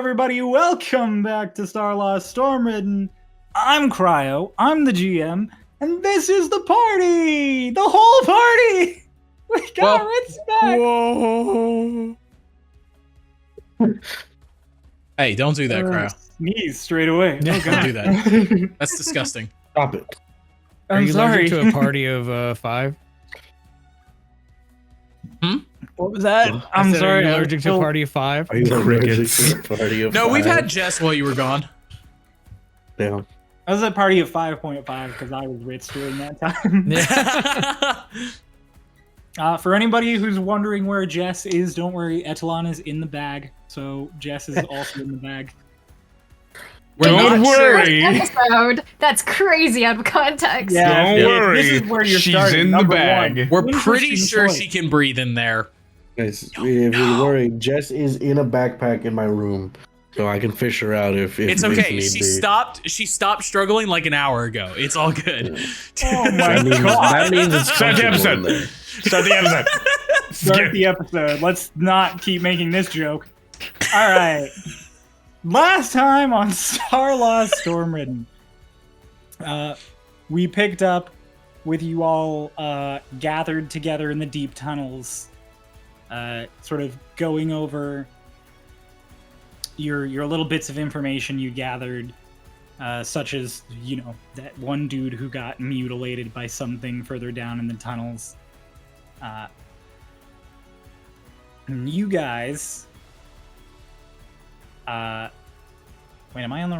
everybody. Welcome back to Starlost Stormridden. I'm Cryo, I'm the GM, and this is the party! The whole party! We got Ritz back! Whoa! Hey, don't do that, Cryo. Sneeze straight away. Yeah, Oh, don't God. do that. That's disgusting. Stop it. I'm you sorry. allergic to a party of 5? What was that? I'm sorry. Are you allergic to a party of 5? Are you allergic to a party of No, we've five? had Jess while you were gone. Damn. I was at party of 5.5 because I was Ritz during that time. For anybody who's wondering where Jess is, don't worry. Etalon is in the bag, so Jess is also in the bag. Don't worry. Episode. That's crazy out of context. Yeah, Don't this worry. is where you're She's starting. in the Number bag. one. We're pretty Interesting sure choice. she can breathe in there. Guys, if you're worried, Jess is in a backpack in my room, so I can fish her out if It's if okay. need She be. stopped struggling like an hour ago. It's all good. Oh my That means, god! that means it's Start the comfortable in episode. there. Start the episode. Start the episode. Let's not keep making this joke. All right. Last time on Starlost Stormridden, we picked up with you all gathered together in the deep tunnels, sort of going over your little bits of information you gathered, such as, you know, that one dude who got mutilated by something further down in the tunnels. And you guys... wait, am I on the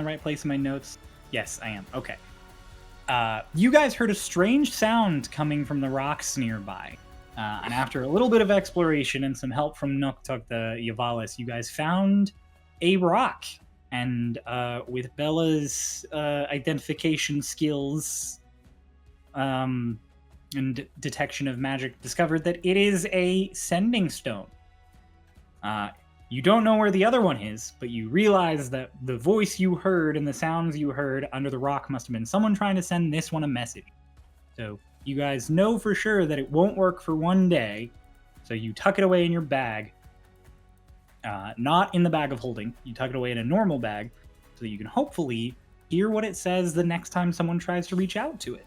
right place in my notes? Yes, I am. Okay. You guys heard a strange sound coming from the rocks nearby. And after a little bit of exploration and some help from Nuktuk the Yavalis, you guys found a rock. And with Bella's identification skills and detection of magic, discovered that it is a sending stone. You don't know where the other one is, but you realize that the voice you heard and the sounds you heard under the rock must have been someone trying to send this one a message. So you guys know for sure that it won't work for one day, so you tuck it away in your bag. Not in the bag of holding. You tuck it away in a normal bag, so that you can hopefully hear what it says the next time someone tries to reach out to it.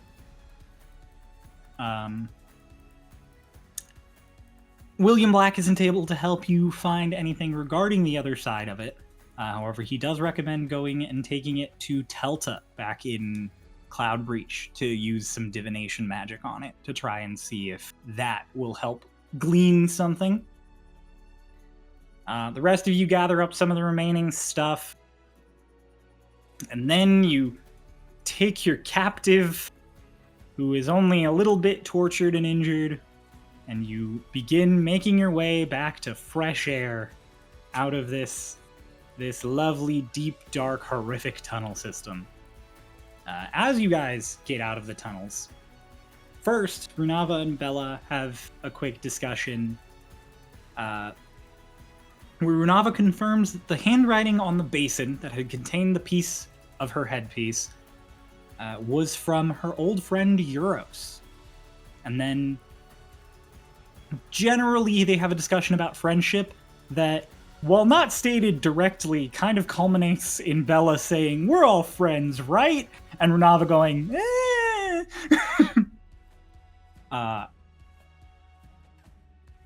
William Black isn't able to help you find anything regarding the other side of it. However, he does recommend going and taking it to Telta back in Cloud Breach to use some divination magic on it to try and see if that will help glean something. The rest of you gather up some of the remaining stuff, and then you take your captive, who is only a little bit tortured and injured, and you begin making your way back to fresh air out of this lovely, deep, dark, horrific tunnel system. As you guys get out of the tunnels, first, Rava and Bella have a quick discussion where Rava confirms that the handwriting on the basin that had contained the piece of her headpiece was from her old friend Euros. And then generally, they have a discussion about friendship that, while not stated directly, kind of culminates in Bella saying, "We're all friends, right?" And Rava going, "Eh."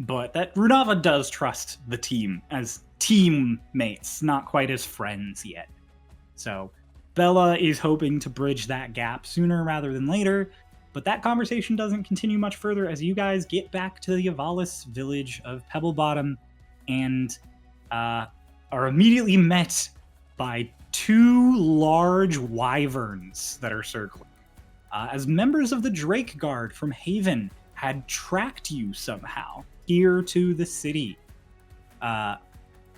But that Rava does trust the team as teammates, not quite as friends yet. So Bella is hoping to bridge that gap sooner rather than later. But that conversation doesn't continue much further as you guys get back to the Yavalis village of Pebble Bottom and are immediately met by 2 large wyverns that are circling. As members of the Drake Guard from Haven had tracked you somehow here to the city. The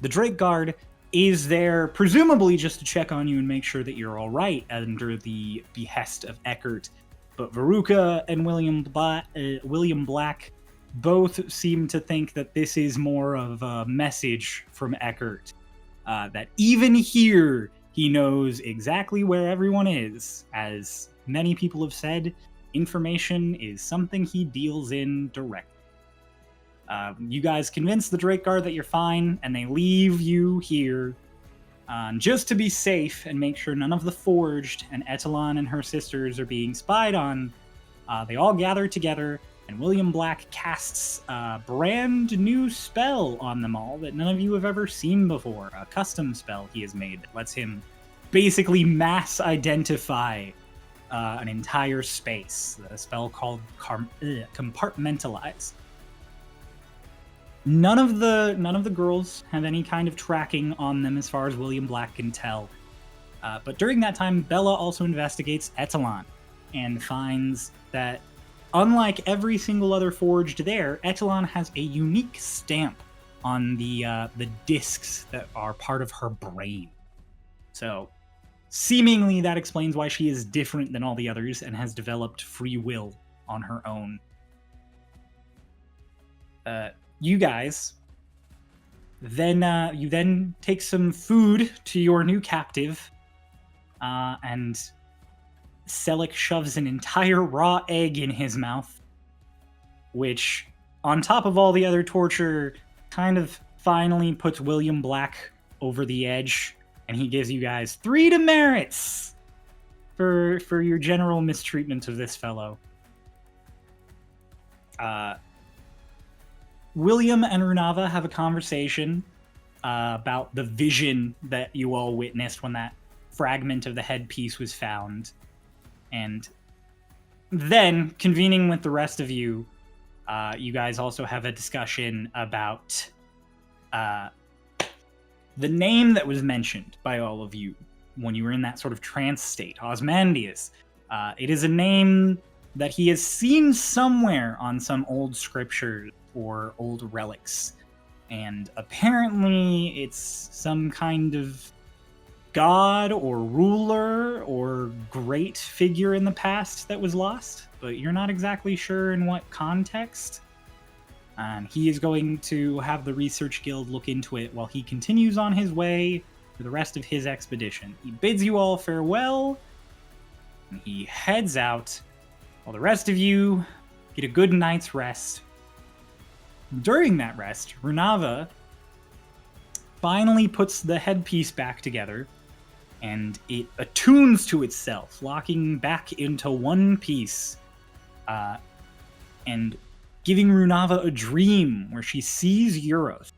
Drake Guard is there presumably just to check on you and make sure that you're all right under the behest of Eckert. But Veruca and William Black both seem to think that this is more of a message from Eckert. That even here, he knows exactly where everyone is. As many people have said, information is something he deals in directly. You guys convince the Drake Guard that you're fine, and they leave you here just to be safe and make sure none of the Forged and Etalon and her sisters are being spied on. They all gather together, and William Black casts a brand new spell on them all that none of you have ever seen before. A custom spell he has made that lets him basically mass identify an entire space. A spell called Compartmentalize. None of the girls have any kind of tracking on them as far as William Black can tell. But during that time, Bella also investigates Etalon and finds that, unlike every single other Forged there, Etalon has a unique stamp on the discs that are part of her brain. So, seemingly that explains why she is different than all the others and has developed free will on her own. You guys, then you then take some food to your new captive, and Selleck shoves an entire raw egg in his mouth, which, on top of all the other torture, kind of finally puts William Black over the edge, and he gives you guys 3 demerits for your general mistreatment of this fellow. William and Runava have a conversation about the vision that you all witnessed when that fragment of the headpiece was found. And then, convening with the rest of you, you guys also have a discussion about the name that was mentioned by all of you when you were in that sort of trance state, Osmandius. It is a name that he has seen somewhere on some old scriptures or old relics. And apparently it's some kind of god or ruler or great figure in the past that was lost, but you're not exactly sure in what context. And he is going to have the Research Guild look into it while he continues on his way for the rest of his expedition. He bids you all farewell, and he heads out while the rest of you get a good night's rest. During that rest, Runava finally puts the headpiece back together, and it attunes to itself, locking back into one piece, and giving Runava a dream where she sees Euros.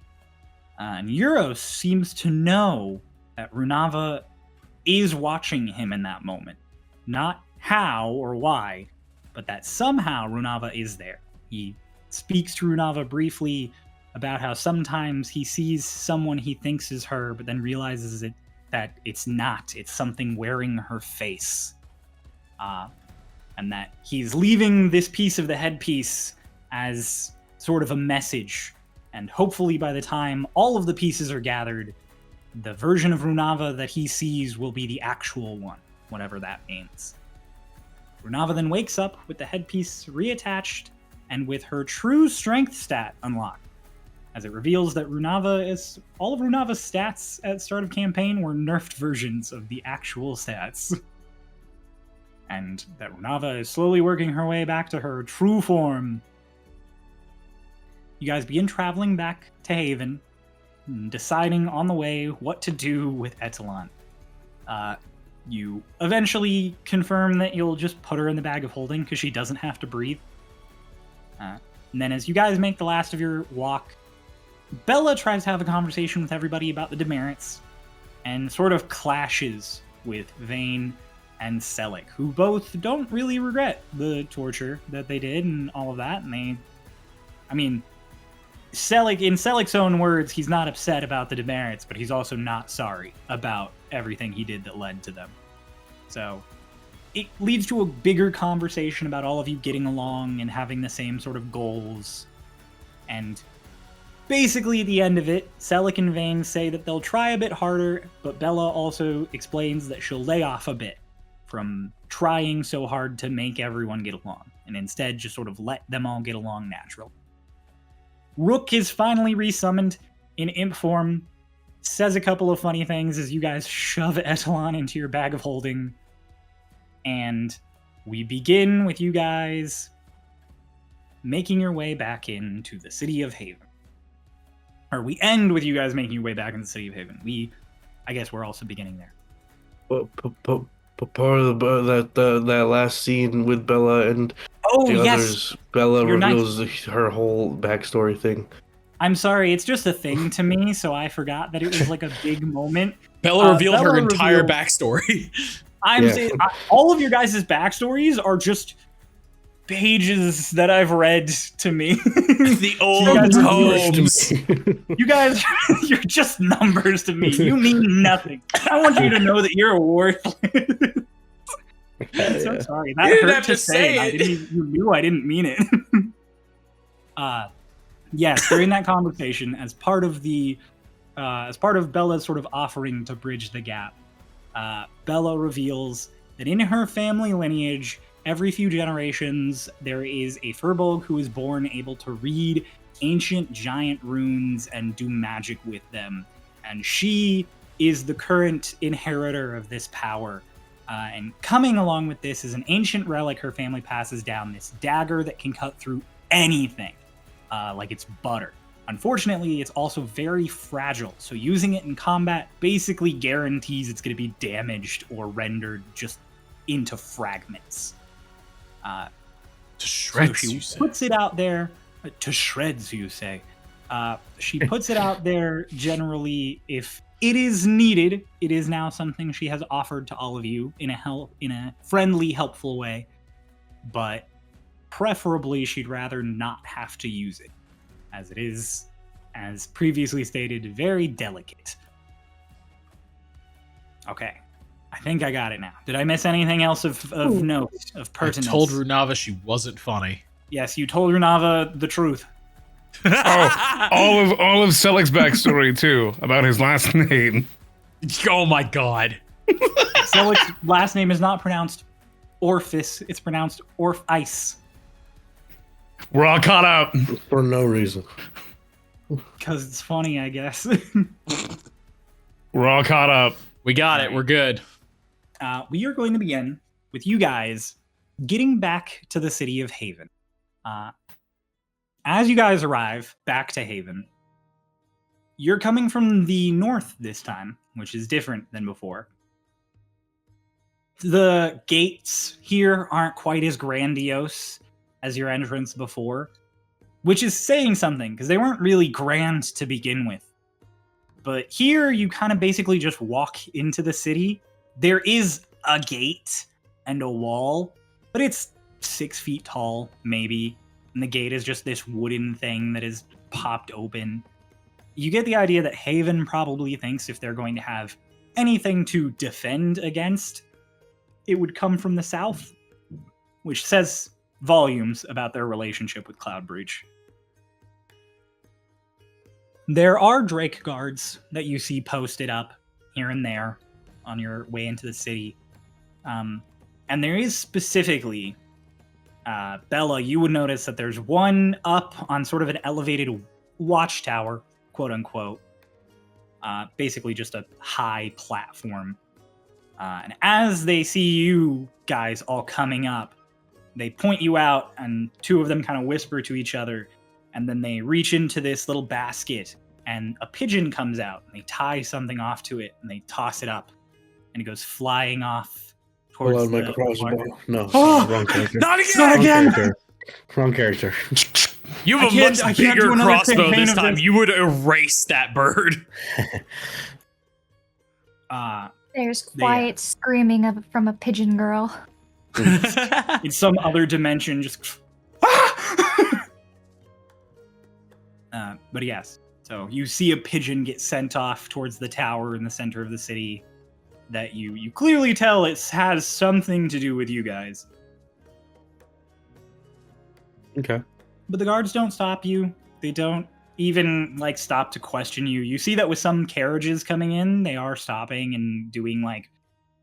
And Euros seems to know that Runava is watching him in that moment. Not how or why, but that somehow Runava is there. He speaks to Runava briefly about how sometimes he sees someone he thinks is her, but then realizes that it's not. It's something wearing her face. And that he's leaving this piece of the headpiece as sort of a message. And hopefully by the time all of the pieces are gathered, the version of Runava that he sees will be the actual one, whatever that means. Runava then wakes up with the headpiece reattached and with her true strength stat unlocked, as it reveals that all of Runava's stats at the start of campaign were nerfed versions of the actual stats. And that Runava is slowly working her way back to her true form. You guys begin traveling back to Haven, deciding on the way what to do with Etalon. You eventually confirm that you'll just put her in the bag of holding because she doesn't have to breathe. And then as you guys make the last of your walk, Bella tries to have a conversation with everybody about the demerits and sort of clashes with Vane and Selleck, who both don't really regret the torture that they did and all of that. And Selleck, in Selleck's own words, he's not upset about the demerits, but he's also not sorry about everything he did that led to them. So it leads to a bigger conversation about all of you getting along and having the same sort of goals. And basically at the end of it, Selleck and Vane say that they'll try a bit harder, but Bella also explains that she'll lay off a bit from trying so hard to make everyone get along, and instead just sort of let them all get along naturally. Rook is finally resummoned in imp form, says a couple of funny things as you guys shove Etalon into your bag of holding, and we begin with you guys making your way back into the city of Haven. Or we end with you guys making your way back into the city of Haven. I guess we're also beginning there. But part of that last scene with Bella and Oh, the yes! others, Bella You're nice. reveals her whole backstory thing. I'm sorry, it's just a thing to me, so I forgot that it was like a big moment. Bella revealed her Bella entire revealed- backstory. I'm Yeah. saying all of your guys' backstories are just pages that I've read to me. The old guys are tomes. You guys, you're just numbers to me. You mean nothing. I want you to know that you're worthless. I'm so sorry. That You didn't hurt have to to say. say I it. didn't even, you knew I didn't mean it. Yes, during that conversation, as part of Bella's sort of offering to bridge the gap, Bella reveals that in her family lineage, every few generations, there is a Furbolg who is born able to read ancient giant runes and do magic with them. And she is the current inheritor of this power. And coming along with this is an ancient relic her family passes down, this dagger that can cut through anything, like it's butter. Unfortunately, it's also very fragile, so using it in combat basically guarantees it's going to be damaged or rendered just into fragments. To shreds, so you she say. puts it out there to shreds, you say. She puts it out there generally if it is needed. It is now something she has offered to all of you in a friendly, helpful way, but preferably she'd rather not have to use it, as it is, as previously stated, very delicate. Okay. I think I got it now. Did I miss anything else of note, of I pertinence? told Runava she wasn't funny. Yes, you told Runava the truth. Oh, all of Selec's backstory too about his last name. Oh my god. Selec's last name is not pronounced Orphis, it's pronounced Orphice. We're all caught up. For no reason. Because it's funny, I guess. We're all caught up. We got it. We're good. We are going to begin with you guys getting back to the city of Haven. As you guys arrive back to Haven, you're coming from the north this time, which is different than before. The gates here aren't quite as grandiose as your entrance before, which is saying something, because they weren't really grand to begin with. But here, you kind of basically just walk into the city. There is a gate and a wall, but it's 6 feet tall, maybe. And the gate is just this wooden thing that is popped open. You get the idea that Haven probably thinks if they're going to have anything to defend against, it would come from the south, which says volumes about their relationship with Cloudbreach. There are Drake guards that you see posted up here and there on your way into the city. And there is specifically, Bella, you would notice that there's one up on sort of an elevated watchtower, quote unquote. Basically just a high platform. And as they see you guys all coming up, they point you out, and two of them kind of whisper to each other, and then they reach into this little basket, and a pigeon comes out, and they tie something off to it, and they toss it up, and it goes flying off towards Hold on, the my crossbow. No, Oh! wrong character. Not again! Not again! Wrong character. You I have a can't- I much can't bigger do another crossbow campaign this of time. this. You would erase that bird. There's quiet screaming from a pigeon girl. In some other dimension, just... But yes, so you see a pigeon get sent off towards the tower in the center of the city that you clearly tell it has something to do with you guys. Okay. But the guards don't stop you. They don't even stop to question you. You see that with some carriages coming in, they are stopping and doing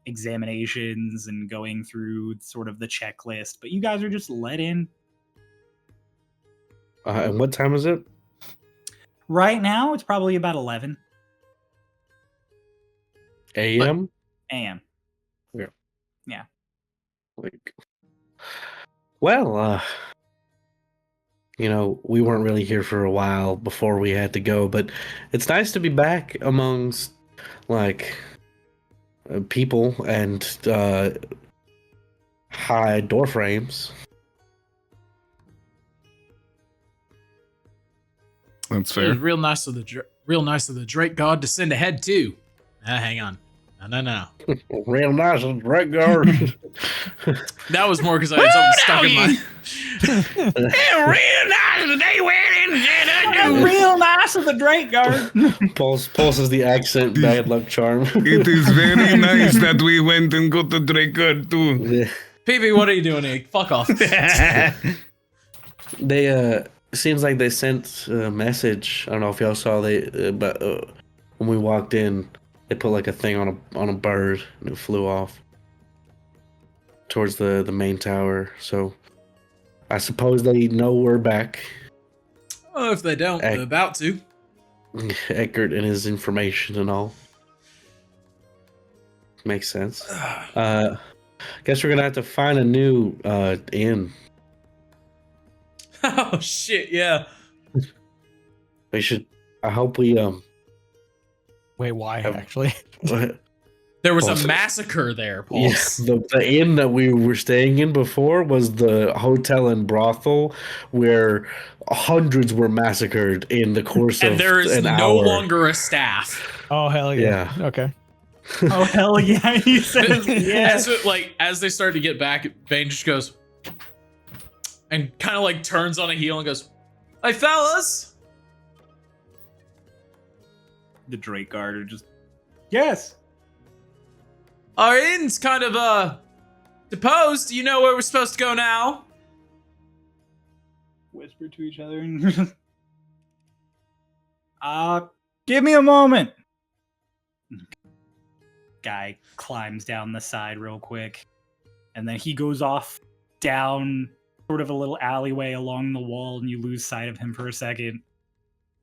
examinations and going through sort of the checklist, but you guys are just let in. And what time is it? Right now, it's probably about 11 AM? a.m. Like, well, we weren't really here for a while before we had to go, but it's nice to be back amongst like people and high door frames. That's It fair. was real nice of the Drake God to send ahead too. Hang on. No. Real nice and great guard. That was more because I had something stuck in my. Real nice. They went in. Real nice of the Drake Guard. Pulses the accent bad luck charm. It is very nice that we went and got the Draker too. PB, what are you doing here? Fuck off. They seems like they sent a message. I don't know if y'all saw but when we walked in, they put like a thing on a bird and it flew off towards the main tower. So I suppose they know we're back. Oh, if they don't, they're about to. Eckert and his information and all. Makes sense. Guess we're gonna have to find a new inn. Oh shit! Yeah. We should. I hope we Wait, why Have- actually? There was Pulse. a massacre there, Paul. Yes, the inn that we were staying in before was the hotel and brothel where hundreds were massacred in the course of And there is an no hour. longer a staff. Oh hell yeah. Okay. Oh hell yeah, he says yeah. As they start to get back, Bane just goes and kind of like turns on a heel and goes, "Hey fellas." The Drake Guard are just yes. Our inn's kind of deposed. Do you know where we're supposed to go now? Whisper to each other. Give me a moment. Guy climbs down the side real quick, and then he goes off down sort of a little alleyway along the wall, and you lose sight of him for a second.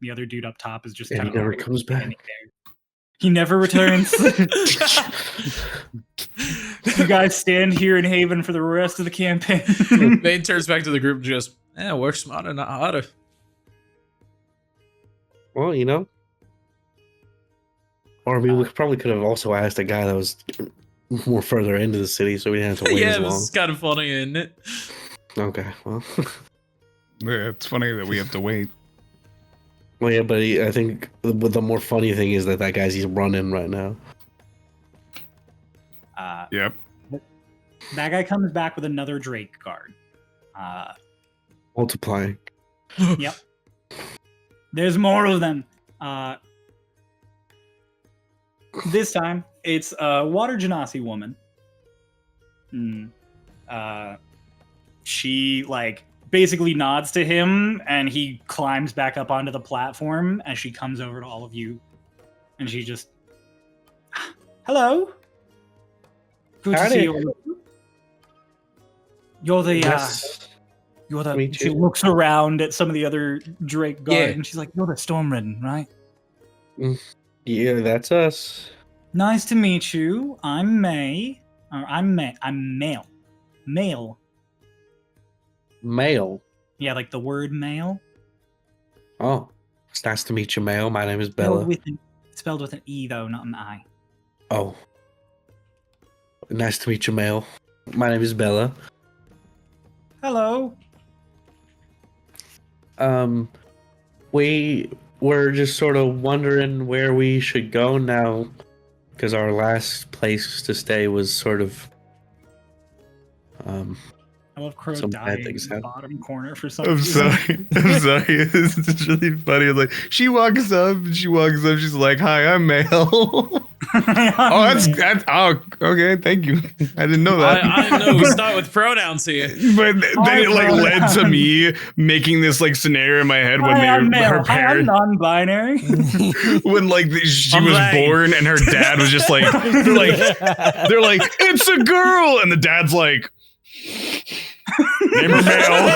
The other dude up top is just And kind he of never comes back. standing there. He never returns. You guys stand here in Haven for the rest of the campaign. Bane turns back to the group and goes, "Yeah, work smarter, not harder." Well, or we probably could have also asked a guy that was more further into the city, so we didn't have to wait Yeah, as this long. is kind of funny, isn't it? Okay, well, Yeah, it's funny that we have to wait. well, yeah, but I think the more funny thing is that he's running right now. Yep. That guy comes back with another Drake Guard. Multiplying. Yep. There's more of them. This time, it's a Water Genasi woman. She, basically nods to him, and he climbs back up onto the platform as she comes over to all of you. And she just... Hello? Good to Howdy. see you. You're the... Yes. You're the... Me She too. looks around at some of the other Drake Guard, Yeah. and she's like, you're the Stormridden, right? Yeah, that's us. Nice to meet you. I'm May. I'm Mael. Mael. Mael. Yeah, like the word male. Oh, it's nice to meet you, Mael. My name is Spelled Bella. spelled with an E, though, not an I. Oh. Nice to meet you, Mael. My name is Bella. Hello. We were just sort of wondering where we should go now, because our last place to stay was sort of I love Crow Some bad dying in things the happen. bottom corner for some I'm reason. sorry. I'm sorry. It's really funny. It's like she walks up. She's like, "Hi, I'm Mael." Oh, okay. Thank you. I didn't know that. I know we start with pronouns here. But then it led to me making this scenario in my head when Hi, I'm her Mael. Hi, I'm parents non-binary. when she I'm was lying. born and her dad was just like they're like it's a girl and the dad's like name her Mael.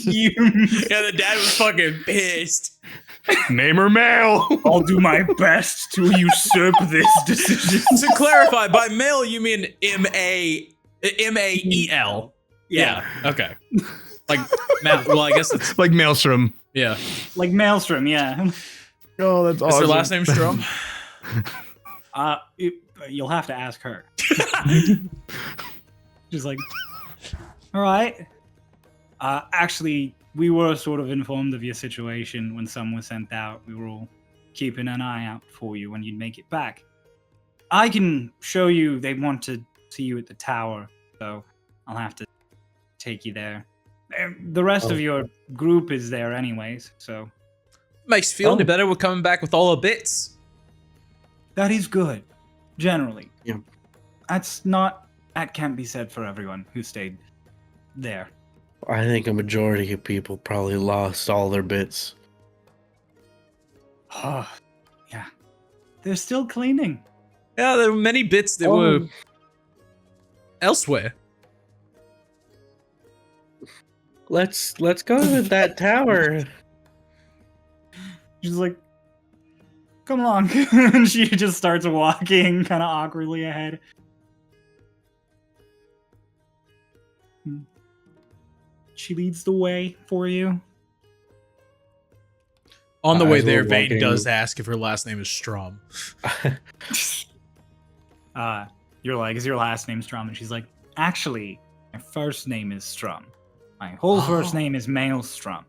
Yeah, the dad was fucking pissed. Name her Mael. I'll do my best to usurp this decision. To clarify, by male you mean M-A-E-L. Yeah. Okay. Like, well, I guess it's Like Maelstrom. yeah. Like Maelstrom, yeah. Oh, that's Is awesome. her last name Strom? You'll have to ask her. She's like, all right. Actually, we were sort of informed of your situation when some was sent out. We were all keeping an eye out for you when you'd make it back. I can show you. They want to see you at the tower, so I'll have to take you there. The rest of your group is there anyways, so... Makes you feel any better. We're coming back with all our bits. That is good, generally. Yeah. That can't be said for everyone who stayed there. I think a majority of people probably lost all their bits. Oh, yeah. They're still cleaning. Yeah, there were many bits that were elsewhere. Let's go to that tower. She's like, come along. And she just starts walking kind of awkwardly ahead. She leads the way for you. On the way As there, we're Vane walking- does ask if her last name is Strom. You're like, is your last name Strum? And she's like, actually, my first name is Strum. My whole first name is Maelstrom.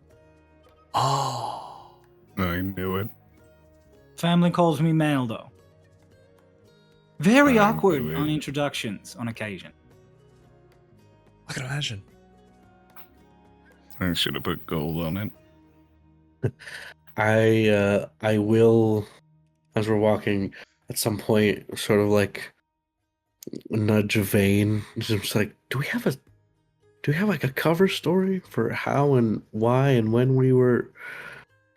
Oh. I knew it. Family calls me Mael, though. Very I awkward knew it. on introductions on occasion. I can imagine. I should have put gold on it. I will, as we're walking, at some point, sort of like nudge Vane. Just like, do we have like a cover story for how and why and when we were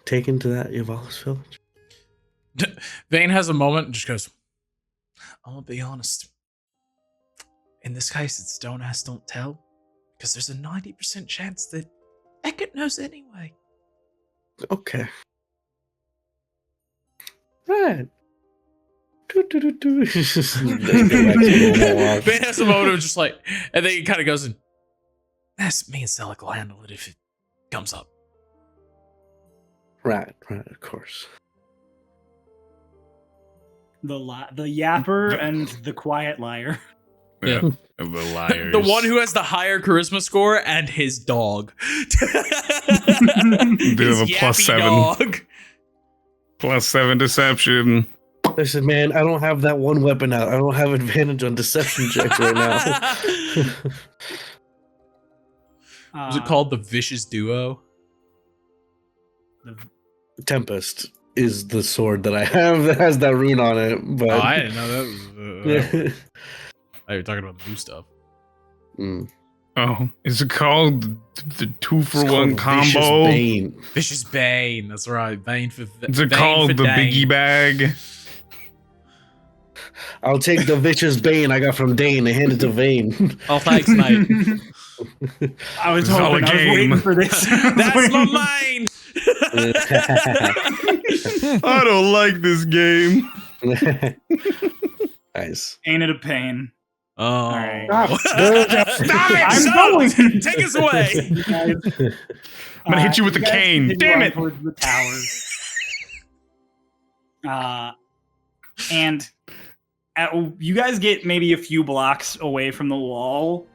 taken to that Yavalis village? Vane has a moment and just goes, I'm gonna be honest. In this case, it's don't ask, don't tell. Because there's a 90% chance that Beckett knows anyway. Okay. Right. Vane Vane has a moment of just like, and then he kind of goes and, that's me and Selleck will handle it if it comes up. Right, of course. The yapper and the quiet liar. Yeah. The liars. The one who has the higher charisma score and his dog. Do His have a plus yappy 7. dog. Plus 7 deception. Listen, man, I don't have that one weapon out. I don't have advantage on deception checks right now. Was it called the Vicious Duo? Tempest is the sword that I have that has that rune on it. But Oh, I didn't know that was. Oh, you're talking about the new stuff. Mm. Oh, is it called the 2-for-1 called Vicious combo? Bane. Vicious Bane. That's right. Bane for. Is it Bane called for the Dane. Biggie Bag? I'll take the Vicious Bane I got from Dane and hand it to Vane. Oh, thanks, mate. I was It's all hoping. a I was game. waiting for this. That's my main. I don't like this game. Nice. Ain't it a pain? Oh. All right. Stop it! I'm Stop! going. Take us away. You guys, I'm gonna hit you with the guys cane. continue Damn on it! Towards the towers. And you guys get maybe a few blocks away from the wall,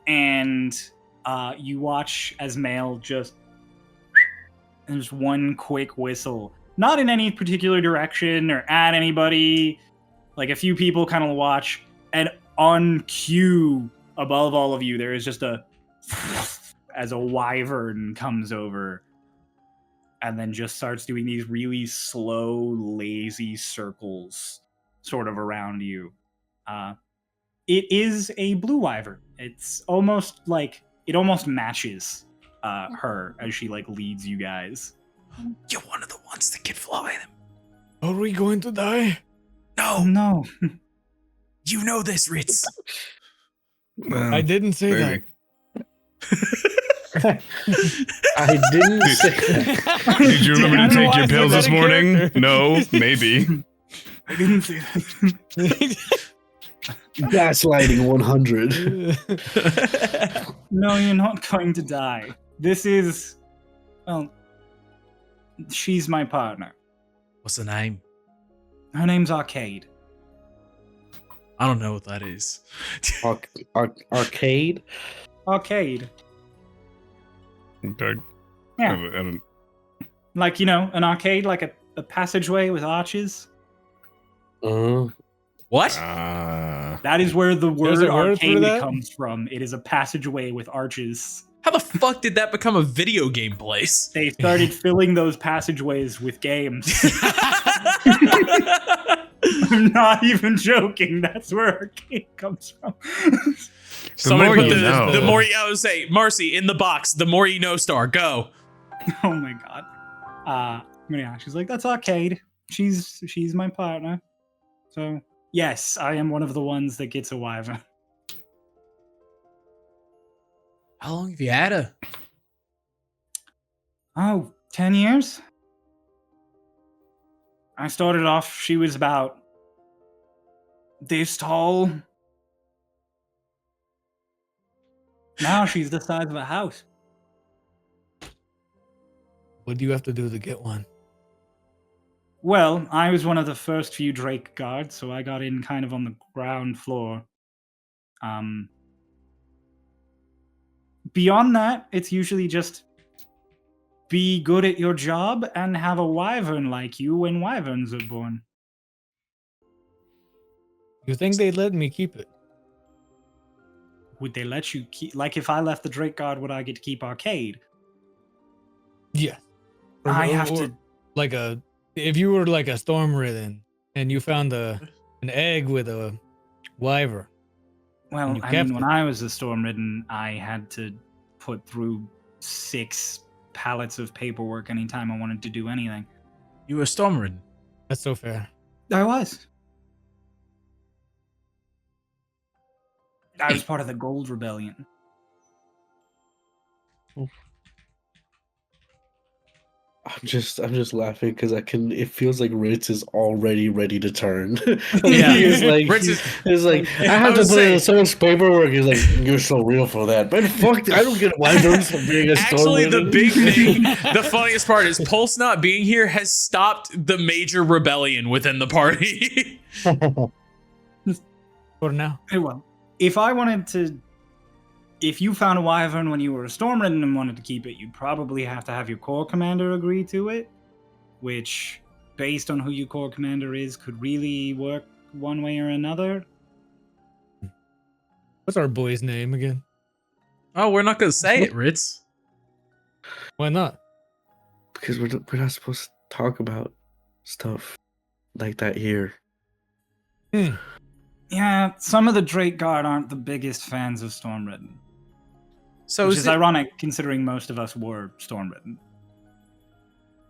and you watch as Mael just one quick whistle, not in any particular direction or at anybody. Like a few people kind of watch, and on cue above all of you, there is just a as a wyvern comes over and then just starts doing these really slow, lazy circles sort of around you. It is a blue wyvern. It's almost like it almost matches her as she like leads you guys. You're one of the ones that can fly them. Are we going to die? No, No. you know this, Ritz. I didn't say Maybe. I didn't say that. Did you remember I to don't know take why your I said pills that this in morning? character. No, maybe. I didn't say that. that. Gaslighting 100. No, you're not going to die. This is, well, she's my partner. What's the name? Her name's Arcade. I don't know what that is. Arcade? Arcade. Okay. Yeah. I don't- Like, you know, an arcade, like a passageway with arches. What? That is where the There's word a word for arcade that? comes from. It is a passageway with arches. How the fuck did that become a video game place? They started filling those passageways with games. I'm not even joking. That's where arcade comes from. Somebody more put you the know. more I would say, Marcy, in the box, the more you know star, go. Oh my god. Yeah, she's like, that's Arcade. She's my partner. So yes, I am one of the ones that gets a wyvern. How long have you had her? Oh, 10 years? I started off, she was about this tall. Now she's the size of a house. What do you have to do to get one? Well, I was one of the first few Drake guards, so I got in kind of on the ground floor. Beyond that, it's usually just be good at your job and have a wyvern like you when wyverns are born. You think they'd let me keep it? Would they let you keep, like, if I left the Drake guard, would I get to keep Arcade? Yeah. I have to. Like if you were like a Stormridden and you found an egg with a wyvern. Well, you I kept mean, when it. I was a Stormridden, I had to put through 6 pallets of paperwork anytime I wanted to do anything. You were Stormridden. That's so fair. I was. I was part of the Gold Rebellion. I'm just laughing because it feels like Ritz is already ready to turn. Yeah. He's like, Ritz is- he's like, I have to was put in saying- so much paperwork. He's like, you're so real for that. But fuck, I don't get wyverns for being a Actually, the Stormridden. big thing, the funniest part is Pulse not being here has stopped the major rebellion within the party. For now. Well, if I wanted to, if you found a wyvern when you were a Stormridden and wanted to keep it, you'd probably have to have your Corps Commander agree to it, which, based on who your Corps Commander is, could really work one way or another. What's our boy's name again? Oh, we're not gonna say it, Ritz. Why not? Because we're not supposed to talk about stuff like that here. Yeah, some of the Drake Guard aren't the biggest fans of Stormridden. So Which is is it, ironic, considering most of us were Stormridden.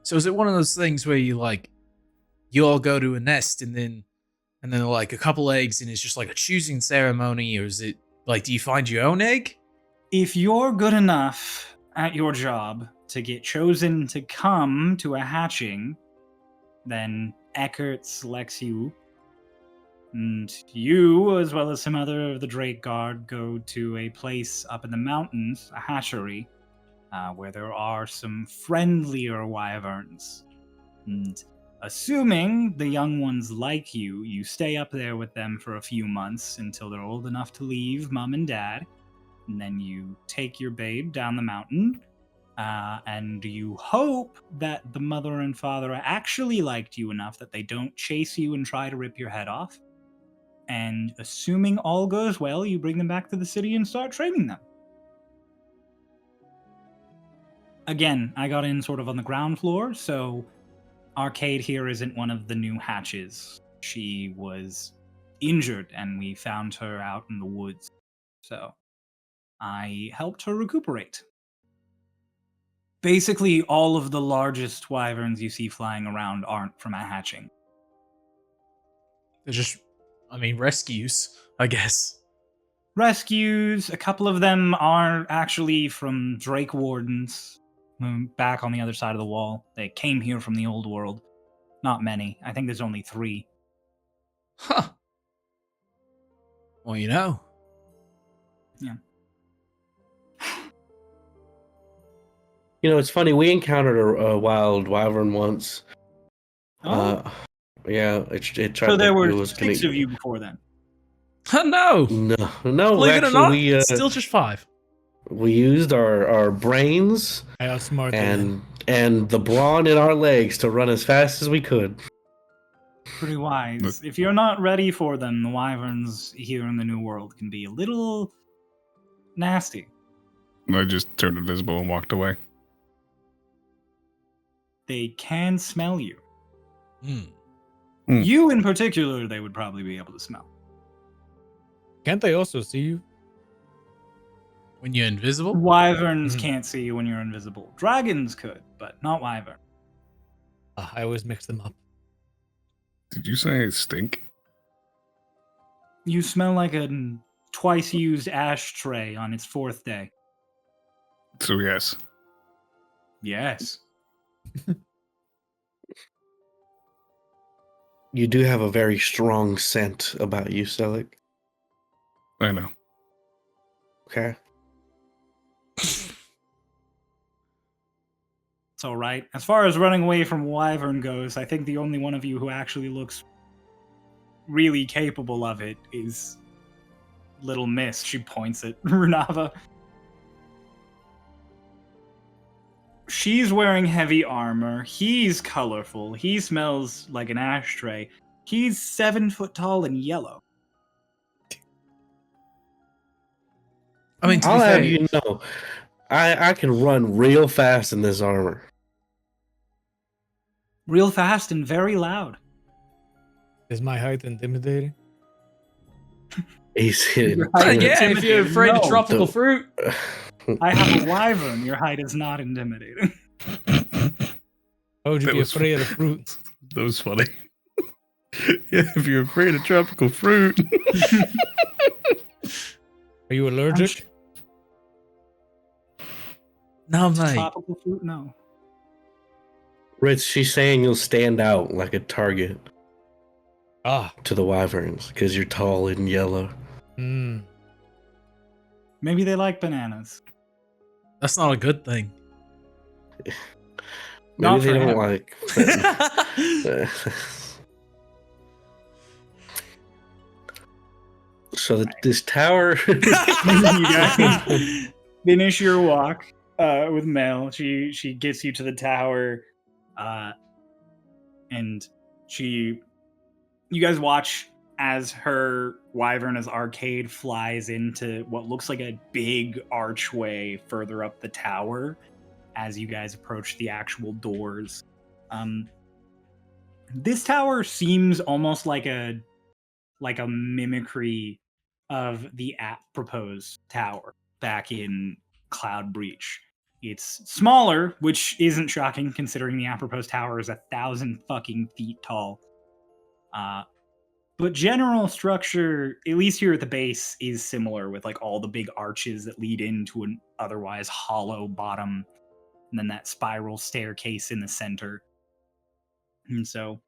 so is it one of those things where you all go to a nest and then like a couple eggs and it's just like a choosing ceremony, or is it like, do you find your own egg? If you're good enough at your job to get chosen to come to a hatching, then Eckert selects you. And you, as well as some other of the Drake Guard, go to a place up in the mountains, a hatchery, where there are some friendlier wyverns. And assuming the young ones like you, you stay up there with them for a few months until they're old enough to leave mom and dad. And then you take your babe down the mountain, and you hope that the mother and father actually liked you enough that they don't chase you and try to rip your head off. And assuming all goes well, you bring them back to the city and start training them. Again, I got in sort of on the ground floor, so Arcade here isn't one of the new hatches. She was injured, and we found her out in the woods. So I helped her recuperate. Basically, all of the largest wyverns you see flying around aren't from a hatching. They're just, rescues, I guess. Rescues, a couple of them are actually from Drake Wardens, back on the other side of the wall. They came here from the old world. Not many. I think there's only 3. Huh. Well, you know. You know, it's funny. We encountered a wild wyvern once. Oh, Yeah, it tried. so there it were was 6 gonna- of you before then. No. No. Believe it or Actually, not, we it's still just 5. we used our brains I outsmart them. and the brawn in our legs to run as fast as we could. Pretty wise. If you're not ready for them, the wyverns here in the New World can be a little nasty. I just turned invisible and walked away. They can smell you. Hmm. You in particular, they would probably be able to smell. Can't they also see you? When you're invisible? Wyverns Mhm. can't see you when you're invisible. Dragons could, but not wyvern. I always mix them up. Did you say I stink? You smell like a twice used ashtray on its 4th day. So yes. Yes. You do have a very strong scent about you, Selic. I know. Okay. It's all right. As far as running away from wyvern goes, I think the only one of you who actually looks really capable of it is Little Miss. She points at Rava. She's wearing heavy armor. He's colorful. He smells like an ashtray. He's 7 foot tall and yellow. I mean, to I'll be have fair, you know, I can run real fast in this armor. Real fast and very loud. Is my height intimidating? He's hitting. Your height yeah, if you're intimidating. afraid of No. tropical fruit. I have a wyvern. Your height is not intimidating. How would you That be was afraid of the fruit? That was funny. Yeah, if you're afraid of tropical fruit. Are you allergic? No, mate. Tropical fruit? No. Ritz, she's saying you'll stand out like a target Ah. to the wyverns because you're tall and yellow. Hmm. Maybe they like bananas. That's not a good thing. Not Maybe they for don't him. like. So this tower. You guys finish your walk with Mael. She gets you to the tower, and you guys watch as her wyvern as arcade flies into what looks like a big archway further up the tower as you guys approach the actual doors. This tower seems almost like a mimicry of the proposed tower back in Cloud Breach. It's smaller, which isn't shocking considering the proposed tower is 1,000 fucking feet tall. But general structure, at least here at the base, is similar with like all the big arches that lead into an otherwise hollow bottom, and then that spiral staircase in the center. And so,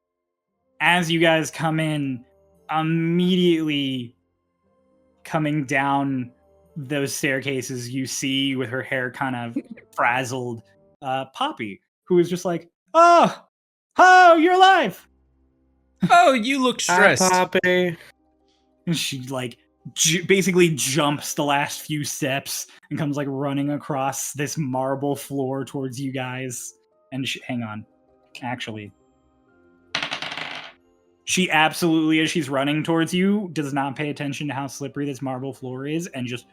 as you guys come in, immediately coming down those staircases, you see with her hair kind of frazzled, Poppy, who is just like, "Oh, you're alive!" Oh, you look Hi, stressed. Poppy. And she like basically jumps the last few steps and comes like running across this marble floor towards you guys. And hang on, actually. She absolutely, as she's running towards you, does not pay attention to how slippery this marble floor is and just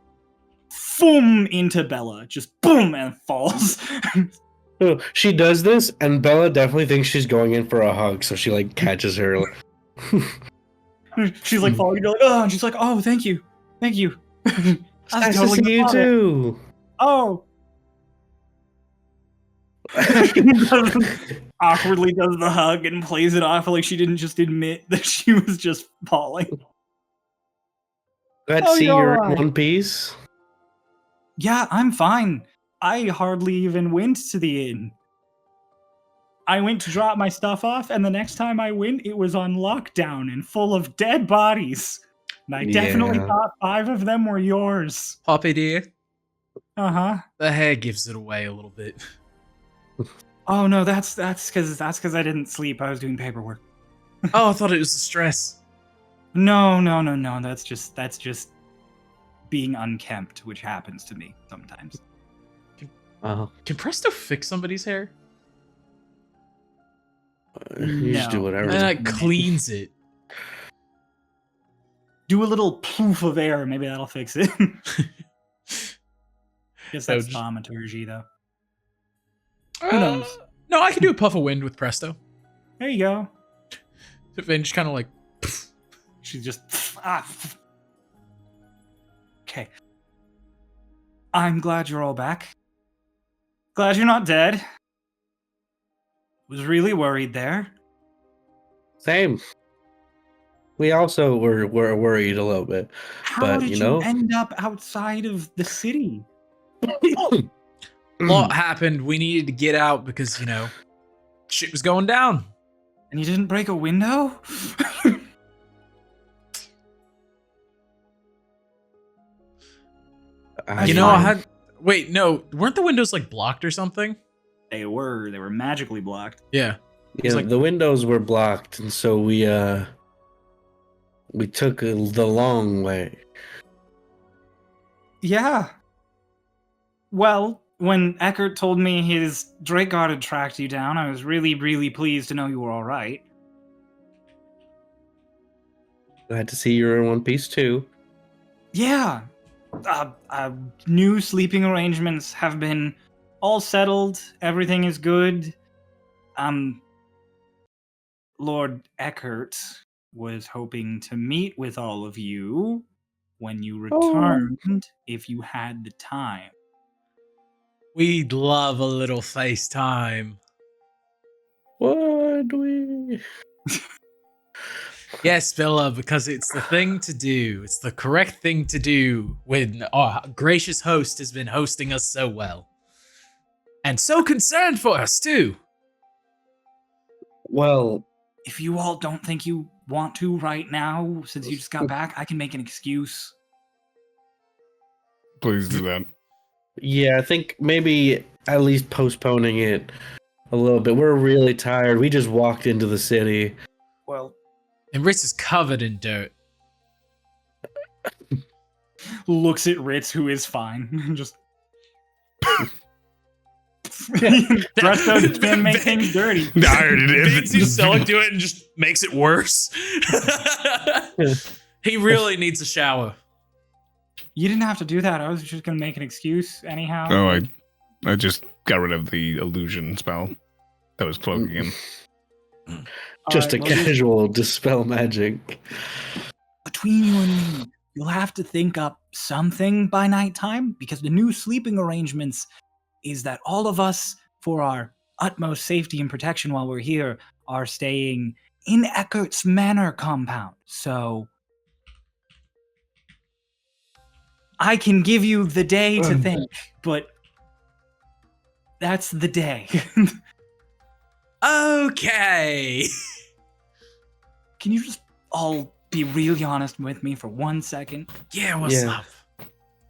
boom into Bella. Just boom and falls. Oh, she does this, and Bella definitely thinks she's going in for a hug, so she like catches her. She's like falling, you're like, oh, and she's like, oh, thank you. Thank you. Nice to see you too. Oh. Awkwardly does the hug and plays it off like she didn't just admit that she was just falling. Glad to Oh, see you're you're in alright. one piece. Yeah, I'm fine. I hardly even went to the inn. I went to drop my stuff off, and the next time I went, it was on lockdown and full of dead bodies. And I definitely Yeah. thought 5 of them were yours. Poppy dear, Uh-huh. the hair gives it away a little bit. Oh no, that's because I didn't sleep. I was doing paperwork. Oh, I thought it was the stress. No. That's just being unkempt, which happens to me sometimes. Can Presto fix somebody's hair? You just do No. whatever. And it cleans it. Do a little poof of air, maybe that'll fix it. Guess that's just- thaumaturgy, though. Who knows? No, I can do a puff of wind with Presto. There you go. Vane just kind of like, She's just Okay. I'm glad you're all back. Glad you're not dead. Was really worried there. Same. We also were worried a little bit. How But, did you you know- end up outside of the city? lot happened. We needed to get out because, you know, shit was going down. And you didn't break a window? You know, I had. Wait, no, weren't the windows like blocked or something? They were magically blocked. Yeah. Yeah, like- the windows were blocked, and so we took the long way. Yeah. Well, when Eckert told me his Drake Guard had tracked you down, I was really, really pleased to know you were all right. Glad to see you're in one piece too. Yeah. New sleeping arrangements have been all settled. Everything is good. Lord Eckert was hoping to meet with all of you when you returned, if you had the time. We'd love a little FaceTime. Would we? Yes, Bella, because it's the thing to do. It's the correct thing to do when our gracious host has been hosting us so well. And so concerned for us, too. Well, If you all don't think you want to right now, since you just got back, I can make an excuse. Please do that. yeah, I think maybe at least postponing it a little bit. We're really tired. We just walked into the city. Well, And Ritz is covered in dirt. looks at Ritz, who is fine. Just Presto can make things dirty. I already did. Vane seems to like do it and just makes it worse. He really needs a shower. You didn't have to do that. I was just gonna make an excuse anyhow. Oh, I just got rid of the illusion spell that was cloaking him. Just Alright, a well, casual dispel magic. between you and me, you'll have to think up something by nighttime, because the new sleeping arrangements is that all of us, for our utmost safety and protection while we're here, are staying in Eckert's Manor compound. So I can give you the day to think, but that's the day. Okay. Can you just all be really honest with me for 1 second? Yeah, what's Yeah. up?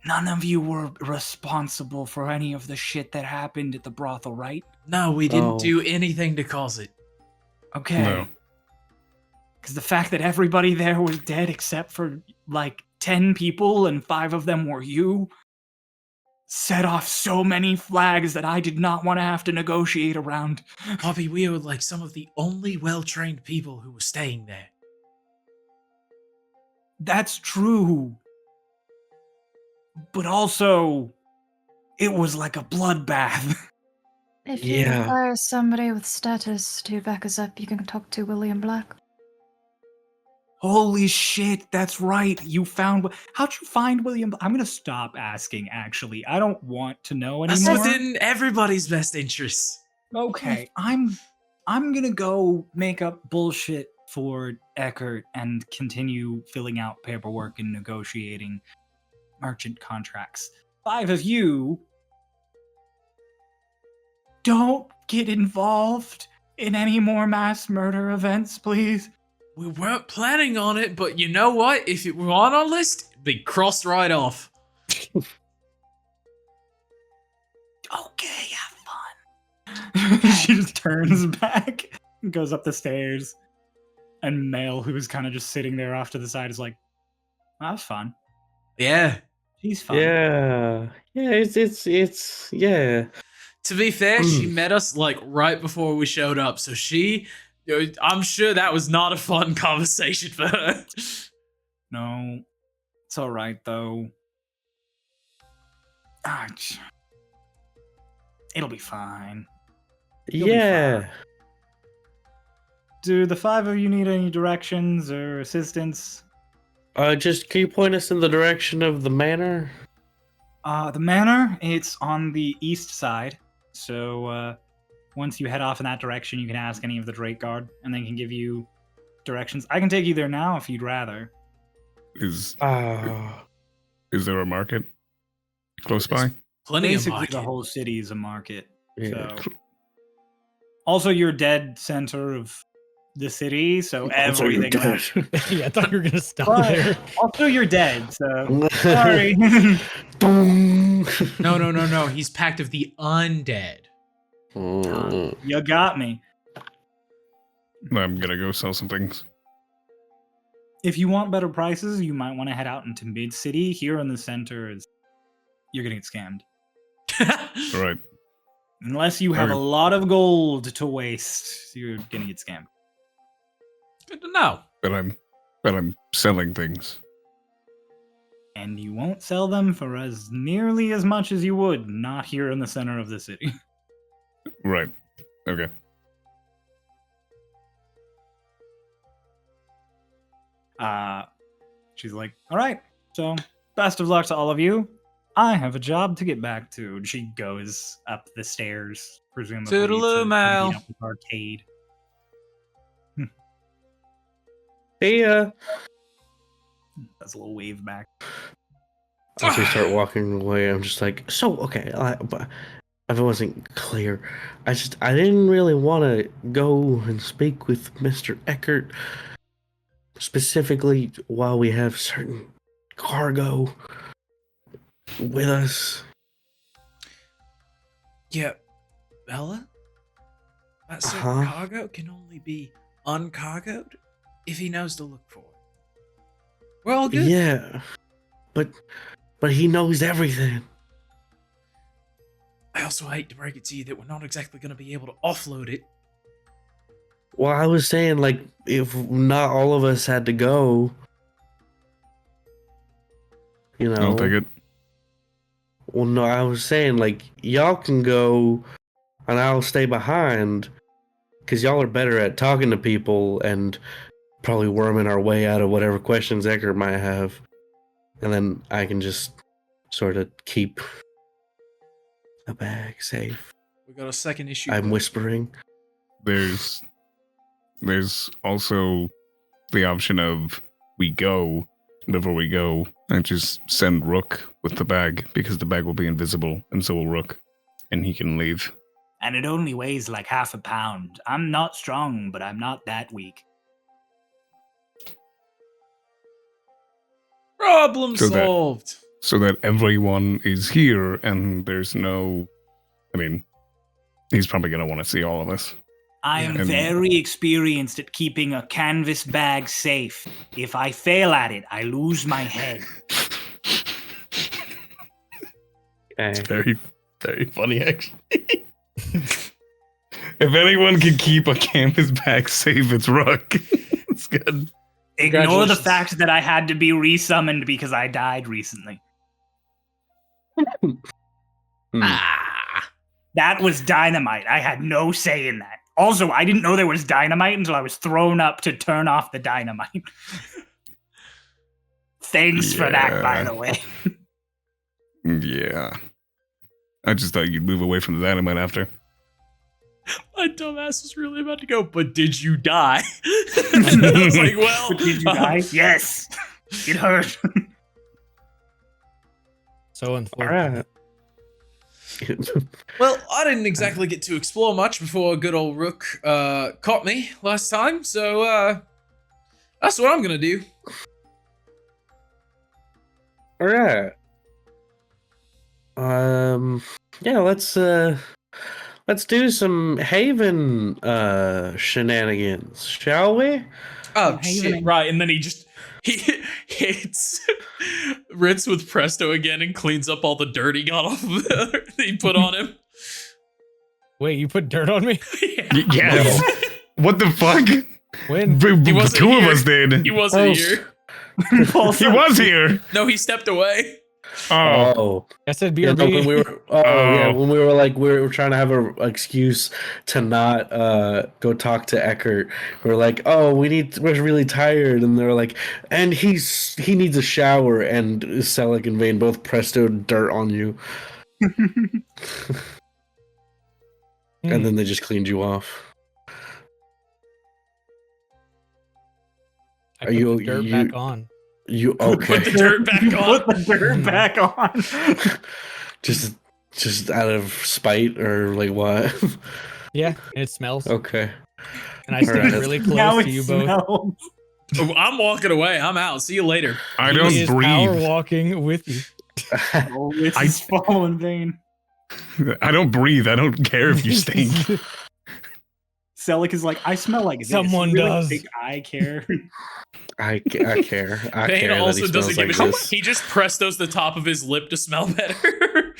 None of you were responsible for any of the shit that happened at the brothel, right? No, we didn't Oh. do anything to cause it. Okay. No. Because the fact that everybody there was dead except for like 10 people and 5 of them were you set off so many flags that I did not want to have to negotiate around. Poppy, we were like some of the only well-trained people who were staying there. That's true. But also, it was like a bloodbath. If you Yeah. require somebody with status to back us up, you can talk to William Black. Holy shit, that's right. You found. How'd you find William? I'm gonna stop asking, actually. I don't want to know That's anymore. within everybody's best interests. Okay, I'm gonna go make up bullshit for Eckert and continue filling out paperwork and negotiating merchant contracts. 5 of you don't get involved in any more mass murder events, please. We weren't planning on it, but you know what? If it were on our list, it'd be crossed right off. Okay, have fun. She just turns back and goes up the stairs. And Mael, who was kind of just sitting there off to the side, is like, that was fun. Yeah. She's fun. Yeah. Yeah, it's yeah. To be fair, she met us like right before we showed up, so I'm sure that was not a fun conversation for her. No, it's all right though. It'll be fine. You'll be Yeah. fine. Do the 5 of you need any directions or assistance? Just can you point us in the direction of the manor? The manor, it's on the east side. So once you head off in that direction, you can ask any of the Drake Guard, and they can give you directions. I can take you there now if you'd rather. Is Ah. there a market close by? Plenty of Basically, market. the whole city is a market. Yeah. So. Also, you're dead center of the city, so Also, you're everything. dead. Yeah, I thought you were gonna stop But there. also, you're dead, so sorry. Boom. No. He's pact of the undead. You got me. I'm gonna go sell some things. If you want better prices, you might want to head out into mid city. Here in the center is you're gonna get scammed. All right. Unless you have a Alright. lot of gold to waste, you're gonna get scammed. Good to know. But I'm selling things. And you won't sell them for as nearly as much as you would not here in the center of the city. Right. Okay. She's like, all right, so best of luck to all of you. I have a job to get back to. And she goes up the stairs, presumably Toodaloo, to Mael. meet up with Arcade. Hey, Does a little wave back. as we start walking away, I'm just like, so okay. But if it wasn't clear, I didn't really want to go and speak with Mr. Eckert specifically while we have certain cargo with us. Yeah, Bella? That certain Uh-huh. cargo can only be uncargoed if he knows to look for it. We're all good. Yeah, but he knows everything. I also hate to break it to you that we're not exactly going to be able to offload it. Well, I was saying, like, if not all of us had to go, you know. I'll take it. Well, no, I was saying, like, y'all can go and I'll stay behind because y'all are better at talking to people and probably worming our way out of whatever questions Eckert might have. And then I can just sort of keep the bag safe. We got a second issue. I'm whispering. There's also the option of we go. Before we go, I just send Rook with the bag because the bag will be invisible, and so will Rook, and he can leave. And it only weighs like half a pound. I'm not strong, but I'm not that weak. Problem So that- solved. So that everyone is here, and there's no. I mean, he's probably gonna want to see all of us. I am And- very experienced at keeping a canvas bag safe. If I fail at it, I lose my head. Okay. Very, very funny, actually. If anyone can keep a canvas bag safe, it's Rook. It's good. Ignore the Congratulations. fact that I had to be resummoned because I died recently. Ah. That was dynamite. I had no say in that. Also, I didn't know there was dynamite until I was thrown up to turn off the dynamite. Thanks for that, by Yeah. the way. Yeah. I just thought you'd move away from the dynamite after. My dumbass was really about to go, but did you die? And I was like, well. Did you die? Yes. It hurt. So All unfortunate. right. Well, I didn't exactly get to explore much before good old Rook caught me last time, so That's what I'm gonna do. All right. Yeah, let's do some Haven shenanigans, shall we? Oh Haven. shit! Right, and then he hits Ritz with Presto again and cleans up all the dirt he got off of that he put on him. Wait, you put dirt on me? Yes. What the fuck? When? He wasn't Two of here. us did. He wasn't here. He was here. No, he stepped away. Oh. I said Yeah, BRB. no, when we were, when we were like, we were trying to have an excuse to not go talk to Eckert. We were like, oh, we're really tired, and they were like, and he needs a shower, and Selleck and Vane both presto dirt on you, and then they just cleaned you off. I Are put you- the dirt you- back on? You okay? Put the dirt back on. Put the dirt back on. just out of spite or like what? Yeah, and it smells. Okay. And I stand Alright. really Now close it to you both. smells. Oh, I'm walking away. I'm out. See you later. I He don't is power breathe. walking with you. Oh, it's his fallen vein. I don't breathe. I don't care if you stink. Selleck is like, I smell like this. Someone You really does. think I care? I care. I Vane care that also he doesn't smells give like a this. He just Prestos the top of his lip to smell better.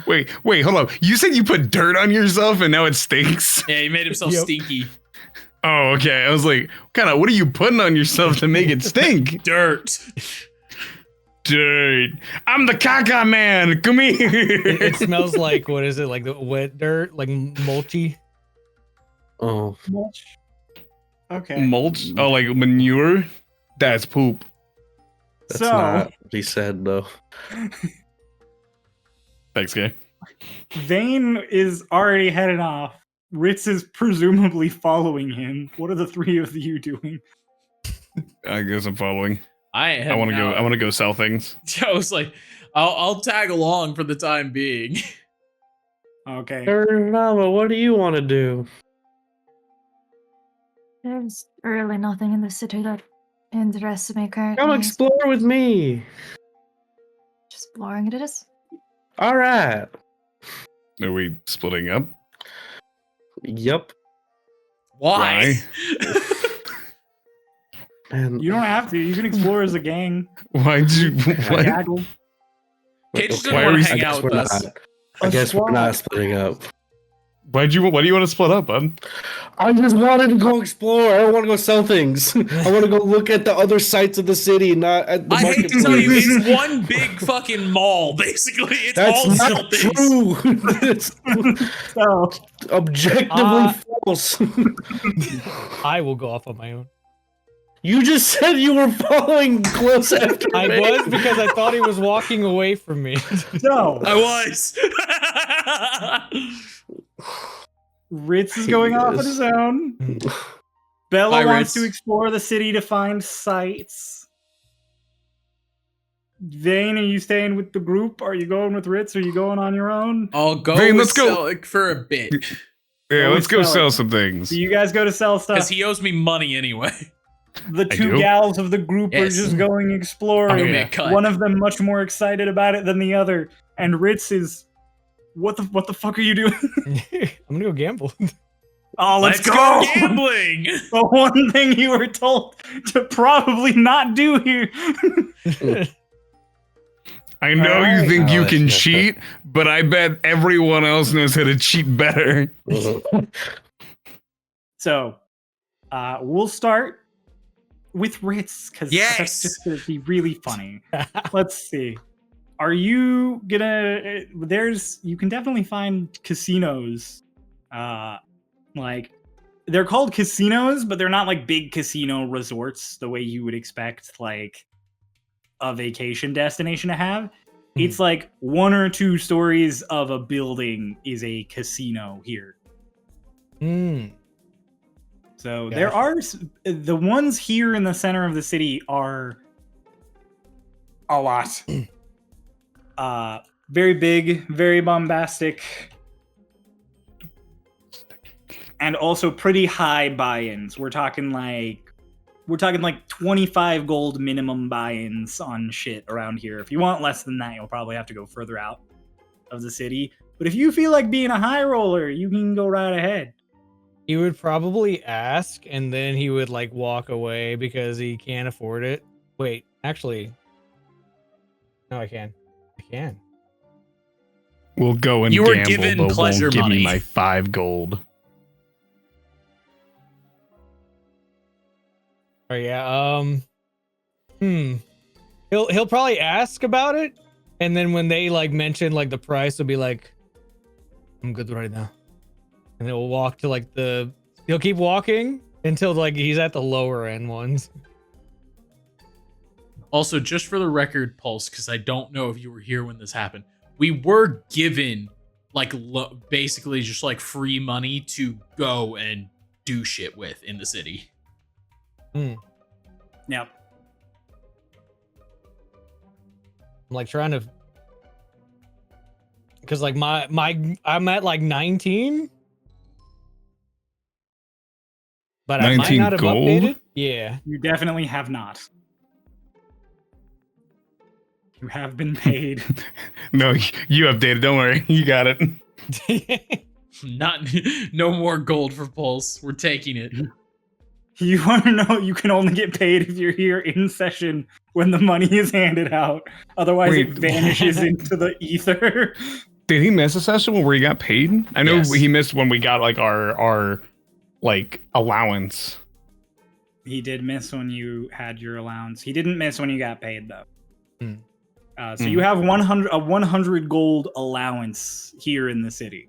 Wait, hold up. You said you put dirt on yourself and now it stinks? Yeah, he made himself Yep. stinky. Oh, okay. I was like, what are you putting on yourself to make it stink? Dirt. Dirt. I'm the caca man. Come here. It smells like, what is it? Like the wet dirt? Like mulchy? Oh, Mulch. Okay. Mulch? Oh, like manure? That's poop. that's So- not what he said though. Thanks, guy. Vane is already headed off. Ritz is presumably following him. What are the three of you doing? I guess I'm following. I I want to go sell things. I was like, I'll tag along for the time being. Okay. Rava, what do you want to do? There's really nothing in the city that interests me currently. Come explore with me. Just exploring it is. All right. Are we splitting up? Yep. Why? Man, You don't have to. You can explore as a gang. Why'd you? What? Gaggle. Kate just Why didn't are want we- to hang out with us. I guess we're squad. not splitting up. Why do you want to split up, bud? I just wanted to go explore. I don't want to go sell things. I want to go look at the other sites of the city, not at the I hate to tell you, marketplace. it's one big fucking mall, basically. It's all That's still not things. true. It's So, objectively false. I will go off on my own. You just said you were following close after I me. was because I thought he was walking away from me. so I was. Ritz is going off on his own. Bella Bye, wants Ritz. to explore the city to find sites. Vane, are you staying with the group? Are you going with Ritz? Are you going on your own? I'll go Vane, with let's go. Selleck for a bit. Yeah, Oh, let's go sell it. sell some things. Do you guys go to sell Because stuff? he owes me money anyway. The I two do. gals of the group are Yes. just going exploring. Give me a cut. One of them much more excited about it than the other, and Ritz is, what the fuck are you doing? I'm gonna go gamble. Oh, let's go! gambling. The one thing you were told to probably not do here. I know Alright. you think Oh, you that's can messed up. cheat, but I bet everyone else knows how to cheat better. So, we'll start with Ritz because Yes! that's just gonna be really funny. Let's see. Are you gonna? You can definitely find casinos. Like they're called casinos, but they're not like big casino resorts the way you would expect like a vacation destination to have. It's like 1 or 2 stories of a building is a casino here. Hmm. So Gotcha. there are the ones here in the center of the city are a lot. Very big, very bombastic, and also pretty high buy-ins. We're talking like we're talking like 25 gold minimum buy-ins on shit around here. If you want less than that, you'll probably have to go further out of the city. But if you feel like being a high roller, you can go right ahead. He would probably ask, and then he would like walk away because he can't afford it. Wait, actually, no, I can. I can. We'll go and You were gamble, given but pleasure won't give money. me my 5 gold. Oh yeah. He'll probably ask about it, and then when they like mention like the price, he'll be like, "I'm good right now," and he'll walk to like he'll keep walking until like he's at the lower end ones. Also, just for the record, Pulse, because I don't know if you were here when this happened, we were given like basically just like free money to go and do shit with in the city. Hmm. Yep. I'm like trying to, because like I'm at like 19, but I might 19 not have gold? updated. Yeah. You definitely have not. You have been paid. No, you updated. Don't worry. You got it. No more gold for Pulse. We're taking it. You want to know you can only get paid if you're here in session when the money is handed out. Otherwise, Wait. it vanishes into the ether. Did he miss a session where he got paid? I know Yes. he missed when we got like our like allowance. He did miss when you had your allowance. He didn't miss when you got paid, though. Hmm. So you have 100 gold allowance here in the city.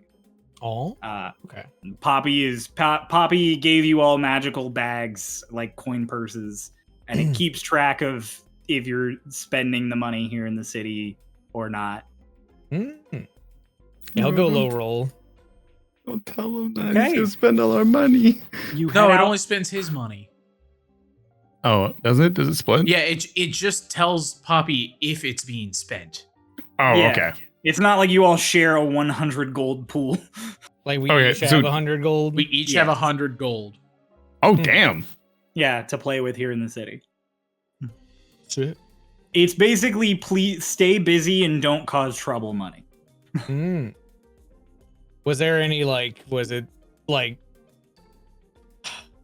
Oh. Okay. Poppy gave you all magical bags, like coin purses, and it keeps track of if you're spending the money here in the city or not. Yeah, I'll go low roll. Don't tell him that Okay. he's gonna spend all our money. You No, head it out- only spends his money. Oh, does it? Does it split? Yeah, it just tells Poppy if it's being spent. Oh, Yeah. okay. It's not like you all share a 100 gold pool. Like we Okay, each have so- 100 gold. We each Yeah. have 100 gold. Oh, damn. Yeah, to play with here in the city. Shit. It's basically please stay busy and don't cause trouble money. Hmm. Was there any like? Was it like?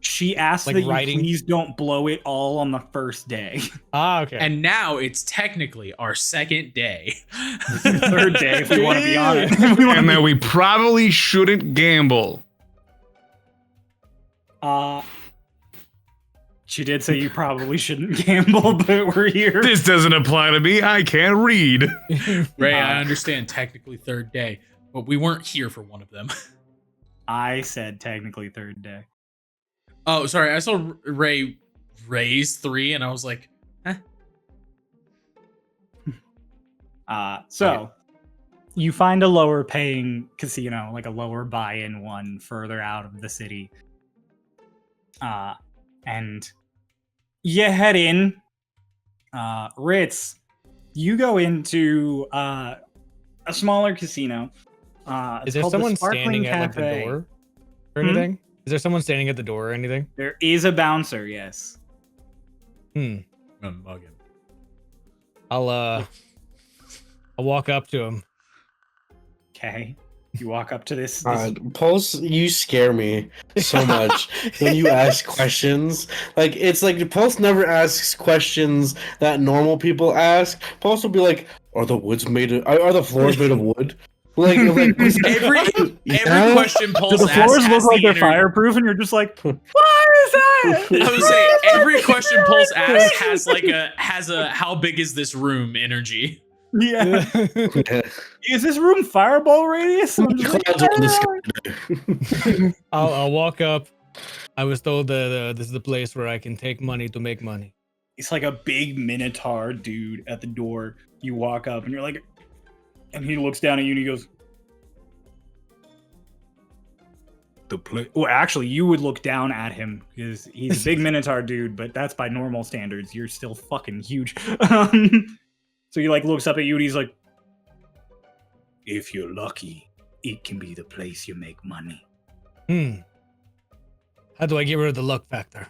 She asked Like that writing? you please don't blow it all on the first day. Ah, okay. And now it's technically our second day. Third day, if we want to be on it. If we wanna And be- that we probably shouldn't gamble. She did say you probably shouldn't gamble, but we're here. This doesn't apply to me. I can't read. Ray, I understand technically third day, but we weren't here for one of them. I said technically third day. Oh, sorry. I saw Ray raise 3, and I was like, eh. So you find a lower paying casino, like a lower buy-in one further out of the city. And you head in. Ritz, you go into a smaller casino. It's Is there called the someone Sparkling standing at like the Cafe. door or anything? Is there someone standing at the door or anything? There is a bouncer, yes. I'm gonna mug him. I'll walk up to him. Okay. You walk up to this. Pulse, you scare me so much when you ask questions. Like, it's like Pulse never asks questions that normal people ask. Pulse will be like, "Are the floors made of wood?" Like Every question Pulse Do the asks floors has look like the they're inter- fireproof? And you're just like, what is that? I would say every question Pulse asks has like has a how big is this room energy. Yeah. Yeah. Is this room fireball radius? I'm just like, Clouds I over the don't sky. know. I'll walk up. I was told that this is the place where I can take money to make money. It's like a big minotaur dude at the door. You walk up and you're like, and he looks down at you and he goes, well, actually, you would look down at him because he's a big minotaur dude, but that's by normal standards. You're still fucking huge. So he like looks up at you and he's like, if you're lucky, it can be the place you make money. How do I get rid of the luck factor?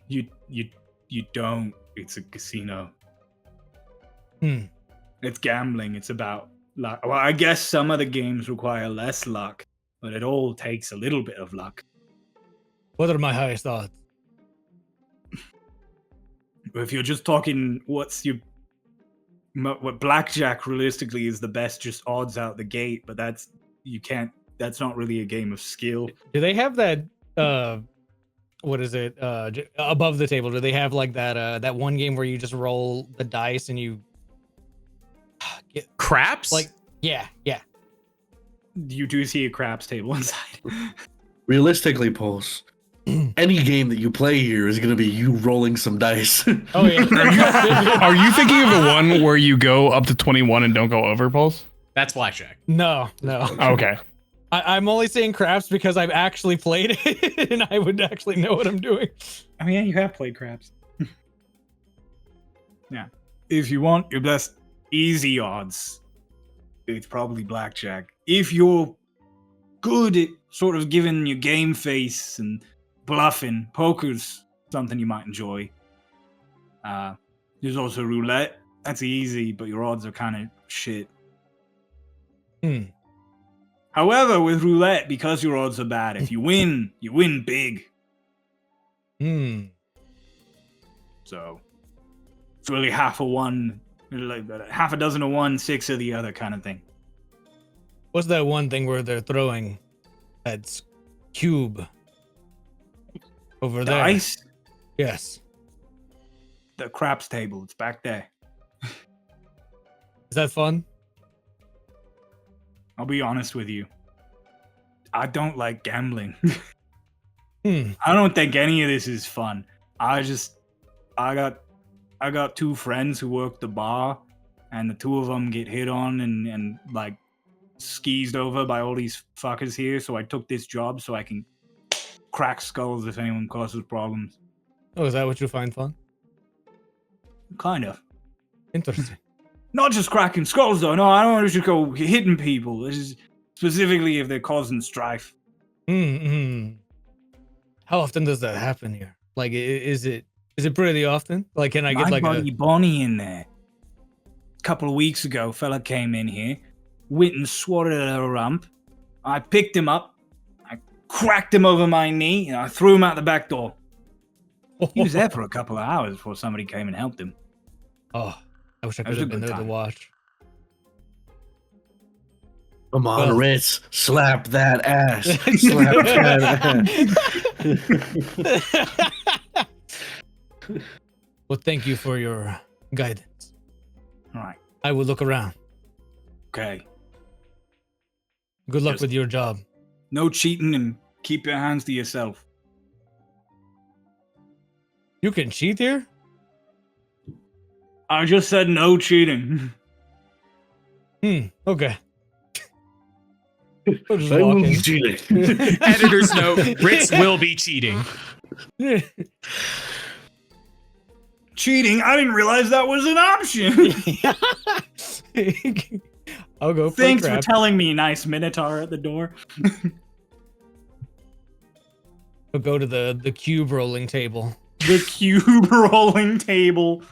You don't. It's a casino. Hmm. It's gambling. It's about luck. Well, I guess some of the games require less luck, but it all takes a little bit of luck. What are my highest odds? If you're just talking, what blackjack realistically is the best, just odds out the gate, but that's not really a game of skill. Do they have that? What is it? Above the table, do they have like that one game where you just roll the dice and you get Craps? like yeah. You do see a craps table inside. Realistically, Pulse, any game that you play here is going to be you rolling some dice. Oh yeah. Are you thinking of the one where you go up to 21 and don't go over, Pulse? That's blackjack. No. Okay. I'm only saying craps because I've actually played it and I would actually know what I'm doing. I mean, yeah, you have played craps. Yeah. If you want your best easy odds, it's probably blackjack. If you're good at sort of giving your game face and bluffing, poker's something you might enjoy. There's also roulette. That's easy, but your odds are kind of shit. However, with roulette, because your odds are bad, if you win big. So it's really half a one, like half a dozen of one, 6 of the other kind of thing. What's that one thing where they're throwing that cube over there? Dice? Yes. The craps table. It's back there. Is that fun? I'll be honest with you. I don't like gambling. Hmm. I don't think any of this is fun. I got 2 friends who work the bar, and the 2 of them get hit on and like skeezed over by all these fuckers here. So I took this job so I can crack skulls if anyone causes problems. Oh, is that what you find fun? Kind of. Interesting. Not just cracking skulls though. No, I don't want to just go hitting people. This is specifically if they're causing strife. How often does that happen here? Like, is it pretty often? Like, can I get My like buddy Bonnie in there. A couple of weeks ago, fella came in here, went and swatted at a rump. I picked him up, I cracked him over my knee, and I threw him out the back door. He was there for a couple of hours before somebody came and helped him. Oh, I wish I That was could a have been good there to time. watch. Come on, Well- Ritz, slap that ass. Slap that ass. Well, thank you for your guidance. All right. I will look around. Okay. Good luck Just- with your job. No cheating and keep your hands to yourself. You can cheat here? I just said no cheating. Okay. We'll just I will walk be in. cheating. Editor's note: Ritz will be cheating. Cheating? I didn't realize that was an option. I'll go play Thanks for crap. telling me, nice Minotaur at the door. I'll go to the cube rolling table. The cube rolling table.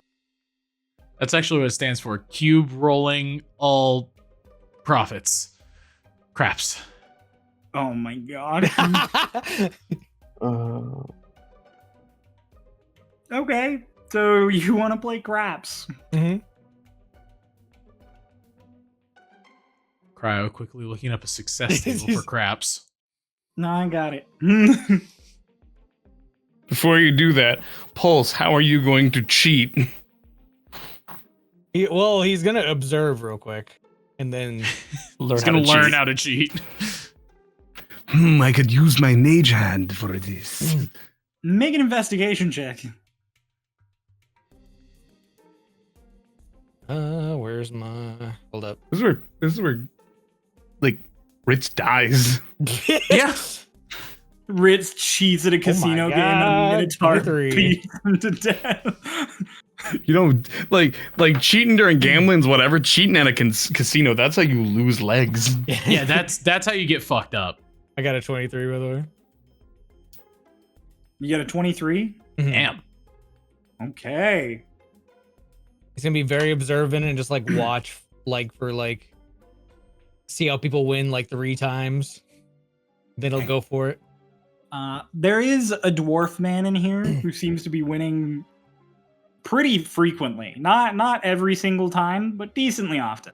That's actually what it stands for. Cube rolling all profits. Craps. Oh my god. Okay, so you want to play craps? Mhm. Cryo quickly looking up a success table for craps. No, I got it. Before you do that, Pulse, how are you going to cheat? He's gonna observe real quick, and then He's gonna learn how to cheat. I could use my mage hand for this. Make an investigation check. Where's my? Hold up. This is where, like, Ritz dies. Yeah. Ritz cheats at a casino game and a God, Minotaur 23. beats him to death. You know, like cheating during gambling's whatever. Cheating at a casino, that's how you lose legs. Yeah, that's how you get fucked up. I got a 23 by the way. You got a 23? Damn. Okay. He's gonna be very observant and just like watch see how people win like 3 times. Then he'll go for it. There is a dwarf man in here who seems to be winning pretty frequently. Not every single time, but decently often.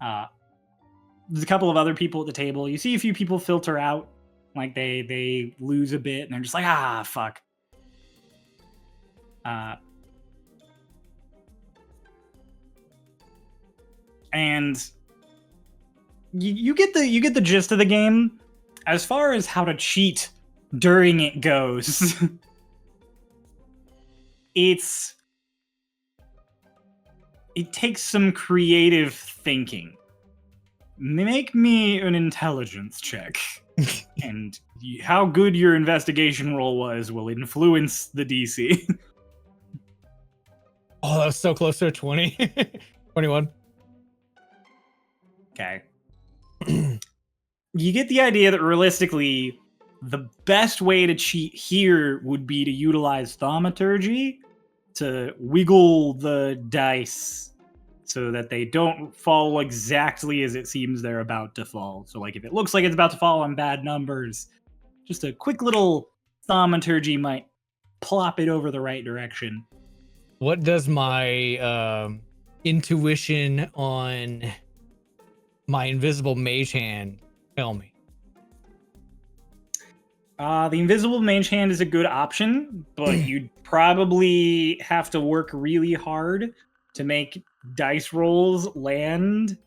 There's a couple of other people at the table. You see a few people filter out, like they lose a bit, and they're just like, fuck. And you get the gist of the game. As far as how to cheat during it goes, it takes some creative thinking. Make me an intelligence check. And how good your investigation roll was will influence the DC. Oh, that was so close to a 20. 21. Okay. You get the idea that realistically, the best way to cheat here would be to utilize thaumaturgy to wiggle the dice so that they don't fall exactly as it seems they're about to fall. So like if it looks like it's about to fall on bad numbers, just a quick little thaumaturgy might plop it over the right direction. What does my intuition on my invisible mage hand tell me? The invisible mage hand is a good option, but you'd probably have to work really hard to make dice rolls land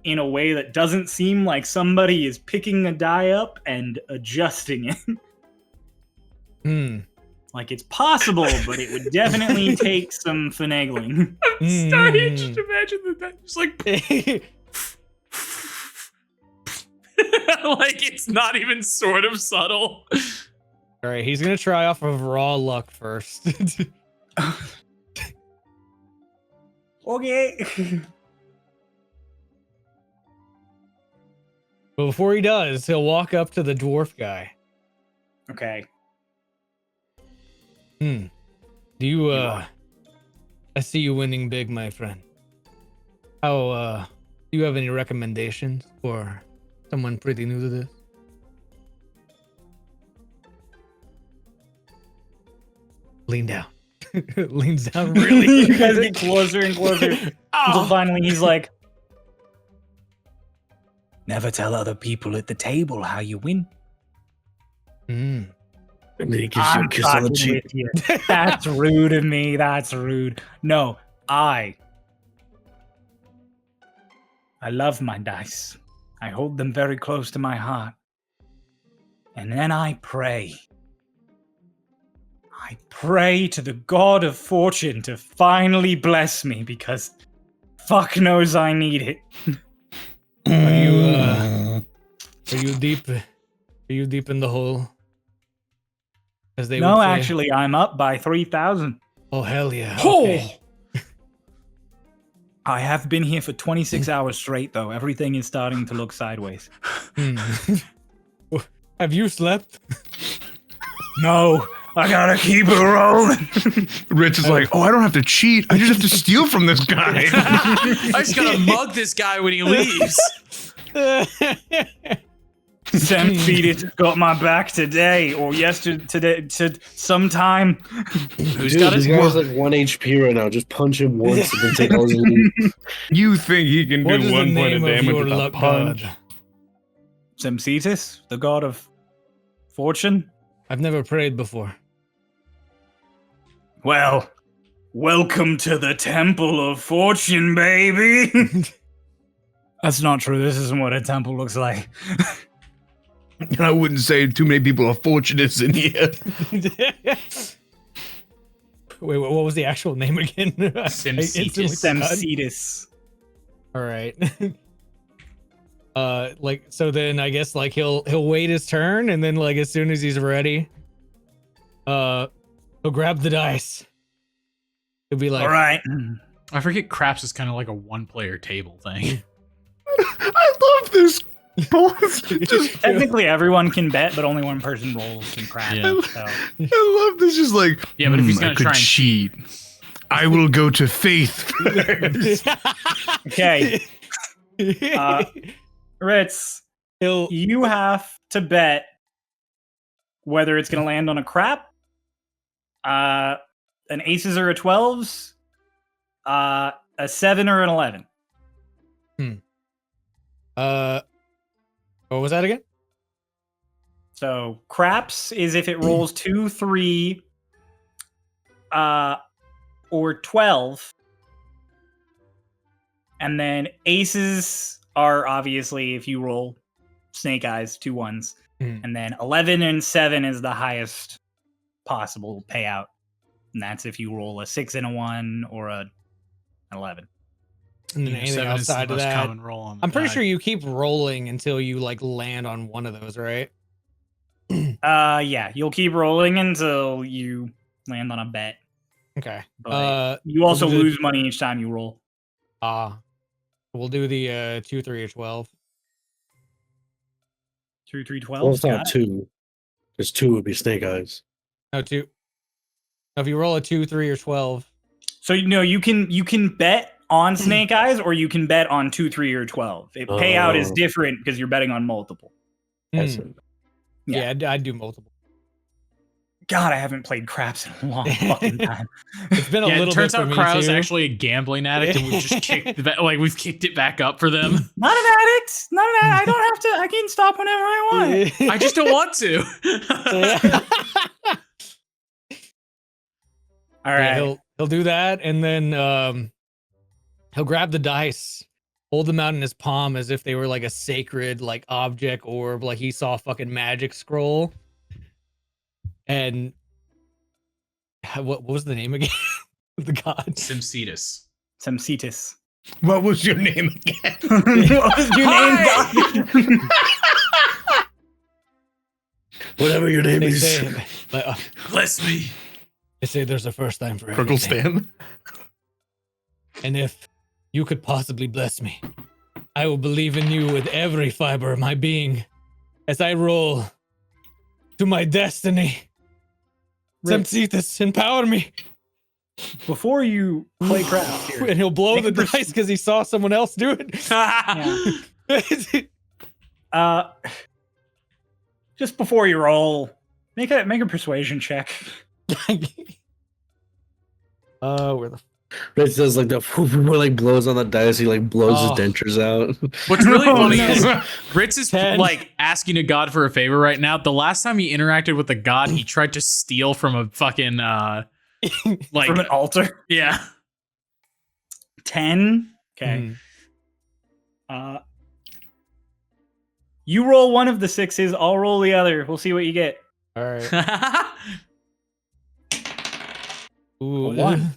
in a way that doesn't seem like somebody is picking a die up and adjusting it. Like it's possible, but it would definitely take some finagling. I'm sorry, just imagine that just like like it's not even sort of subtle. All right, he's gonna try off of raw luck first. Okay. But before he does, he'll walk up to the dwarf guy. Okay. Do you I see you winning big, my friend. How do you have any recommendations for someone pretty new to this? Lean down. Leans down really. You guys get closer and closer until finally he's like, never tell other people at the table how you win. And then he gives you a kiss on the cheek. That's rude of me. That's rude. No, I love my dice. I hold them very close to my heart. And then I pray. I pray to the god of fortune to finally bless me because fuck knows I need it. Are you deep? Are you deep in the hole? As they No, would say? actually, I'm up by 3,000. Oh hell yeah! Oh! Okay. I have been here for 26 hours straight, though. Everything is starting to look sideways. Have you slept? No, I gotta keep it rolling. Rich is like, oh, I don't have to cheat. I just have to steal from this guy. I just gotta mug this guy when he leaves. Sam Feedit got my back today or yesterday to sometime. Who's Dude, got this his guy's like 1 HP right now. Just punch him once and then take all his loot. You think he can What do is the 1 point name of of damage your with a luck punch? god? Semcetus, the god of fortune? I've never prayed before. Well, welcome to the Temple of Fortune, baby. That's not true. This isn't what a temple looks like. And I wouldn't say too many people are fortunate in here. Wait, what was the actual name again? Semcetus. All right. Like so then I guess like he'll wait his turn and then like as soon as he's ready, he'll grab the dice. He'll be like, All right. I forget craps is kind of like a 1-player table thing. I love this Just, Technically, everyone can bet, but only one person rolls in crap. Yeah. So. I love this. Just like, Yeah, but if he's gonna I could try and cheat, I will go to faith first. Okay, Ritz, He'll you have to bet whether it's going to land on a crap, an aces or a 12s, a 7 or an 11. what was that again? So craps is if it rolls 2, 3, or 12. And then aces are obviously if you roll snake eyes, 2 1s. And then 11 and 7 is the highest possible payout. And that's if you roll a 6 and a 1 or an 11. And then anything outside of that, common roll on the I'm pretty die. sure you keep rolling until you like land on one of those, right? Yeah, you'll keep rolling until you land on a bet. Okay. But you also we'll do- lose money each time you roll. We'll do the 2, 3, or 12. 2, 3, 12. Well, it's not Got it. 2. Because 2 would be snake eyes. No, 2. No, if you roll a 2, 3, or 12. So you can bet on snake eyes or you can bet on 2, 3, or 12. Payout is Oh. different because you're betting on multiple. That's Hmm. it. Yeah. Yeah, I'd do multiple. God, I haven't played craps in a long fucking time. It's been a Yeah, little it turns bit for out me Crow's too. actually a gambling addict, and we just we've kicked it back up for them. Not an addict. Not an addict. I don't have to. I can stop whenever I want. I just don't want to. All Yeah, right. he'll do that, and then he'll grab the dice, hold them out in his palm as if they were like a sacred like object orb, like he saw a fucking magic scroll. And what was the name again? The god. Simcetus. Some cetus. What was your name again? What was your name? Whatever your name They is. say, Bless me. they say there's a first time for Purple everything. Stan? And if you could possibly bless me, I will believe in you with every fiber of my being as I roll to my destiny. Ritz. Semcetus, empower me. Before you play craps here, And he'll blow Make the a pers- dice because he saw someone else do it. just before you roll, make a persuasion check. Where the Ritz does like the like blows on the dice. He like blows Oh. his dentures out. What's really Oh, funny no. is Ritz is 10. like asking a god for a favor right now. The last time he interacted with a god, he tried to steal from a fucking like From an altar. yeah. 10. Okay. Hmm. You roll one of the 6s. I'll roll the other. We'll see what you get. All right. Ooh, A 1.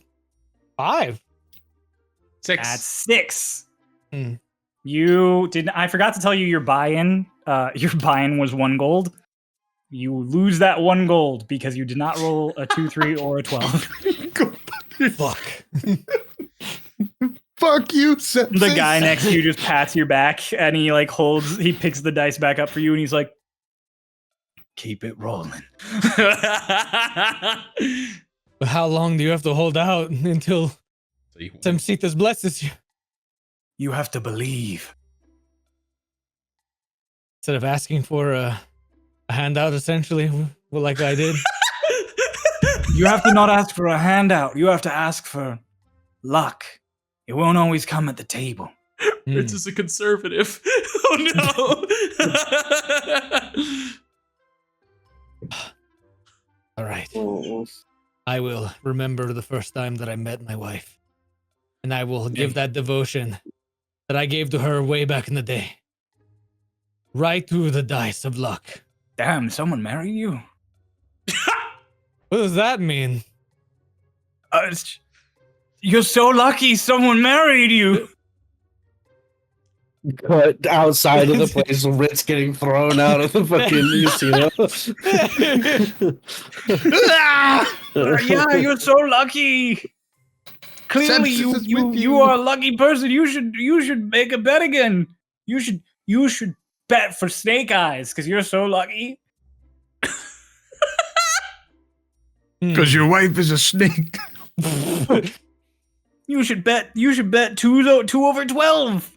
5. 6. That's 6. Hmm. You didn't. I forgot to tell you your buy-in. Your buy-in was 1 gold. You lose that 1 gold because you did not roll a 2, 3, or a 12. Fuck. Fuck you, The guy next to you just pats your back and he like he picks the dice back up for you and he's like, keep it rolling. But how long do you have to hold out until Semcetus blesses you? You have to believe. Instead of asking for a handout, essentially, well, like I did. You have to not ask for a handout. You have to ask for luck. It won't always come at the table. Ritz is a conservative. Oh no. All right. I will remember the first time that I met my wife. And I will give that devotion that I gave to her way back in the day. Right through the dice of luck. Damn, someone married you? What does that mean? You're so lucky someone married you. Cut outside of the place, Ritz getting thrown out of the fucking casino. Yeah, you're so lucky. Clearly, Sepsis is with you are a lucky person. You should make a bet again. You should bet for Snake Eyes because you're so lucky. Because your wife is a snake. You should bet 2 over 12.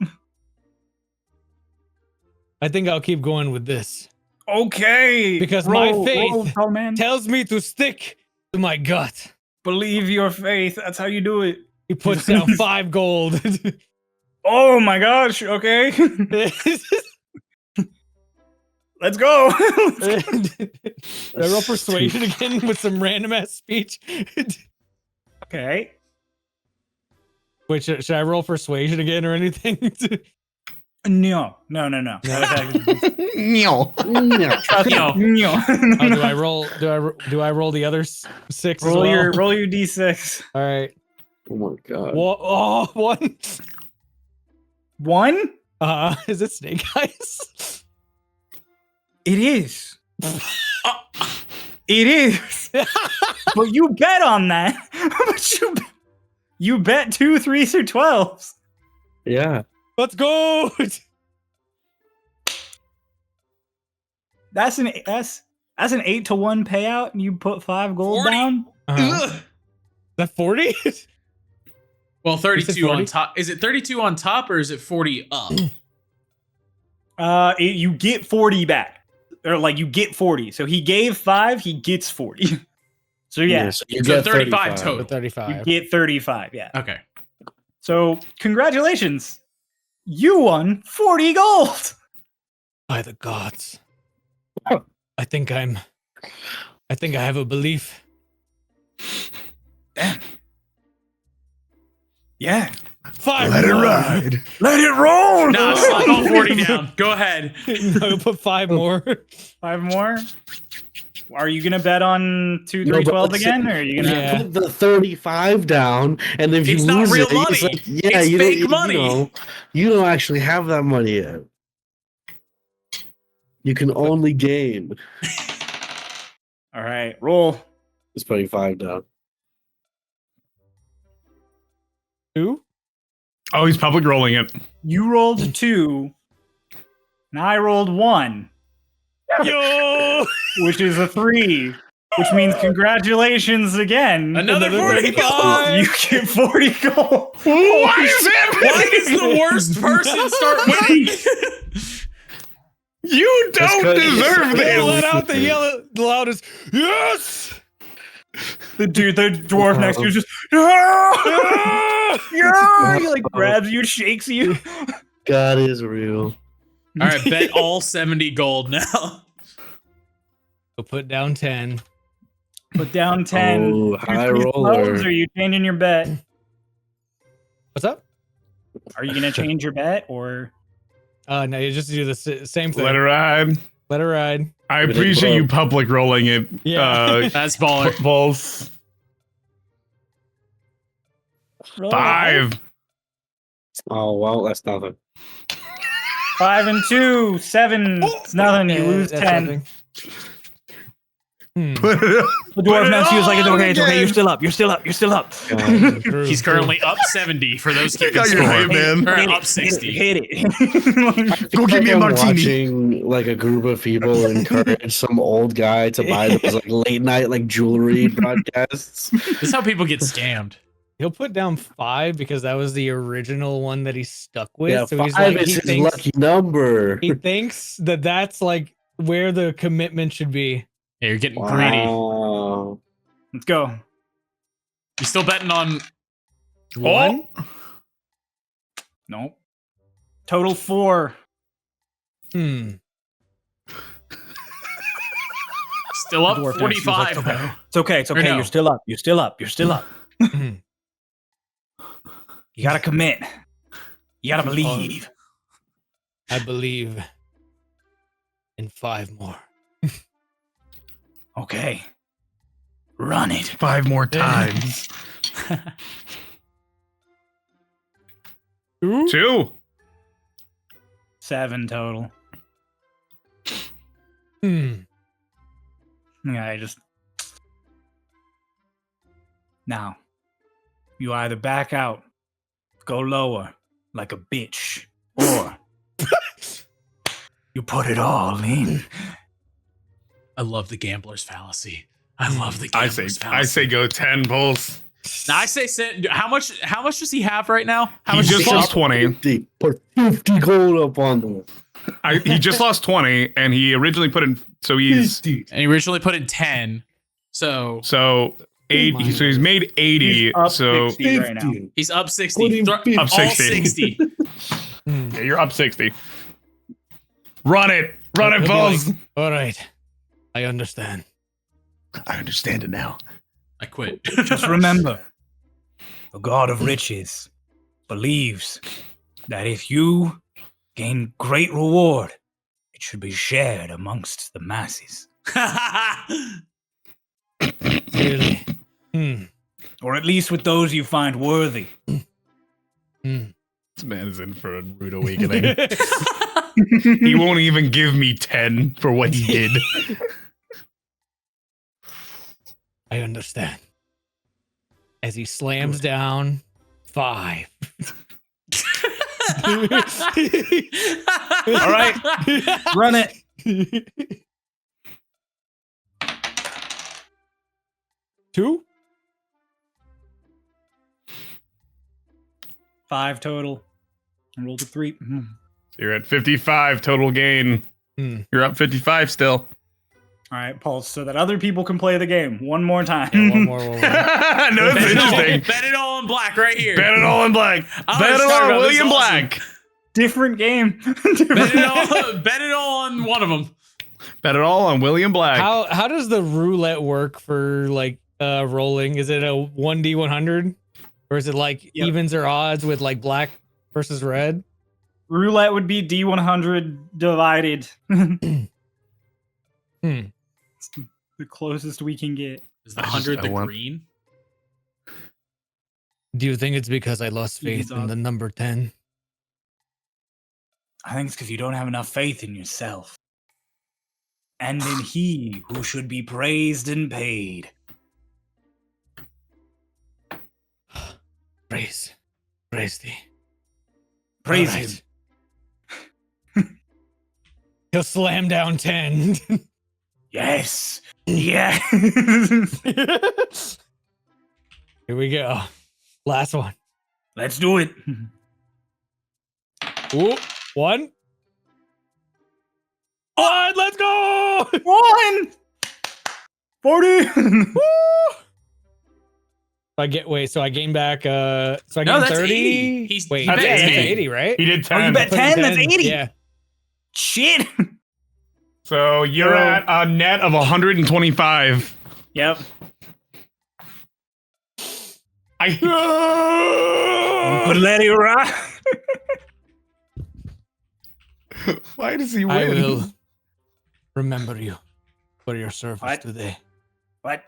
I think I'll keep going with this. Okay. Because my faith roll, tall man. tells me to stick to my gut. Believe your faith. That's how you do it. He puts down 5 gold. Oh my gosh. Okay. Let's go. Did I roll persuasion again with some random ass speech? Okay. Wait, should I roll persuasion again or anything? No. No. Trust me. No. Oh, do I roll? Do I roll the other 6? Roll as well? your d6. All right. Oh my god. One. 1? Is it Snake Eyes? It is. It is. But you bet on that. But you bet 2 3s or 12s. Yeah. Let's go. That's an 8 to 1 payout, and you put 5 gold 40. down. Ugh. That 40? Well, 32 on 40? top. Is it 32 on top or is it 40 up? You get 40 back, or like you get 40. So he gave 5, he gets 40. So yeah, So you So get 35 The total. you 35. get 35. Yeah. Okay. So congratulations, you won 40 gold. By the gods. Oh. I think I have a belief. Yeah. 5 Let it more. ride. Let it roll. No, slap all 40 down. Go ahead. No, put 5 more. 5 more. Are you gonna bet on 2 No, 3 but 12 let's again, or are you gonna? Yeah. Put the 35 down, and if you It's lose not real it, it's money. like, yeah, It's you fake don't, money. You don't actually have that money yet. You can only gain. All right, roll. It's putting 5 down. 2? Oh, he's public rolling it. You rolled 2, and I rolled 1, Yo! which is a 3. Which means congratulations again. Another 40 gold. 35. You get 40 gold. Why is it? Why does the worst person start winning? You don't 'cause- deserve They let this. out the yell the loudest, yes! The dwarf next to you is just, yeah, yeah. He like grabs you, shakes you. God is real. All right, bet all 70 gold now. So put down 10. Put down 10. Oh, 2 high 3 roller. 12s, or are you changing your bet? What's up? Are you gonna change your bet, or No, you just do the same thing. Let it ride. Let it ride. I But it appreciate you broke. public rolling it. Yeah. That's baller. Both roll 5. Oh, well, that's nothing. 5 and 2, 7. It's nothing. You lose That's 10. nothing. Hmm. Put it up. The dwarf Put it next to you is like, it's on okay, it's okay. again. You're still up. You're still up. You're still up. God. True, He's true. currently up 70 for those keeping got your score. hype, man. Or Hit up it, 60. Hit it. Go get me a I'm martini. watching like a group of people encourage some old guy to buy those like late night like jewelry broadcasts. This is how people get scammed. He'll put down 5 because that was the original one that he stuck with. Yeah, so 5 he's like, is he his thinks, lucky number. he thinks that that's like where the commitment should be. Yeah, you're getting greedy. Wow. Let's go. You still betting on 1? Nope. Total 4. Hmm. still up Dwarf next to you is like, 45. okay. It's okay. It's Or okay. no. You're still up. You're still up. You're still up. Hmm. You gotta commit. You gotta believe. I believe in 5 more. Okay. Run it. 5 more times. 2. 7 total. Hmm. Yeah, now, you either back out, go lower like a bitch, or You put it all in. I love the gambler's fallacy. I love the I gambler's say fallacy. go 10 pulse. Now I say how much does he have right now? How He much just is he lost up? 20. 50. Put 50 gold up on them. He just lost 20, and he originally put in. So he's 50. And he originally put in 10. So so 8. So he's made 80. He's up So 60 right now. he's up Put 60. in 50. All Up 60. 60. yeah, you're up 60. Run it, He'll be Pulse. like, all right, I understand. I understand it now. I quit. Just remember, the god of riches believes that if you gain great reward, it should be shared amongst the masses. Really? Or at least with those you find worthy. This man is in for a rude awakening. He won't even give me 10 for what he did. I understand. As he slams down 5. All right, run it. 2? 5 total. I rolled a 3. You're at 55 total gain. You're up 55 still. All right, Pulse, so that other people can play the game one more time. Yeah, one more. No, it's interesting. Bet it all in black right here. Bet it all in black. I Bet was it talking all on about this William also. Black. Different game. Bet it all on one of them. Bet it all on William Black. How does the roulette work for like rolling? Is it a 1d100 or is it like Yep. evens or odds with like black versus red? Roulette would be D100 divided. It's the closest we can get. Is the I 100 the want- green? Do you think it's because I lost faith in the number 10? I think it's because you don't have enough faith in yourself. And in he who should be praised and paid. Praise thee. Praise All him. right. He'll slam down 10. Yes. Yeah. Here we go. Last one. Let's do it. Ooh, 1. Let's go! 1. 40. So I gain back so I No, gain that's 30. 80. He's- Wait, That's that's 80. 80, right? He did Oh, 10. you bet 10? That's 80. Yeah. Shit. So you're at a net of 125. Yep. I Let it rock. Why does he win? I will remember you for your service What? today. What?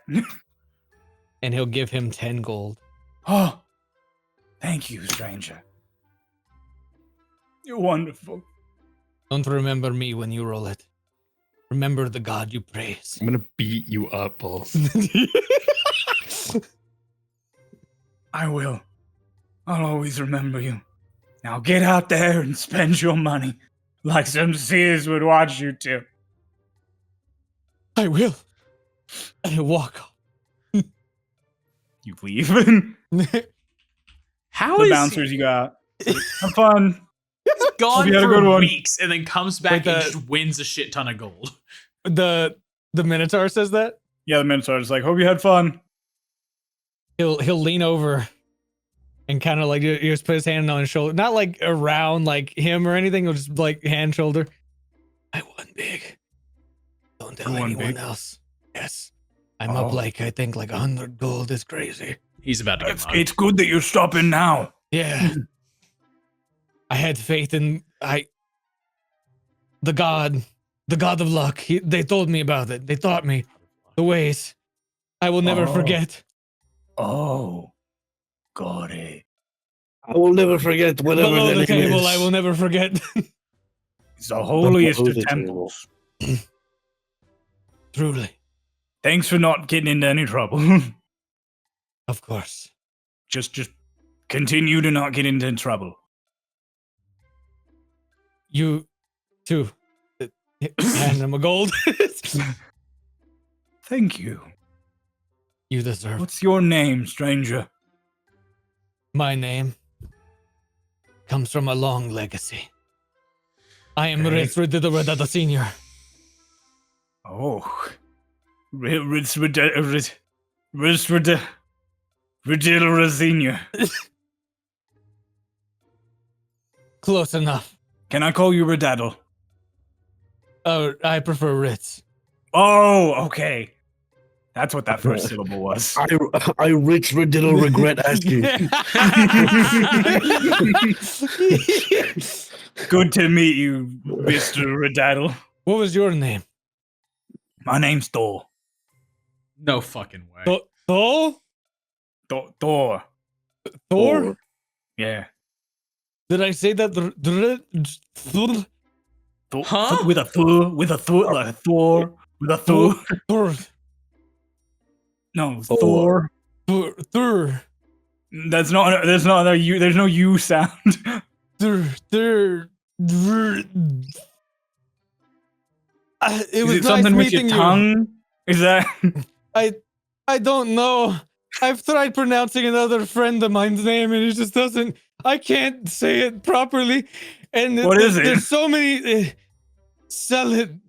And he'll give him 10 gold. Oh. Thank you, stranger. You're wonderful. Don't remember me when you roll it. Remember the god you praise. I'm gonna beat you up, Pulse. I will. I'll always remember you. Now get out there and spend your money like some seers would want you to. I will. And he'll walk off. You leave. How The is bouncers you got. Have fun. he gone Hope you had a good for one. weeks and then comes back Wait, and just wins a shit ton of gold? The Minotaur says that? Yeah, the Minotaur is like, hope you had fun. He'll lean over and kind of like you just put his hand on his shoulder. Not like around like him or anything, he'll just like hand shoulder. I won big. Don't tell You won anyone big? else. Yes. I'm up like I think like 100 gold is crazy. He's about to get mugged. It's good that you're stopping now. Yeah. I had faith in the god of luck. They told me about it. They taught me the ways. I will never Oh. forget. Oh. Got it. I will never forget whatever Below the name table, is. I will never forget. It's the holiest Below of the temples. Truly, Thanks for not getting into any trouble. of course. just continue to not get into trouble. You too. Hand him a gold. Thank you. You deserve What's your name, stranger? my name. Comes from a long legacy. I am Okay. Ritz the Senior. Oh. Ritz Senior. Close enough. Can I call you Ridaddle? Oh, I prefer Ritz. Oh, okay. That's what that first syllable was. I rich riddle regret asking. Good to meet you, Mr. Ridaddle. What was your name? My name's Thor. No fucking way. Thor? Thor. Thor? Yeah. Did I say that? Thor. Huh? With a Thor. With a Thor. Like a Thor. With a Thor. Thor. No, Thor. Thor. There's no U. There's no U sound. Thor. It was Is it nice something with meeting your you. tongue? Is that? I don't know. I've tried pronouncing another friend of mine's name and it just doesn't. I can't say it properly. And What is it? There's so many. Salad.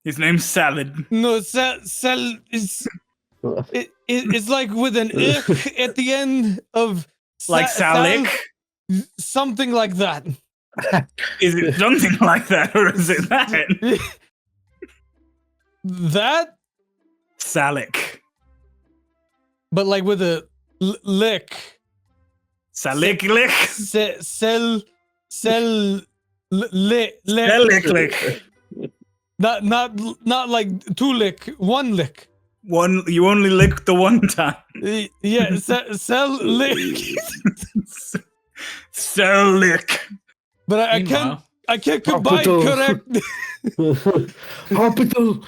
His name's Salad. No, it's like with an ich at the end of Like Salik? something like that. Is it something like that, or is it that? That, Salik. but like with a lick. Salik lick. Lick. Salik lick. Not like two lick, one lick. One. You only lick the one time. Yeah, sell lick. Salik. But I Meanwhile- can't combine Capital. correct. Hospital.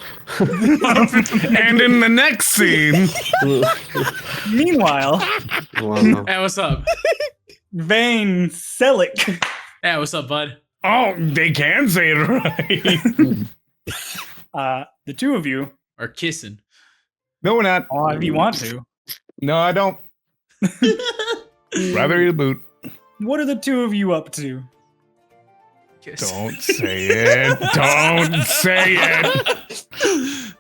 And in the next scene, Meanwhile, Wow. Hey, what's up? Vane Selick. Hey, what's up, bud? oh, they can say it right. The two of you, Or kissing. No, we're not. if you want to, No, I don't. Rather eat a boot. what are the two of you up to? Kiss. Don't say it. Don't say it.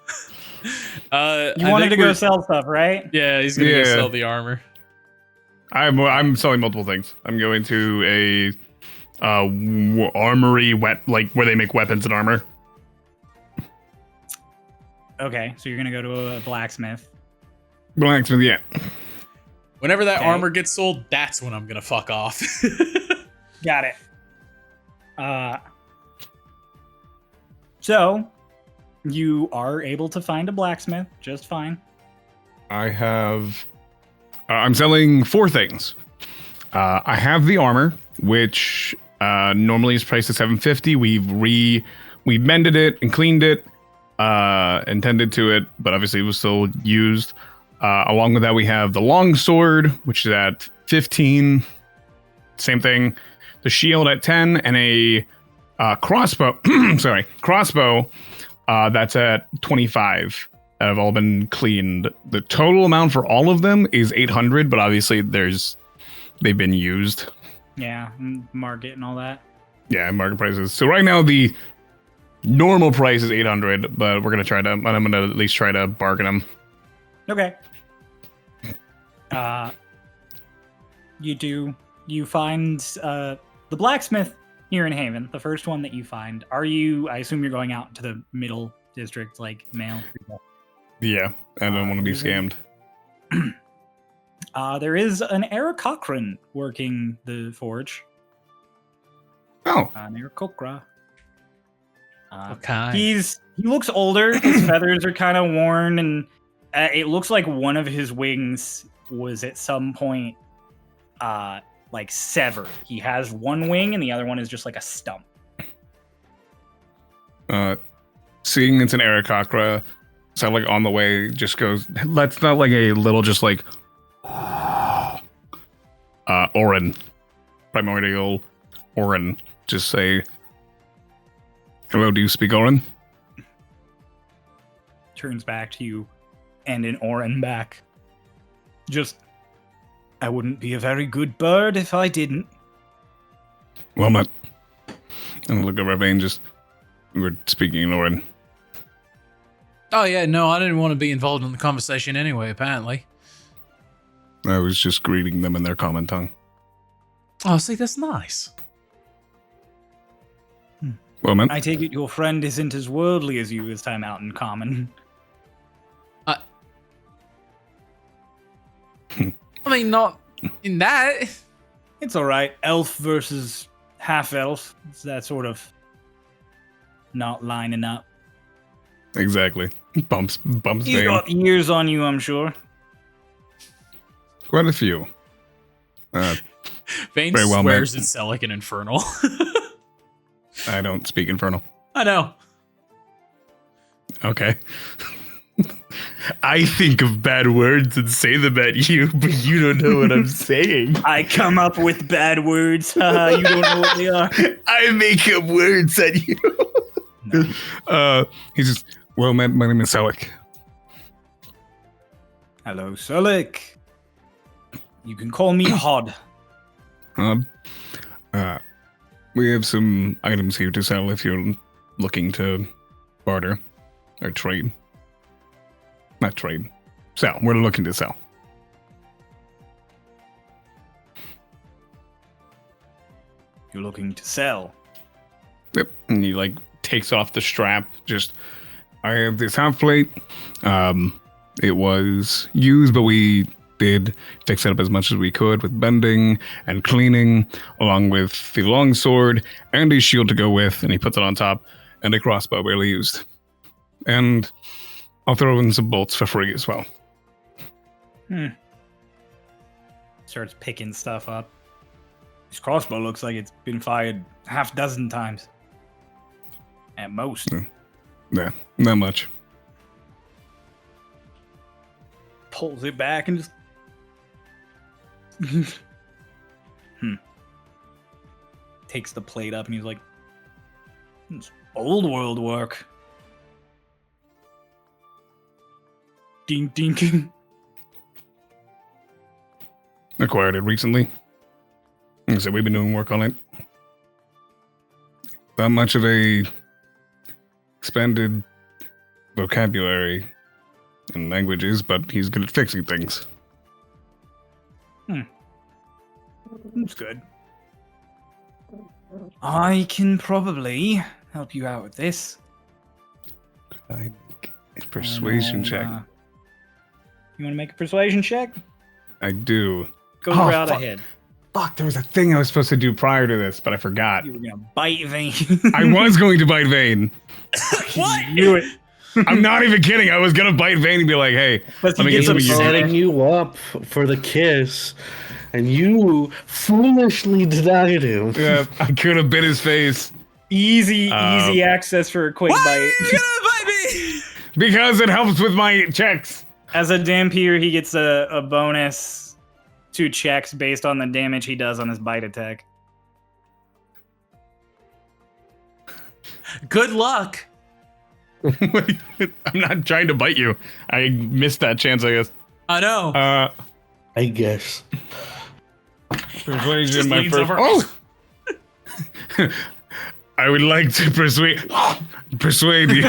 You wanted to go sell stuff, right? Yeah, he's gonna go Yeah. sell the armor. I'm selling multiple things. I'm going to a armory like where they make weapons and armor. Okay, so you're gonna go to a blacksmith. Blacksmith, yeah. Whenever that Okay. armor gets sold, that's when I'm gonna fuck off. Got it. So you are able to find a blacksmith just fine. I have. I'm selling 4 things. I have the armor, which normally is priced at $750. We've mended it and cleaned it, and tended to it, but obviously it was still used. Along with that, we have the long sword, which is at 15. Same thing. The shield at 10, and a crossbow. Crossbow. That's at 25. That have all been cleaned. The total amount for all of them is 800, but obviously they've been used. Yeah, market and all that. Yeah, market prices. So right now the normal price is 800, but I'm gonna at least try to bargain them. Okay. You find the blacksmith here in Haven, the first one that you find. I assume you're going out to the middle district, like Mael. Yeah, I don't want to be scammed. There is an Eric Cochran working the forge. Oh, An Eric Cochran. Okay. He looks older. His feathers are kind of worn, and it looks like one of his wings was at some point like severed. He has one wing, and the other one is just like a stump. seeing it's an Aarakocra, so like on the way just goes. That's not like a little, just like Orin, primordial Orin. Just say, Hello, do you speak Orin? Turns back to you and an Orin back. Just, I wouldn't be a very good bird if I didn't. Well met. And I look over at Vane, just, we're speaking in Orin. Oh yeah, no, I didn't want to be involved in the conversation anyway, apparently. I was just greeting them in their common tongue. Oh, see, that's nice. Well met. I take it your friend isn't as worldly as you this time out in common. I mean, not in that. It's alright. Elf versus half-elf. It's that sort of not lining up. Exactly. Bumps He's Vane. got years on you, I'm sure. Quite a few. Vane Very well swears met. it's like an infernal. I don't speak Infernal. I know. Okay. I think of bad words and say them at you, but you don't know what I'm saying. I come up with bad words. Haha, you don't know what they are. I make up words at you. No. He's just, well, my name is Selleck. Hello, Sulik. You can call me Hod. We have some items here to sell if you're looking to barter or trade. Not trade. Sell. We're looking to sell. You're looking to sell. Yep. And he like takes off the strap. Just, I have this half plate. It was used, but we did fix it up as much as we could with bending and cleaning, along with the long sword and a shield to go with. And he puts it on top, and a crossbow barely used. And I'll throw in some bolts for free as well. Starts picking stuff up. This crossbow looks like it's been fired half dozen times. At most. Yeah, not much. Pulls it back and just... Takes the plate up and he's like, it's old world work. Ding ding ding. Acquired it recently. Like I said, we've been doing work on it. Not much of a expanded vocabulary and languages, but he's good at fixing things. That's good. I can probably help you out with this. I make a persuasion check. You want to make a persuasion check? I do. Go Oh, right fuck. ahead. Fuck, there was a thing I was supposed to do prior to this, but I forgot. You were gonna bite Vane. I was going to bite Vane. What? Do it. I'm not even kidding. I was going to bite Vane and be like, hey, But let me he get some of gets you. upset. Setting you up for the kiss, and you foolishly denied him. Yeah, I could have bit his face Easy access for a quick Why bite. are you gonna bite me? because it helps with my checks. As a Dampier, he gets a bonus to checks based on the damage he does on his bite attack. Good luck. I'm not trying to bite you. I missed that chance, I guess. I know. I guess. Persuasion, Just my leans first. over. Oh! I would like to persuade you.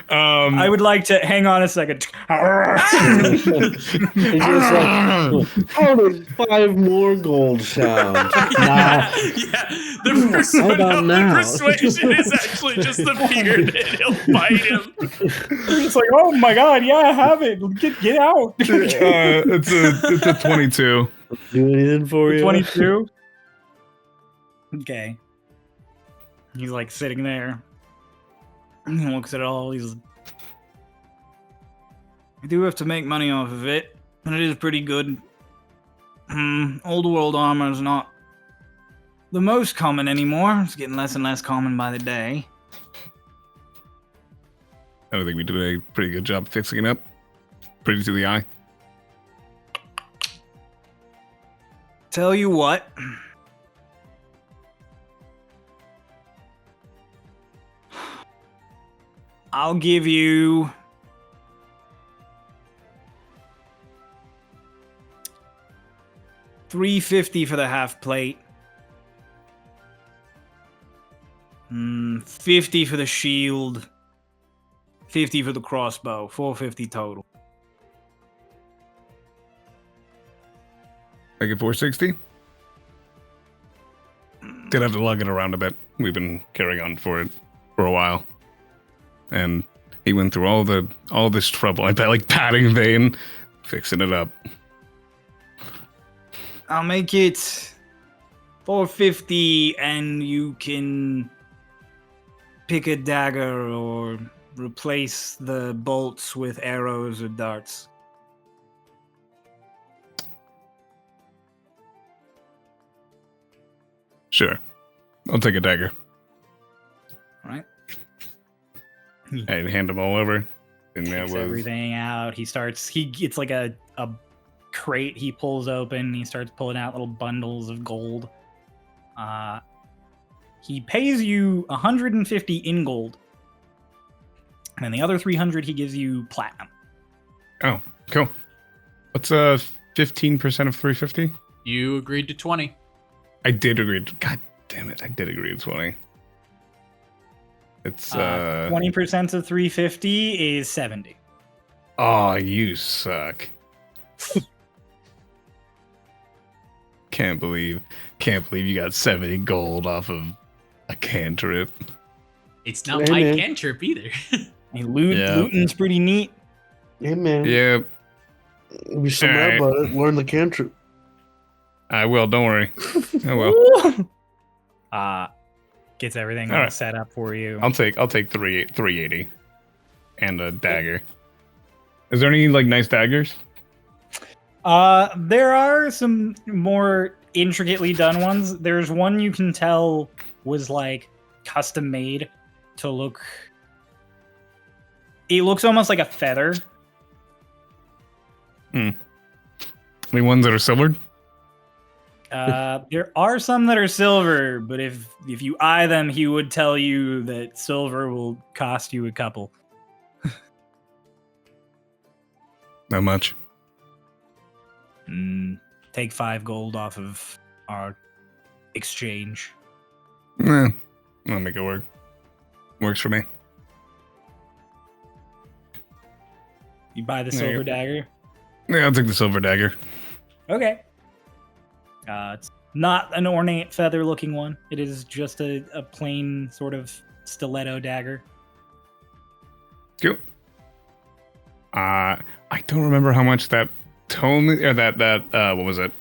I would like to hang on a second. It's just like, how does 5 more gold sound? Nah. Yeah. How The about now? persuasion is actually just the fear that he'll bite him. It's like, oh my god, yeah, have it. Get out. It's a 22. Do anything for you? 22. Okay. He's like sitting there. And he looks at it all. He's. I do have to make money off of it, and it is pretty good. Old world armor is not the most common anymore. It's getting less and less common by the day. I don't think we did a pretty good job fixing it up. Pretty to the eye. Tell you what. I'll give you $350 for the half plate. 50 for the shield. 50 for the crossbow. 450 total. Make it 460. Did have to lug it around a bit. We've been carrying on for it for a while, and he went through all this trouble. I bet, like patting Vane, fixing it up. I'll make it 450, and you can pick a dagger or replace the bolts with arrows or darts. Sure, I'll take a dagger. All right. I hand them all over, and that Takes was everything out. He gets like a crate he pulls open. He starts pulling out little bundles of gold. He pays you 150 in gold, and then the other 300 he gives you platinum. Oh, cool. What's 15% of 350? You agreed to 20. I did agree. God damn it! I did agree to 20. It's 20% of 350 is 70. Oh, you suck. Can't believe you got 70 gold off of a cantrip. It's not Hey, my man. cantrip either. Hey, Yeah. looting's pretty neat. Hey man, Yeah, be so mad Alright. about it. Learn the cantrip. I will. Don't worry. I will. Gets everything All all right. set up for you. I'll take 380 and a dagger. Is there any like nice daggers? There are some more intricately done ones. There's one you can tell was like custom made to look. It looks almost like a feather. Any ones that are silvered? There are some that are silver, but if you eye them, he would tell you that silver will cost you a couple. Not much. Take 5 gold off of our exchange. I'll make it work. Works for me. You buy the There silver you go. dagger. Yeah, I'll take the silver dagger. Okay. It's not an ornate feather looking one. It is just a plain sort of stiletto dagger. Cool. I don't remember how much that told me, or that what was it?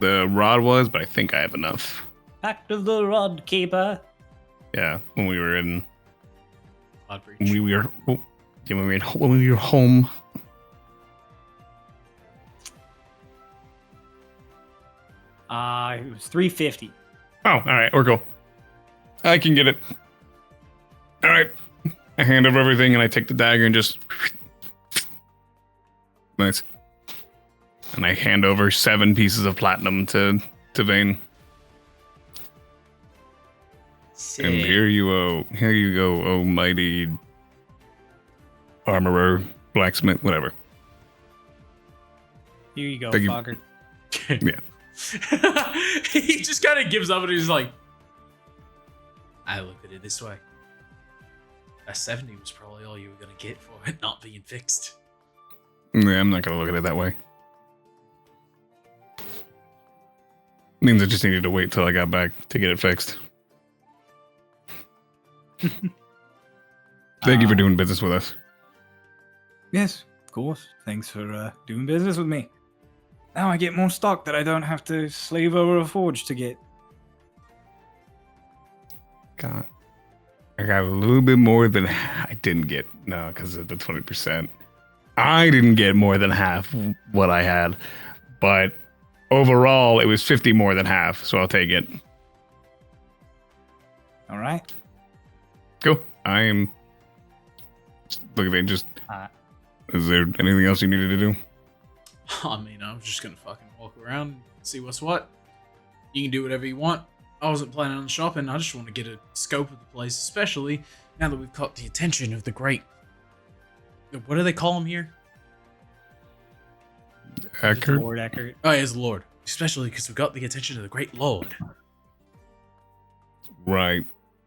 The rod was, but I think I have enough. Back to the rod keeper. Yeah, when we were in, Oddbreach. when we were home. It was 350. Oh, all right, we're cool. I can get it. All right, I hand over everything and I take the dagger and just nice. And I hand over 7 pieces of platinum to Vane. Sick. And here you go, oh mighty armorer, blacksmith, whatever. Here you go, Thank you. Fogger. Yeah. He just kind of gives up and he's like, I look at it this way. A 70 was probably all you were going to get for it not being fixed. Yeah, I'm not gonna look at it that way. Means I just needed to wait till I got back to get it fixed. Thank you for doing business with us. Yes, of course. Thanks for doing business with me. Now I get more stock that I don't have to slave over a forge to get. God, I got a little bit more than I didn't get. No, because of the 20%. I didn't get more than half what I had, but overall it was 50 more than half. So I'll take it. All right. Cool. I am. Look at it. Just. Uh, Is there anything else you needed to do? I mean, I'm just going to fucking walk around and see what's what. You can do whatever you want. I wasn't planning on shopping. I just want to get a scope of the place, especially now that we've caught the attention of the great What do they call him here? Eckert? Lord Eckert. Oh, he's Lord. Especially because we got the attention of the Great Lord. Right.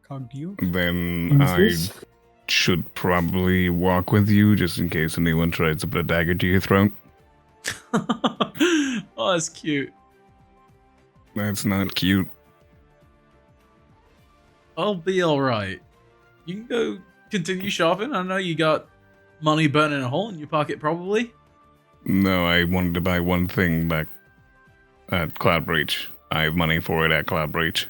Cogdio? Then I should probably walk with you just in case anyone tries to put a dagger to your throat. Oh, that's cute. That's not cute. I'll be alright. You can go continue shopping. I know you got money burning a hole in your pocket, probably. No, I wanted to buy one thing back at Cloudbreach. I have money for it at Cloudbreach.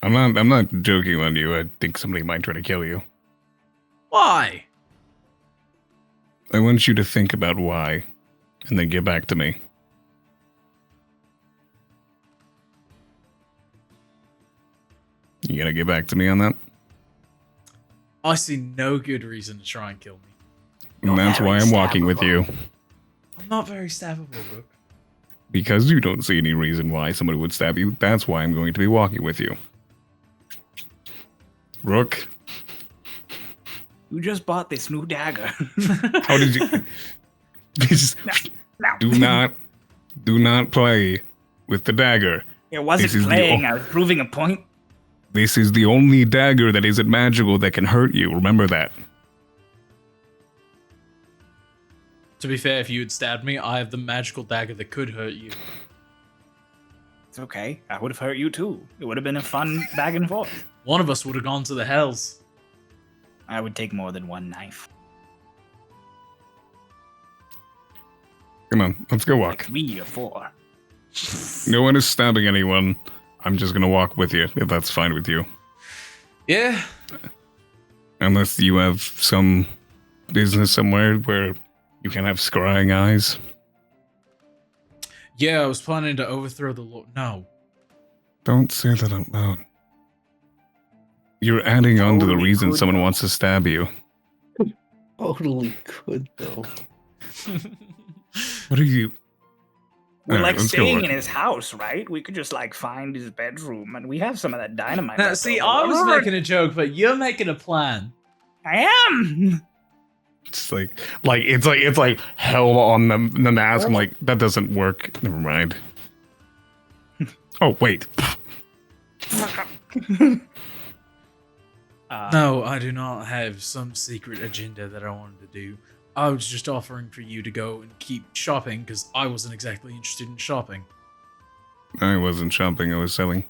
I'm not joking on you. I think somebody might try to kill you. Why? I want you to think about why, and then get back to me. You gonna get back to me on that? I see no good reason to try and kill me. And that's why I'm walking with you. I'm not very stabbable, Rook. Because you don't see any reason why somebody would stab you, that's why I'm going to be walking with you. Rook, You just bought this new dagger. how did you... Just No. do not play with the dagger. It This wasn't is the playing. o- I was proving a point. This is the only dagger that isn't magical that can hurt you. Remember that. To be fair, if you had stabbed me, I have the magical dagger that could hurt you. It's okay. I would have hurt you too. It would have been a fun back and forth. One of us would have gone to the hells. I would take more than one knife. Come on, let's go Like walk. 3 or 4. No one is stabbing anyone. I'm just gonna walk with you, if that's fine with you. Yeah. Unless you have some business somewhere where you can have scrying eyes. Yeah, I was planning to overthrow the Lord. No. Don't say that out loud. You're adding on to the Totally reason could, someone though. wants to stab you. Totally could though. What are you... We're Alright, like let's go staying work. in his house, right? We could just like find his bedroom, and we have some of that dynamite. Now, left see, over. I was making a joke, but you're making a plan. I am. It's like hell on the mask. I'm like, that doesn't work. Never mind. Oh, wait. No, I do not have some secret agenda that I wanted to do. I was just offering for you to go and keep shopping because I wasn't exactly interested in shopping. I wasn't shopping, I was selling.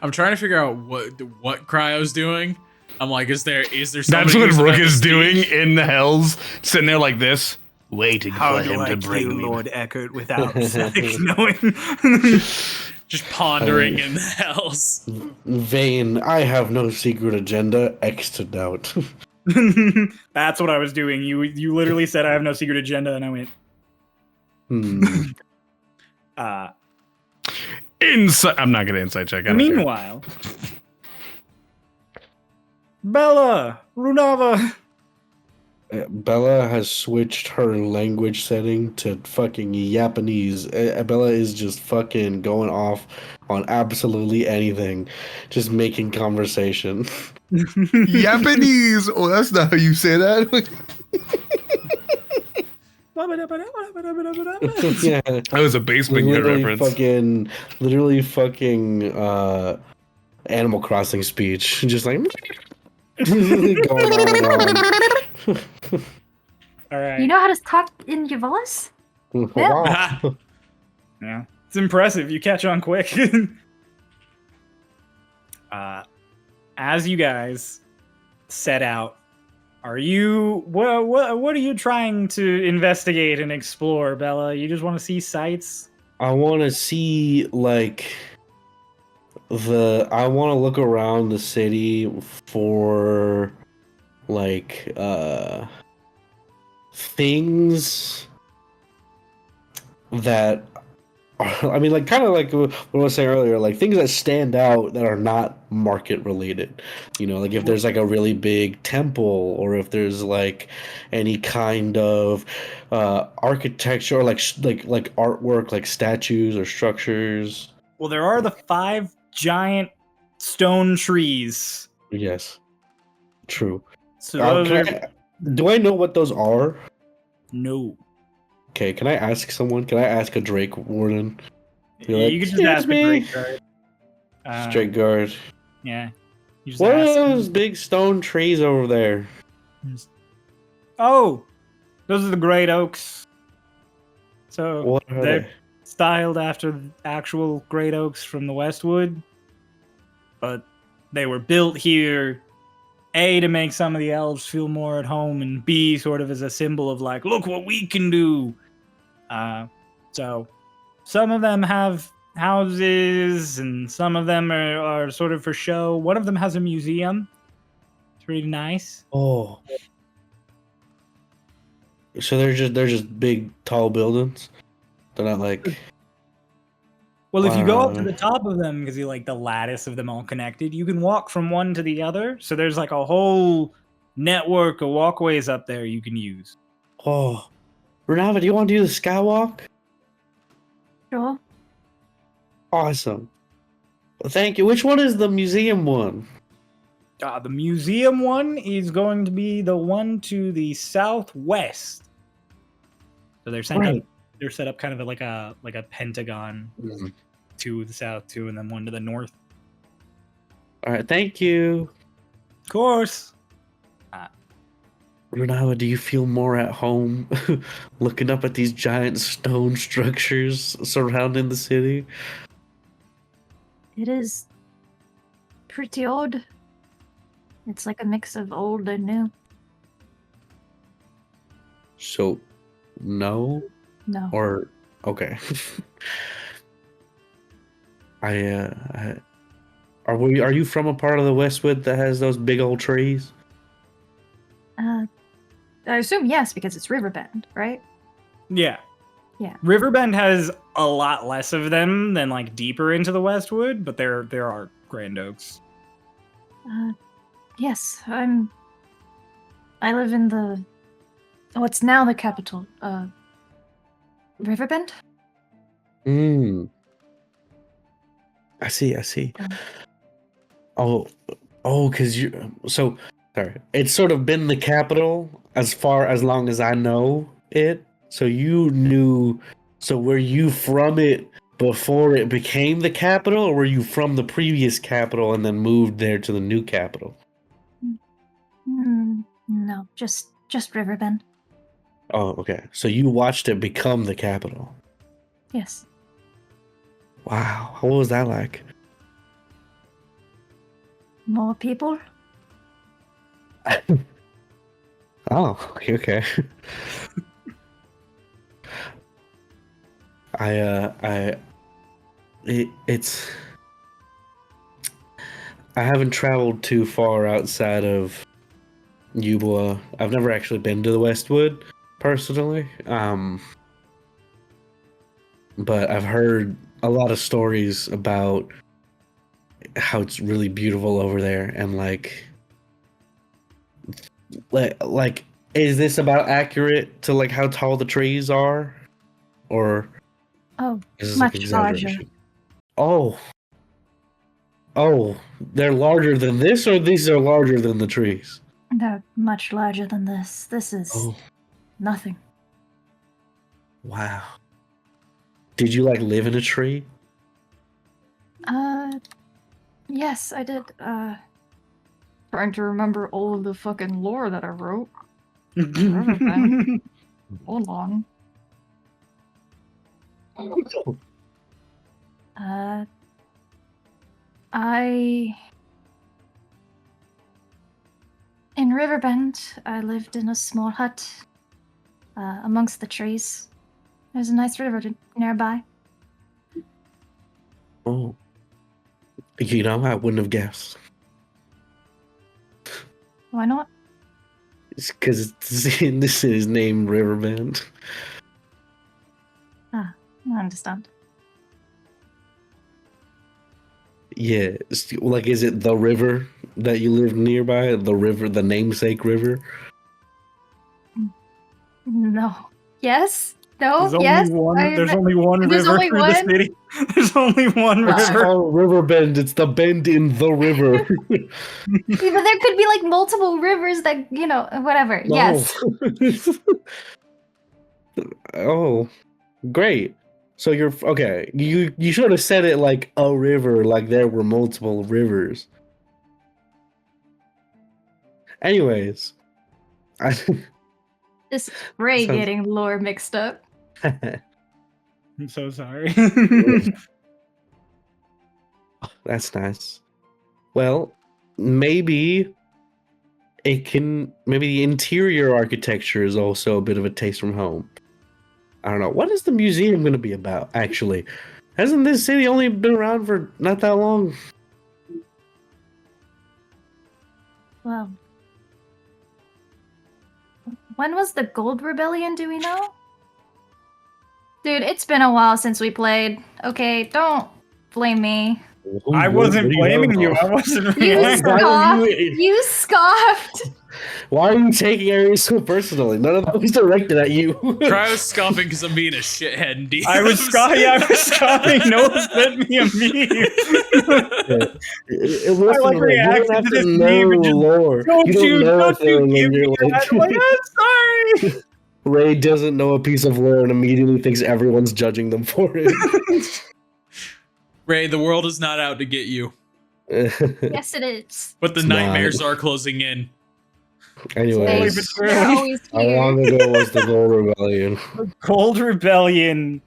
I'm trying to figure out what Cryo's doing. I'm like, is there somebody That's what who's Rook about is to doing speak? in the hells, sitting there like this, waiting How for do him I to bring kill me. Lord Eckert without Seth knowing? Just pondering in the hells. Vane, I have no secret agenda. X to doubt. That's what I was doing. You literally said I have no secret agenda, and I went, Inside. I'm not gonna inside check. I don't care. Meanwhile, Bella, Runava. Bella has switched her language setting to fucking Japanese. Bella is just fucking going off on absolutely anything, just making conversation. Japanese. Oh, that's not how you say that. Yeah, That was a basement gear reference. literally fucking Animal Crossing speech, just like going on and on. All right. You know how to talk in Yavalis? Wow. Yeah, it's impressive. You catch on quick. As you guys set out, are you what are you trying to investigate and explore, Bella? You just want to see sights? I want to see I want to look around the city for things that are, I mean, like kind of like what I was saying earlier, like things that stand out that are not market related. You know, like if there's like a really big temple, or if there's like any kind of architecture, or like artwork, like statues or structures. Well, there are the 5 giant stone trees Yes. True. So those are Do I know what those are? no. Okay, can I ask someone? Can I ask a Drake Warden? Be like, You could just "Excuse ask the me." Great Guard. Straight guard. Yeah. You just What are ask them. those big stone trees over there? Oh, those are the Great Oaks. So What are they're they? styled after the actual Great Oaks from the Westwood, but they were built here, A, to make some of the elves feel more at home, and B, sort of as a symbol of like, look what we can do. So some of them have houses, and some of them are sort of for show. One of them has a museum. It's really nice. Oh. So they're just big, tall buildings. They're not like. Well, if you go up to Wow. the top of them, because you like the lattice of them all connected, you can walk from one to the other. So there's like a whole network of walkways up there you can use. Oh, Renava, do you want to do the skywalk? Sure. Awesome. Well, thank you. Which one is the museum one? The museum one is going to be the one to the southwest. So they're Right. they're set up kind of like a pentagon to the south too, and then one to the north. All right, thank you. Of course. Renava, do you feel more at home looking up at these giant stone structures surrounding the city? It is pretty odd. It's like a mix of old and new. So, no? No. Or, okay. Are you from a part of the Westwood that has those big old trees? I assume yes, because it's Riverbend, right? Yeah. Yeah. Riverbend has a lot less of them than like deeper into the Westwood, but there are Grand Oaks. Yes, I live in the... Oh, it's now the capital. Riverbend? I see. Yeah. Because sorry. It's sort of been the capital as long as I know it. So were you from it before it became the capital, or were you from the previous capital and then moved there to the new capital? No, just Riverbend. Oh, okay. So you watched it become the capital. Yes. Wow. What was that like? More people? Oh, okay. It's I haven't traveled too far outside of Euboea. I've never actually been to the Westwood personally. But I've heard a lot of stories about how it's really beautiful over there, and like is this about accurate to like how tall the trees are, or Oh, is this much like larger. exaggeration? Oh, they're larger than this, or these are larger than the trees? They're much larger than this. This is Oh, nothing. wow. Did you like live in a tree? Yes, I did. Trying to remember all of the fucking lore that I wrote. Riverbend. Hold on. In Riverbend, I lived in a small hut amongst the trees. There's a nice river nearby. Oh, you know, I wouldn't have guessed. Why not? It's because this is named Riverbend. I understand. Yeah, like, is it the river that you live nearby? The river, the namesake river? No. Yes? No, There's yes. only one. I There's admit- only one There's river only through one? the city. There's only one It's river. called River Bend. It's the bend in the river. Yeah, but there could be like multiple rivers that, whatever. Yes. Oh, great. So you're okay. You should have said it like a river, like there were multiple rivers. Anyways, I, This is Ray Sounds- getting lore mixed up. I'm so sorry. that's nice. Well, maybe maybe the interior architecture is also a bit of a taste from home. I don't know. What is the museum going to be about, actually? Hasn't this city only been around for not that long? Well, when was the Gold Rebellion, do we know? Dude, it's been a while since we played. Okay, don't blame me. I wasn't blaming you. I wasn't. You Why- why scoffed. are you- You scoffed. Why are you taking everything so personally? None of that was directed at you. Try was scoffing because I'm being a shithead and DMs. I was scoffing. Yeah, I was scoffing. No one sent me a meme. Listen, I like you reacting don't have to to this know meme and just, lore. Don't You don't know a don't you thing give and me you're that. I'm like, like, I'm sorry. Ray doesn't know a piece of lore and immediately thinks everyone's judging them for it. Ray, the world is not out to get you, Yes, it is. but the It's nightmares not. are closing in. Anyways, They're always how here. long ago was the Gold Rebellion? Cold Rebellion.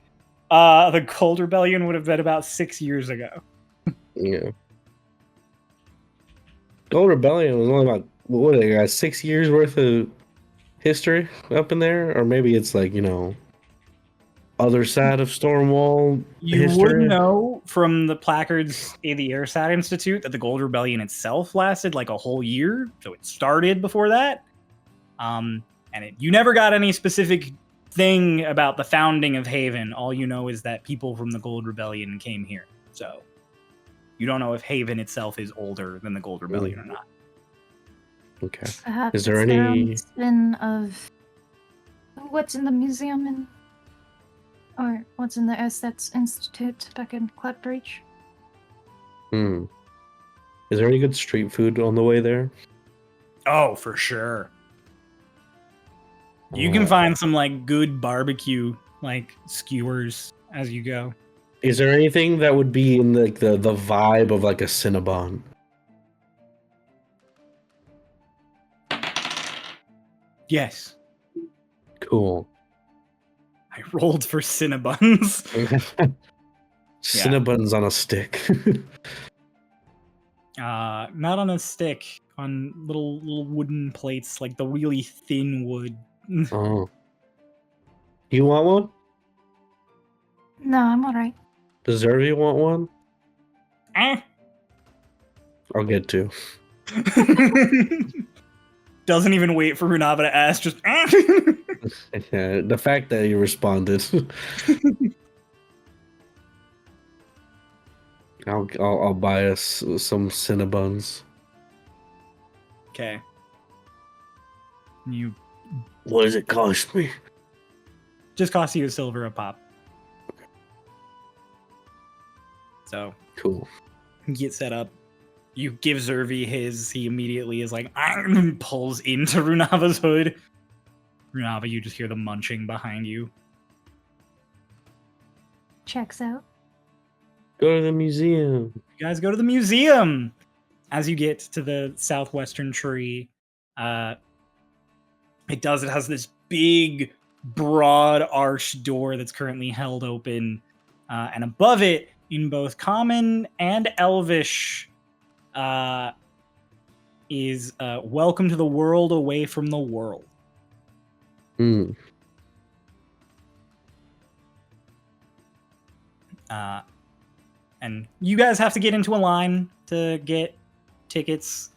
The Cold Rebellion would have been about 6 years ago. Yeah. Gold Rebellion was only about, what they got, 6 years worth of history up in there? Or maybe it's like, other side of Stormwall You history? would know from the placards in the Airsat Institute that the Gold Rebellion itself lasted like a whole year, so it started before that. You never got any specific thing about the founding of Haven. All you know is that people from the Gold Rebellion came here. So you don't know if Haven itself is older than the Gold Rebellion or not. Okay. Perhaps Is there it's their any- own spin of what's in the museum or what's in the Assets Institute back in Cloudbreach? Is there any good street food on the way there? Oh, for sure. You can find some like good barbecue, like skewers as you go. Is there anything that would be in like the vibe of like a Cinnabon? Yes, Cool. I rolled for Cinnabons. Cinnabons on a stick. Not on a stick, on little wooden plates, like the really thin wood. Oh. You want one? No, I'm alright. Does Zervy want one? Eh. I'll get two. Doesn't even wait for Runava to ask, just eh. Yeah, the fact that you responded. I'll buy us some Cinnabons. Okay. You What does it cost me? just cost you a silver a pop. So Cool. get set up. You give Zervi his. He immediately is like, pulls into Runava's hood. Runava, you just hear the munching behind you. Checks out. Go to the museum. You guys go to the museum. As you get to the southwestern tree, it has this big, broad arched door that's currently held open. And above it, in both common and elvish, is welcome to the world away from the world. Hmm. And you guys have to get into a line to get tickets.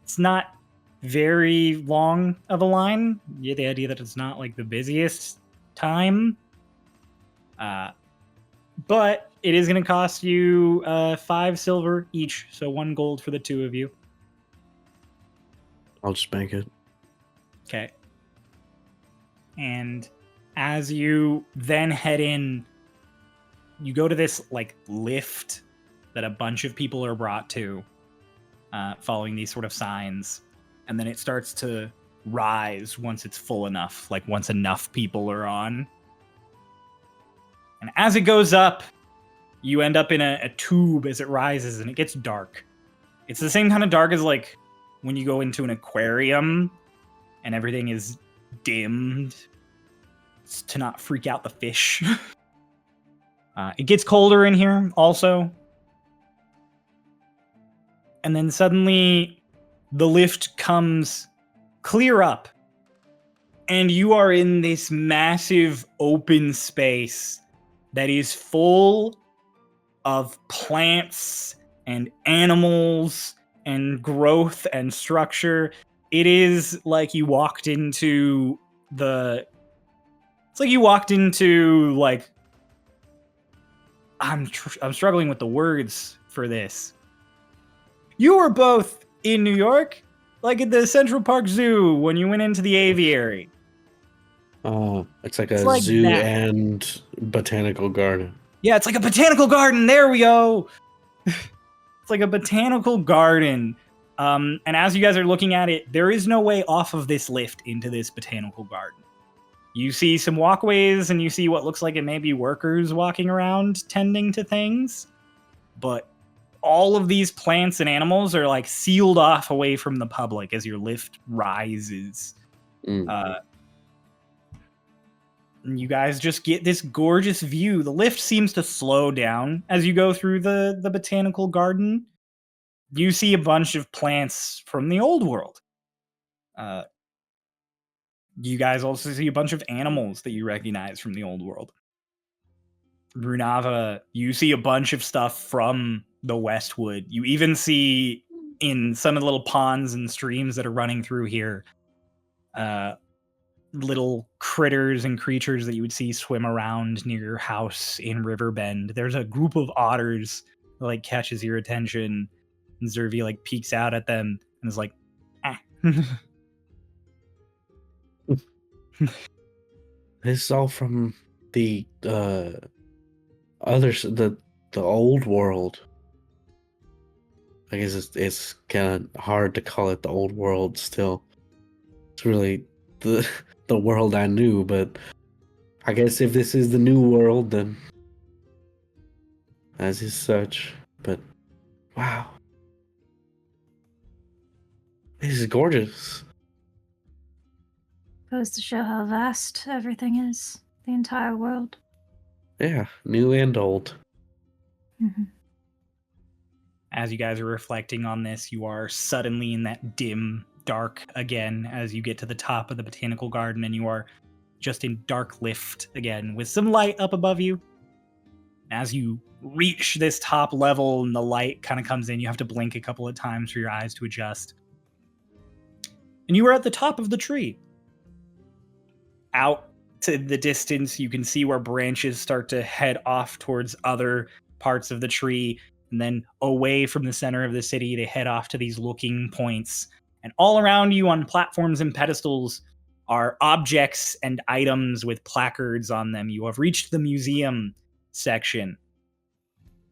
It's not very long of a line. You get the idea that it's not like the busiest time. But it is going to cost you 5 silver each, so 1 gold for the 2 of you. I'll just bank it. Okay. And As you then head in, you go to this like lift that a bunch of people are brought to, following these sort of signs, and then it starts to rise once it's full enough, like once enough people are on. And as it goes up, you end up in a tube as it rises, and it gets dark. It's the same kind of dark as like when you go into an aquarium and everything is dimmed to not freak out the fish. It gets colder in here also. And then suddenly the lift comes clear up, and you are in this massive open space that is full of plants and animals and growth and structure. It is like you walked into like I'm struggling with the words for this. You were both in New York, like at the Central Park Zoo when you went into the aviary. Oh, it's like It's a like zoo that. and botanical garden. Yeah, it's like a botanical garden. There we go. It's like a botanical garden. And as you guys are looking at it, there is no way off of this lift into this botanical garden. You see some walkways, and you see what looks like it may be workers walking around tending to things. But all of these plants and animals are like sealed off away from the public as your lift rises. Mm. And you guys just get this gorgeous view. The lift seems to slow down as you go through the botanical garden. You see a bunch of plants from the old world. You guys also see a bunch of animals that you recognize from the old world. Brunava, you see a bunch of stuff from the Westwood. You even see in some of the little ponds and streams that are running through here, little critters and creatures that you would see swim around near your house in Riverbend. There's a group of otters that like catches your attention, and Zervi like peeks out at them and is like, ah. This is all from the others, the old world. I guess it's kind of hard to call it the old world still. It's really the world I knew, but I guess if this is the new world, then as is such. But wow, this is gorgeous. Goes to show how vast everything is. The entire world. Yeah, new and old. Mm-hmm. As you guys are reflecting on this, you are suddenly in that dim dark again as you get to the top of the botanical garden, and you are just in dark lift again with some light up above you. As you reach this top level and the light kind of comes in, you have to blink a couple of times for your eyes to adjust. And you are at the top of the tree. Out to the distance, you can see where branches start to head off towards other parts of the tree. And then away from the center of the city, they head off to these looking points. And all around you on platforms and pedestals are objects and items with placards on them. You have reached the museum section.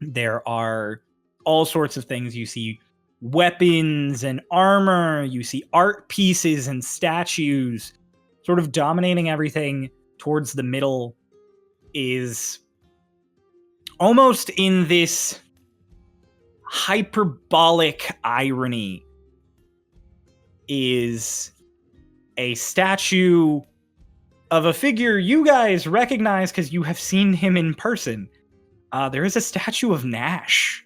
There are all sorts of things. You see weapons and armor. You see art pieces and statues. Sort of dominating everything towards the middle is almost in this hyperbolic irony is a statue of a figure you guys recognize because you have seen him in person. There is a statue of Nash,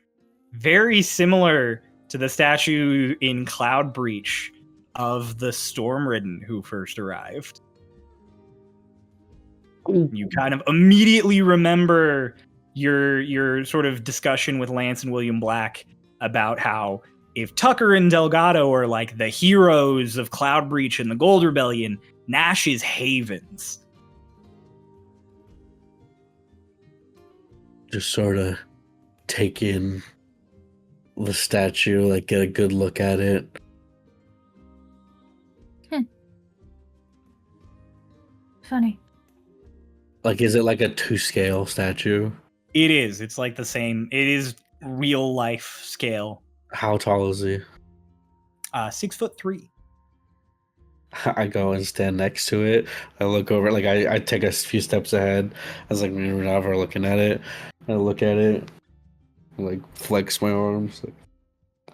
very similar to the statue in Cloud Breach of the Stormridden who first arrived. You kind of immediately remember your sort of discussion with Lance and William Black about how if Tucker and Delgado are like the heroes of Cloud Breach and the Gold Rebellion, Nash is Havens. Just sort of take in the statue, like get a good look at it. Funny. Like, is it like a 2 scale statue? It is. It's like the same. It is real life scale. How tall is he? 6'3". I go and stand next to it. I look over, like I take a few steps ahead. As like me and Rava are looking at it. I look at it, and, like flex my arms. Like,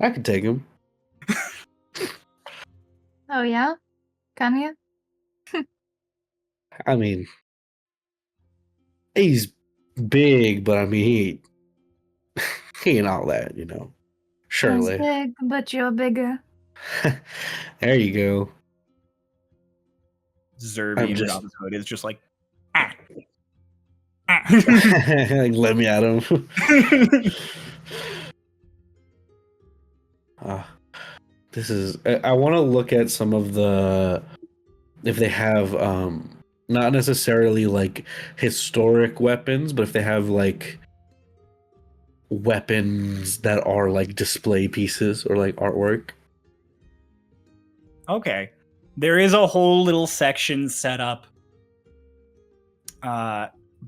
I could take him. Oh yeah? Can you? I mean, he's big, but I mean he ain't all that, you know. He's Surely. big, but you're bigger. There you go. Zerby I'm and just- Robin's Hood is just like, ah. Like, let me at him. This is. I want to look at some of the, if they have not necessarily like historic weapons, but if they have like weapons that are like display pieces or like artwork. Okay. There is a whole little section set up.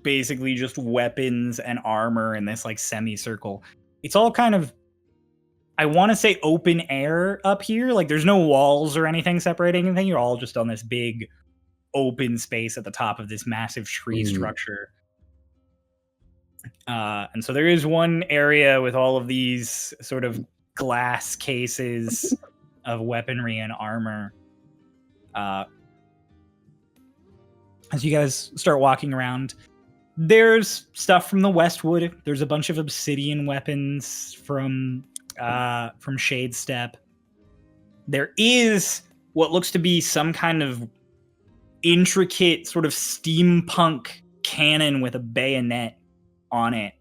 Basically just weapons and armor in this like semicircle. It's all kind of, I want to say, open air up here. Like there's no walls or anything separating anything. You're all just on this big open space at the top of this massive tree structure. And so there is one area with all of these sort of glass cases of weaponry and armor. As you guys start walking around, there's stuff from the Westwood. There's a bunch of obsidian weapons from Shade Step. There is what looks to be some kind of intricate sort of steampunk cannon with a bayonet on it.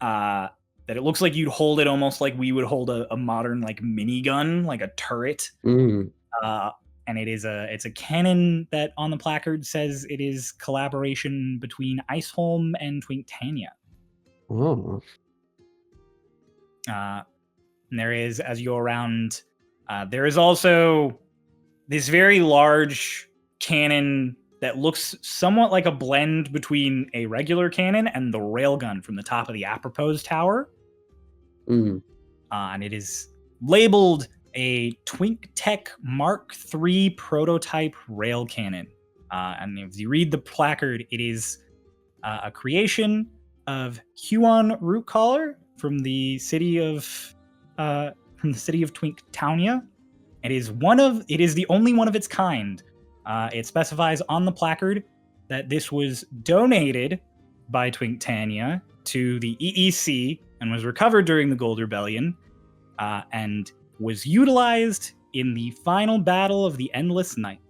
That it looks like you'd hold it almost like we would hold a modern like minigun, like a turret. And it's a cannon that on the placard says it is collaboration between Iceholm and Twinktania. Oh. And there is, as you go around, there is also this very large cannon that looks somewhat like a blend between a regular cannon and the railgun from the top of the Apropos Tower. And it is labeled a Twink Tech Mark III prototype rail cannon. And if you read the placard, it is a creation of Huon Rootcaller from the city of Twinktonia. It is the only one of its kind. It specifies on the placard that this was donated by Twinktonia to the EEC and was recovered during the Gold Rebellion, and was utilized in the final battle of the Endless Night.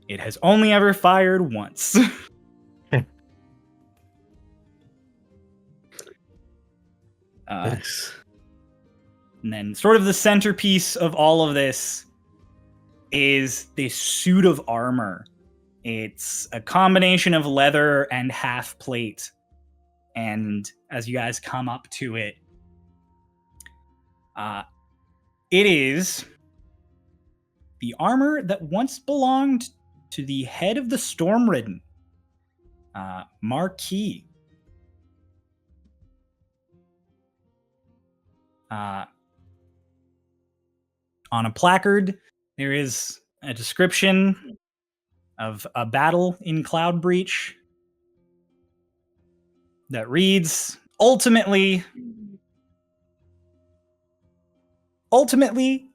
It has only ever fired once. Nice. And then sort of the centerpiece of all of this is this suit of armor. It's a combination of leather and half plate. And as you guys come up to it, it is the armor that once belonged to the head of the Stormridden, Marquis. On a placard, there is a description of a battle in Cloudbreach that reads, Ultimately,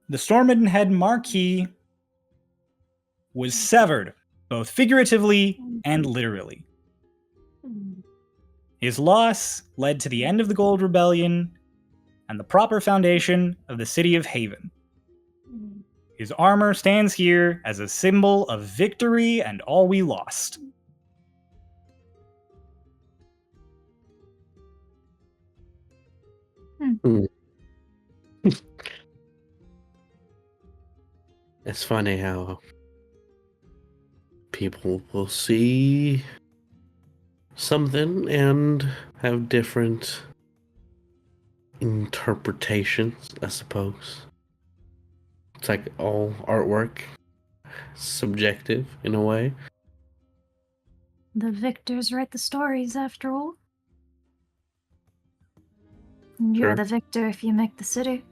the Stormridden head Marquis was severed, both figuratively and literally. His loss led to the end of the Gold Rebellion and the proper foundation of the city of Haven. His armor stands here as a symbol of victory and all we lost. It's funny how people will see something and have different interpretations, I suppose. It's like all artwork, subjective in a way. The victors write the stories, after all. And you're Sure. the victor if you make the city.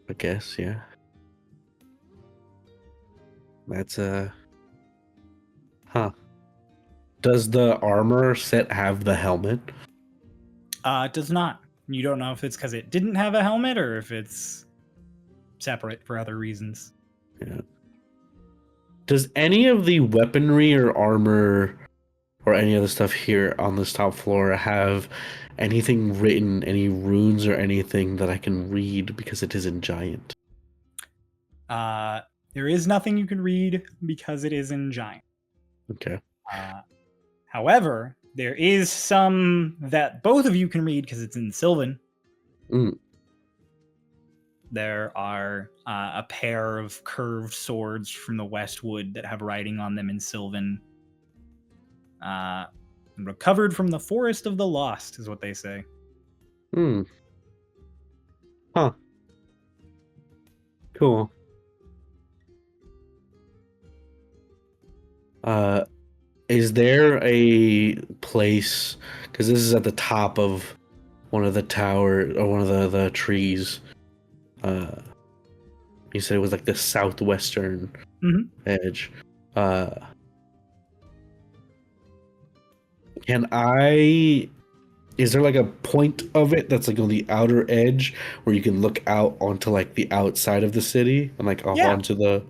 I guess, yeah. That's huh. Does the armor set have the helmet? It does not. You don't know if it's because it didn't have a helmet or if it's separate for other reasons. Yeah. Does any of the weaponry or armor or any other stuff here on this top floor have anything written, any runes or anything that I can read because it is in giant? There is nothing you can read because it is in giant. Okay. However, there is some that both of you can read because it's in Sylvan. Mm. There are a pair of curved swords from the Westwood that have writing on them in Sylvan. Recovered from the Forest of the Lost is what they say. Hmm. Huh. Cool. Is there a place, because this is at the top of one of the tower or one of the trees. You said it was like the southwestern Mhm. edge. Can I? Is there like a point of it that's like on the outer edge where you can look out onto like the outside of the city and like off Yeah. onto the?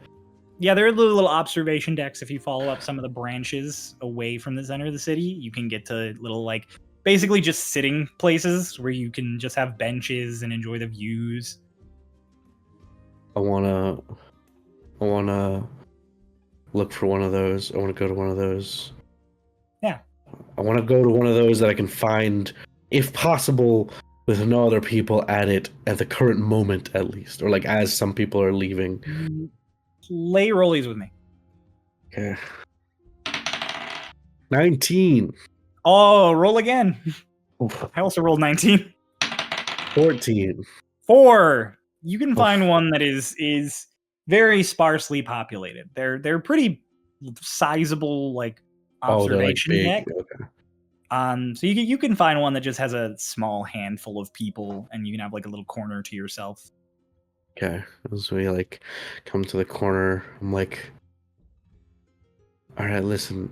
Yeah, there are little observation decks. If you follow up some of the branches away from the center of the city, you can get to little, like, basically just sitting places where you can just have benches and enjoy the views. I wanna look for one of those. I wanna go to one of those. Yeah. I wanna go to one of those that I can find, if possible, with no other people at it at the current moment, at least, or like as some people are leaving. Lay rollies with me. Okay. 19. Oh, roll again. Oof. I also rolled 19. 14. 4. You can Oof. find one that is very sparsely populated. They're pretty sizable, like, Oh, they're like observation big. deck. Okay. So you can find one that just has a small handful of people, and you can have like a little corner to yourself. Okay. As we like come to the corner, I'm like, all right, listen.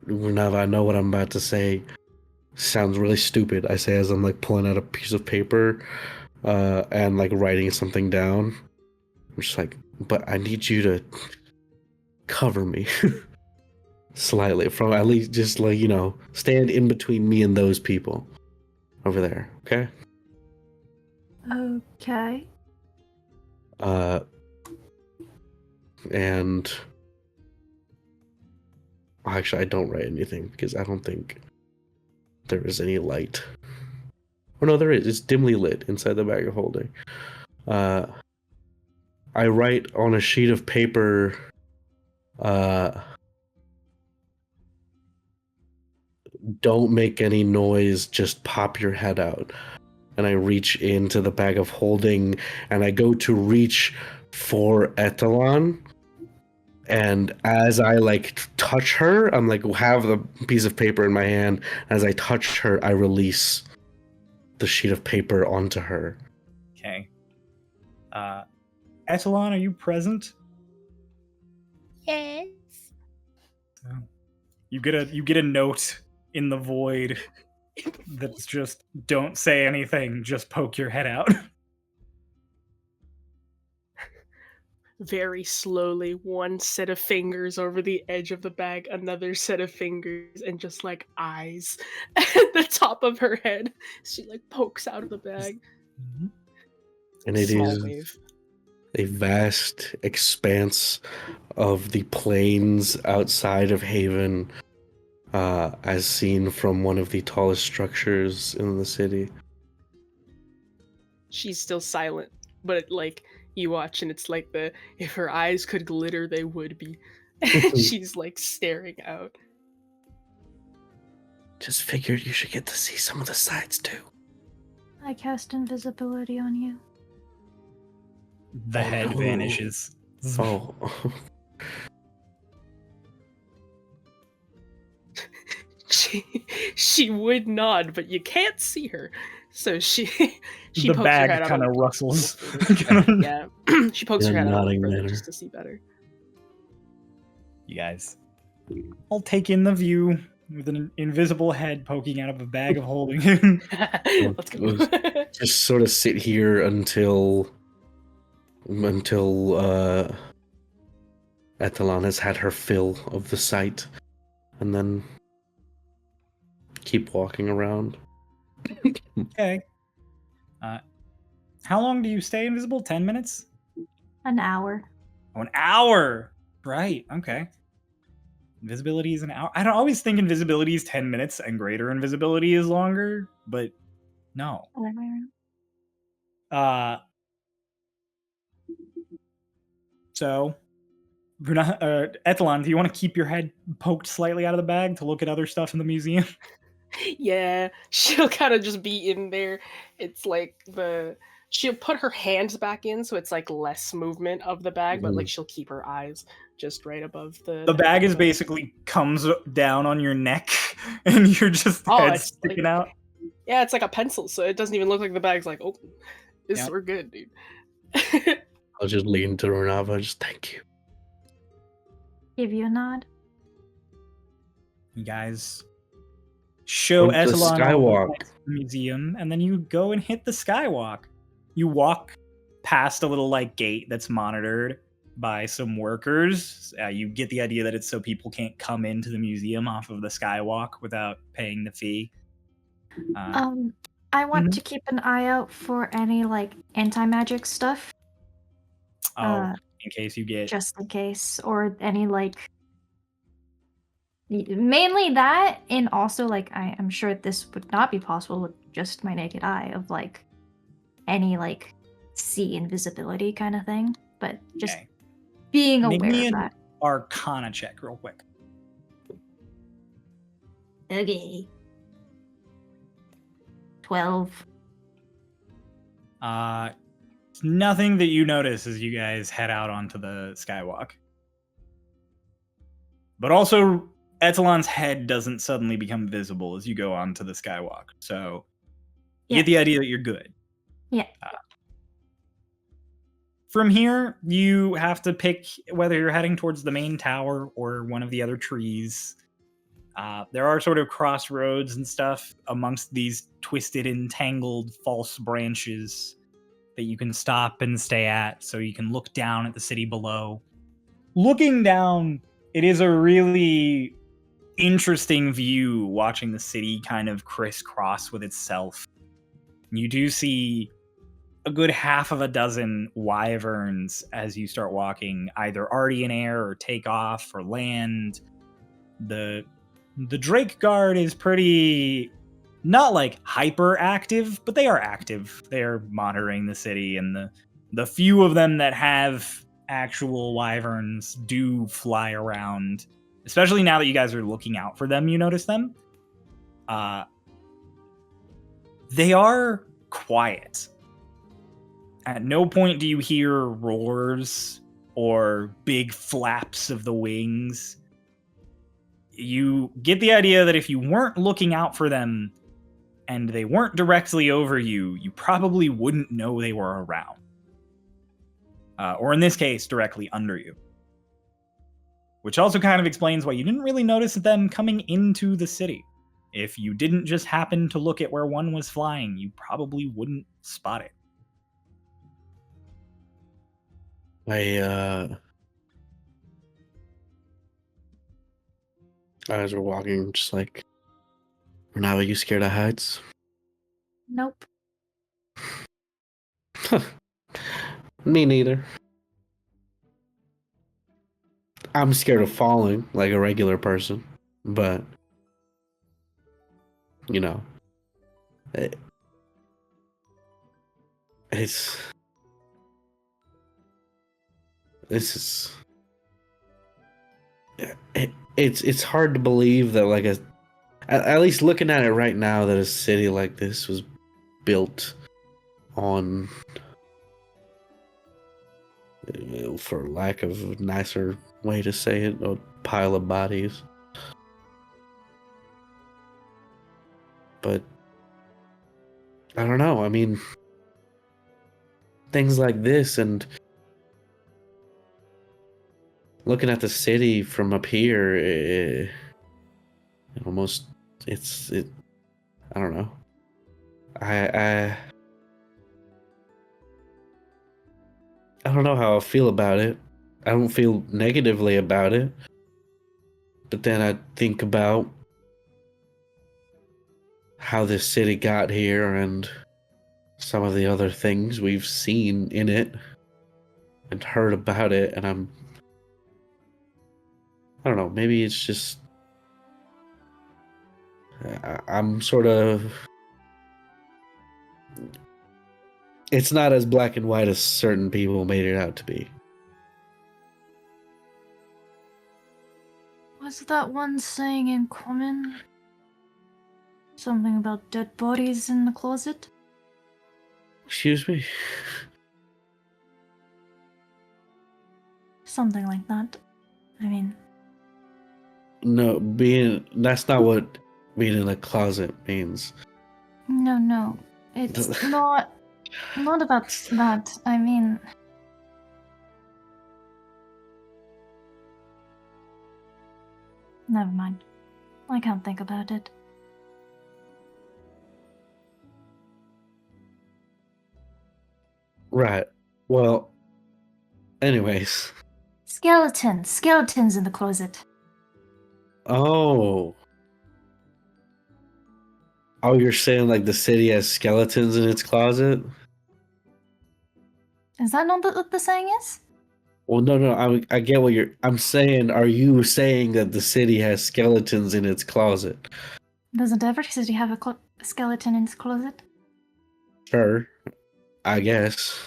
Now that I know what I'm about to say, sounds really stupid. I say as I'm like pulling out a piece of paper, and like writing something down. I'm just like, but I need you to cover me slightly from at least just like, stand in between me and those people over there. Okay. Okay. And actually, I don't write anything because I don't think there is any light. Oh no, there is. It's dimly lit inside the bag of holding. I write on a sheet of paper. Don't make any noise. Just pop your head out. And I reach into the bag of holding, and I go to reach for Etalon. And as I like touch her, I'm like have the piece of paper in my hand. As I touch her, I release the sheet of paper onto her. Okay. Etalon, are you present? Yes. You get a note in the void that's just, don't say anything, just poke your head out. Very slowly, one set of fingers over the edge of the bag, another set of fingers, and just like eyes at the top of her head. She like pokes out of the bag. And it Small is wave. a vast expanse of the plains outside of Haven, as seen from one of the tallest structures in the city. She's still silent, but like you watch, and it's like if her eyes could glitter, they would be. She's like staring out. Just figured you should get to see some of the sides too. I cast invisibility on you. The Oh, head no. vanishes. Oh. she would nod, but you can't see her. So she The pokes her bag head out kind a of little rustles. further. Yeah, she pokes In her a head out a nodding little further manner. just to see better. You guys all take in the view with an invisible head poking out of a bag of holding. Let's go. Just sort of sit here until Etalon has had her fill of the sight, and then keep walking around. Okay. How long do you stay invisible? 10 minutes? An hour. Oh, an hour. Right. Okay. Invisibility is an hour. I don't always think invisibility is 10 minutes and greater invisibility is longer, but no. Other way around. So, Ethelon, do you want to keep your head poked slightly out of the bag to look at other stuff in the museum? Yeah, she'll kind of just be in there. It's like she'll put her hands back in, so it's like less movement of the bag, but like she'll keep her eyes just right above The bag is basically comes down on your neck, and you're just head it's sticking like, out. yeah, it's like a pencil, so it doesn't even look like the bag's like, oh, Yep. we're good, dude. I'll just lean to Rava, just thank you. Give you a nod. You guys show Went to the Ethelon skywalk. the museum, and then you go and hit the skywalk. You walk past a little like gate that's monitored by some workers. You get the idea that it's so people can't come into the museum off of the skywalk without paying the fee. I want to keep an eye out for any like anti-magic stuff. In case you get Just in case, or any like mainly that, and also like I'm sure this would not be possible with just my naked eye of like any like sea invisibility kind of thing, but just Okay. being Make aware me of an that. Arcana check real quick. Okay. 12. Nothing that you notice as you guys head out onto the skywalk. But also, Etalon's head doesn't suddenly become visible as you go onto the skywalk. So you get the idea that you're good. Yeah. From here, you have to pick whether you're heading towards the main tower or one of the other trees. There are sort of crossroads and stuff amongst these twisted, entangled, false branches that you can stop and stay at, so you can look down at the city below. Looking down, it is a really interesting view, watching the city kind of crisscross with itself. You do see a good half of a dozen wyverns as you start walking, either already in air or take off or land. The Drake Guard is pretty, not like hyper active, but they are active. They are monitoring the city, and the few of them that have actual wyverns do fly around. Especially now that you guys are looking out for them, you notice them. They are quiet. At no point do you hear roars or big flaps of the wings. You get the idea that if you weren't looking out for them and they weren't directly over you, you probably wouldn't know they were around. Or in this case, directly under you. Which also kind of explains why you didn't really notice them coming into the city. If you didn't just happen to look at where one was flying, you probably wouldn't spot it. As we're walking, just like, Renava, you scared of heights? Nope. Me neither. I'm scared of falling like a regular person, but you know, it's hard to believe that like at least looking at it right now that a city like this was built on, for lack of a nicer way to say it, a pile of bodies. But I don't know. I mean, things like this and looking at the city from up here, it almost it. I don't know. I don't know how I feel about it. I don't feel negatively about it. But then I think about how this city got here and some of the other things we've seen in it and heard about it, and I don't know, maybe it's just I'm sort of, it's not as black and white as certain people made it out to be. Was that one saying in common? Something about dead bodies in the closet? Excuse me? Something like that. I mean, No, that's not what being in a closet means. no. It's not about that. I mean, never mind. I can't think about it. Right. Well, anyways. Skeletons in the closet. Oh, you're saying like the city has skeletons in its closet? Is that not what the saying is? Well, no, I get what I'm saying. Are you saying that the city has skeletons in its closet? Doesn't every city have a skeleton in its closet? Sure, I guess.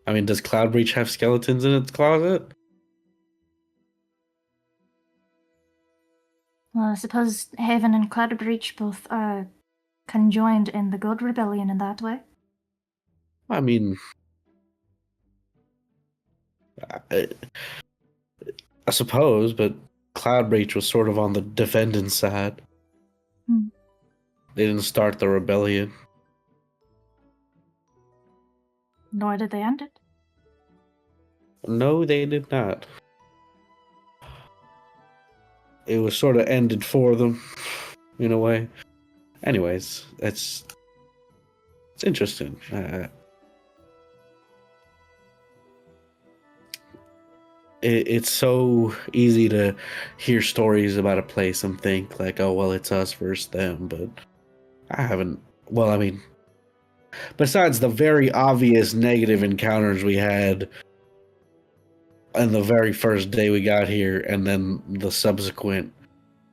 I mean, does Cloudbreach have skeletons in its closet? Well, I suppose Haven and Cloudbreach both are conjoined in the God Rebellion in that way. I mean, I suppose, but Cloudbreach was sort of on the defending side. They didn't start the rebellion. Nor did they end it. No, they did not. It was sort of ended for them, in a way. Anyways, it's interesting. It's so easy to hear stories about a place and think like, oh, well, it's us versus them, but I haven't. Well, I mean, besides the very obvious negative encounters we had on the very first day we got here, and then the subsequent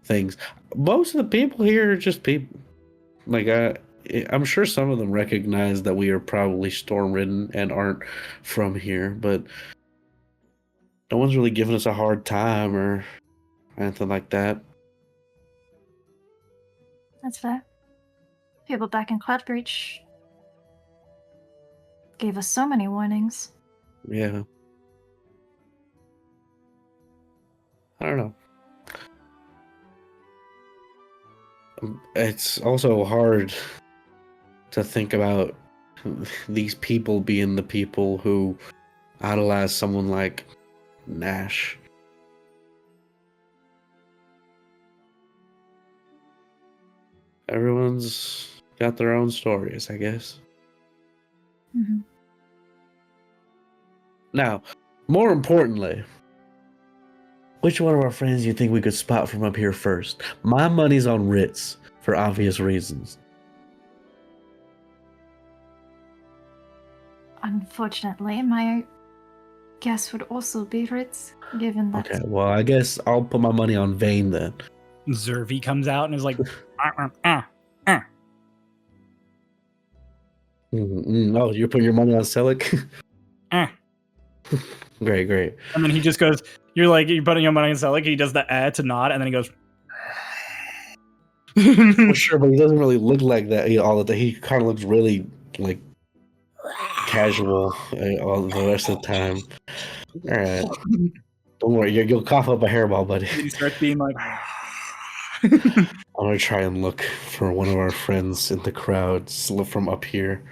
things, most of the people here are just people. Like, I'm sure some of them recognize that we are probably Stormridden and aren't from here, but no one's really giving us a hard time or anything like that. That's fair. People back in Cloudbreach gave us so many warnings. Yeah. I don't know. It's also hard to think about these people being the people who idolize someone like Nash. Everyone's got their own stories, I guess. Mm-hmm. Now, more importantly, which one of our friends do you think we could spot from up here first? My money's on Ritz, for obvious reasons. Unfortunately, my guess would also be Ritz, given that... Okay, well, I guess I'll put my money on Vane then. Zervi comes out and is like, Oh, you're putting your money on Selic? Great. And then he just goes, you're putting your money on Selic, he does the to nod, and then he goes, Well, sure, but he doesn't really look like that all the time. He kind of looks really, like, casual all the rest of the time. All right. Don't worry, you'll cough up a hairball, buddy. And he starts being like, I'm gonna try and look for one of our friends in the crowd from up here.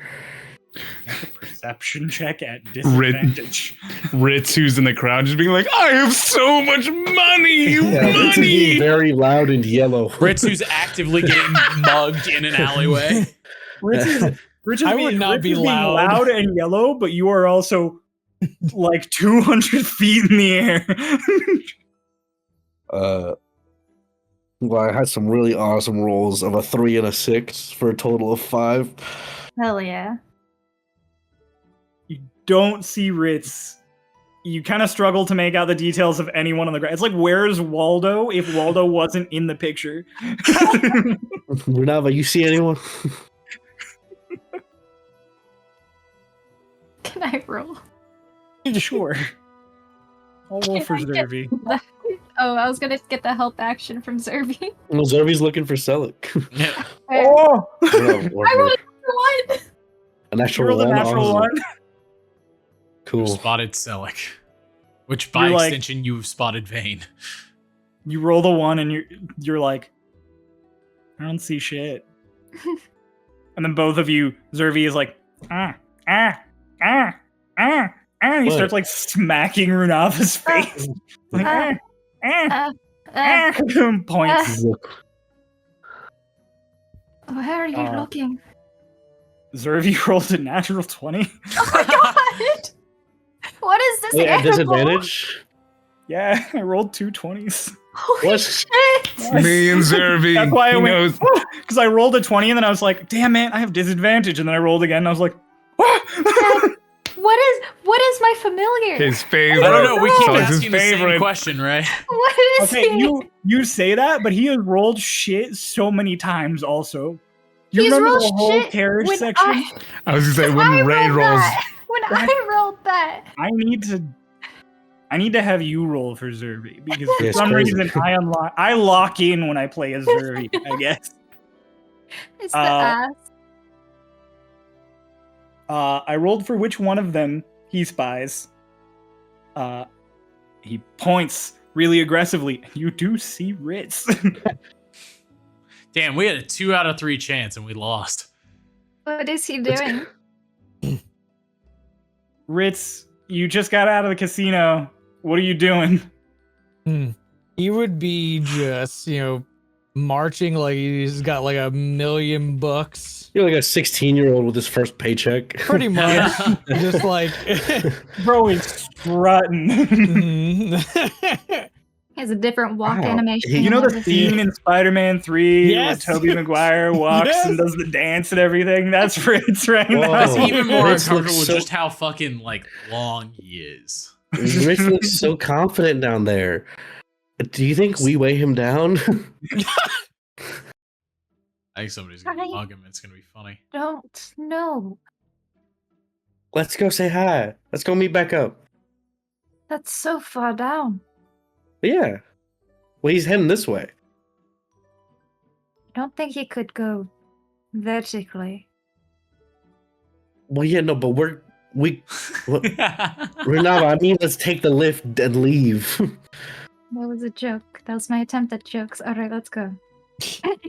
Make a perception check at disadvantage. Ritz, who's in the crowd, just being like, "I have so much money, Yeah, Ritz is being money." very loud and yellow. Ritz, who's actively getting mugged in an alleyway. Rich is I would not be being loud. loud and yellow, but you are also like 200 feet in the air. Well, I had some really awesome rolls of a 3 and a 6 for a total of 5. Hell yeah. You don't see Ritz. You kind of struggle to make out the details of anyone on the ground. It's like, where's Waldo if Waldo wasn't in the picture? Rava, you see anyone? Can I roll? Sure. I'll roll for Can I get Zervi. Oh, I was gonna get the help action from Zervi. Well, Zervi's looking for Selic. Yeah. Oh! I rolled one. A You natural rolled a one. natural awesome. one. You Cool. spotted Selic. Which by You're like- extension you've spotted Vane. You roll the one and you're like, I don't see shit. And then both of you, Zervi is like, And he What? starts like smacking Runava's face. Like, points. Look, Where are you looking? Zervi rolled a natural 20. Oh my god! What is this wait, at animal? disadvantage? Yeah, I rolled 2 20s. Holy What? shit! Me and Zervi. That's why I he went, knows. because I rolled a 20 and then I was like, damn it, I have disadvantage. And then I rolled again and I was like, What is my familiar? His favorite. I don't know, we keep So it's his asking the same favorite. question, right? What is okay, he? you say that, but he has rolled shit so many times also. You He's remember rolled the whole shit carriage when section? I was gonna say I when Ray rolled rolls. that. When I rolled that. I need to have you roll for Zervi because for Yeah, it's some crazy. reason I lock in when I play as Zervi, I guess. It's the ass. I rolled for which one of them he spies. He points really aggressively. You do see Ritz. Damn, we had a 2 out of 3 chance and we lost. What is he doing? Ritz, you just got out of the casino. What are you doing? He would be just, marching like he's got like $1,000,000. You're like a 16-year-old with his first paycheck. Pretty much. Just like. Bro is strutting. Mhm. He has a different walk Wow. animation. You know and the everything. scene in Spider-Man 3 Yes. where Tobey Maguire walks Yes. and does the dance and everything? That's Ritz right Whoa. now. That's even more Ritz uncomfortable looks with so- just how fucking long he is. Rich looks so confident down there. Do you think we weigh him down? I think somebody's gonna Right. mug him. It's gonna be funny. Don't know. Let's go say hi. Let's go meet back up. That's so far down. Yeah. Well, he's heading this way. I don't think he could go vertically. Well, yeah, no, but we Renava, I mean, let's take the lift and leave. That was a joke. That was my attempt at jokes. All right, let's go.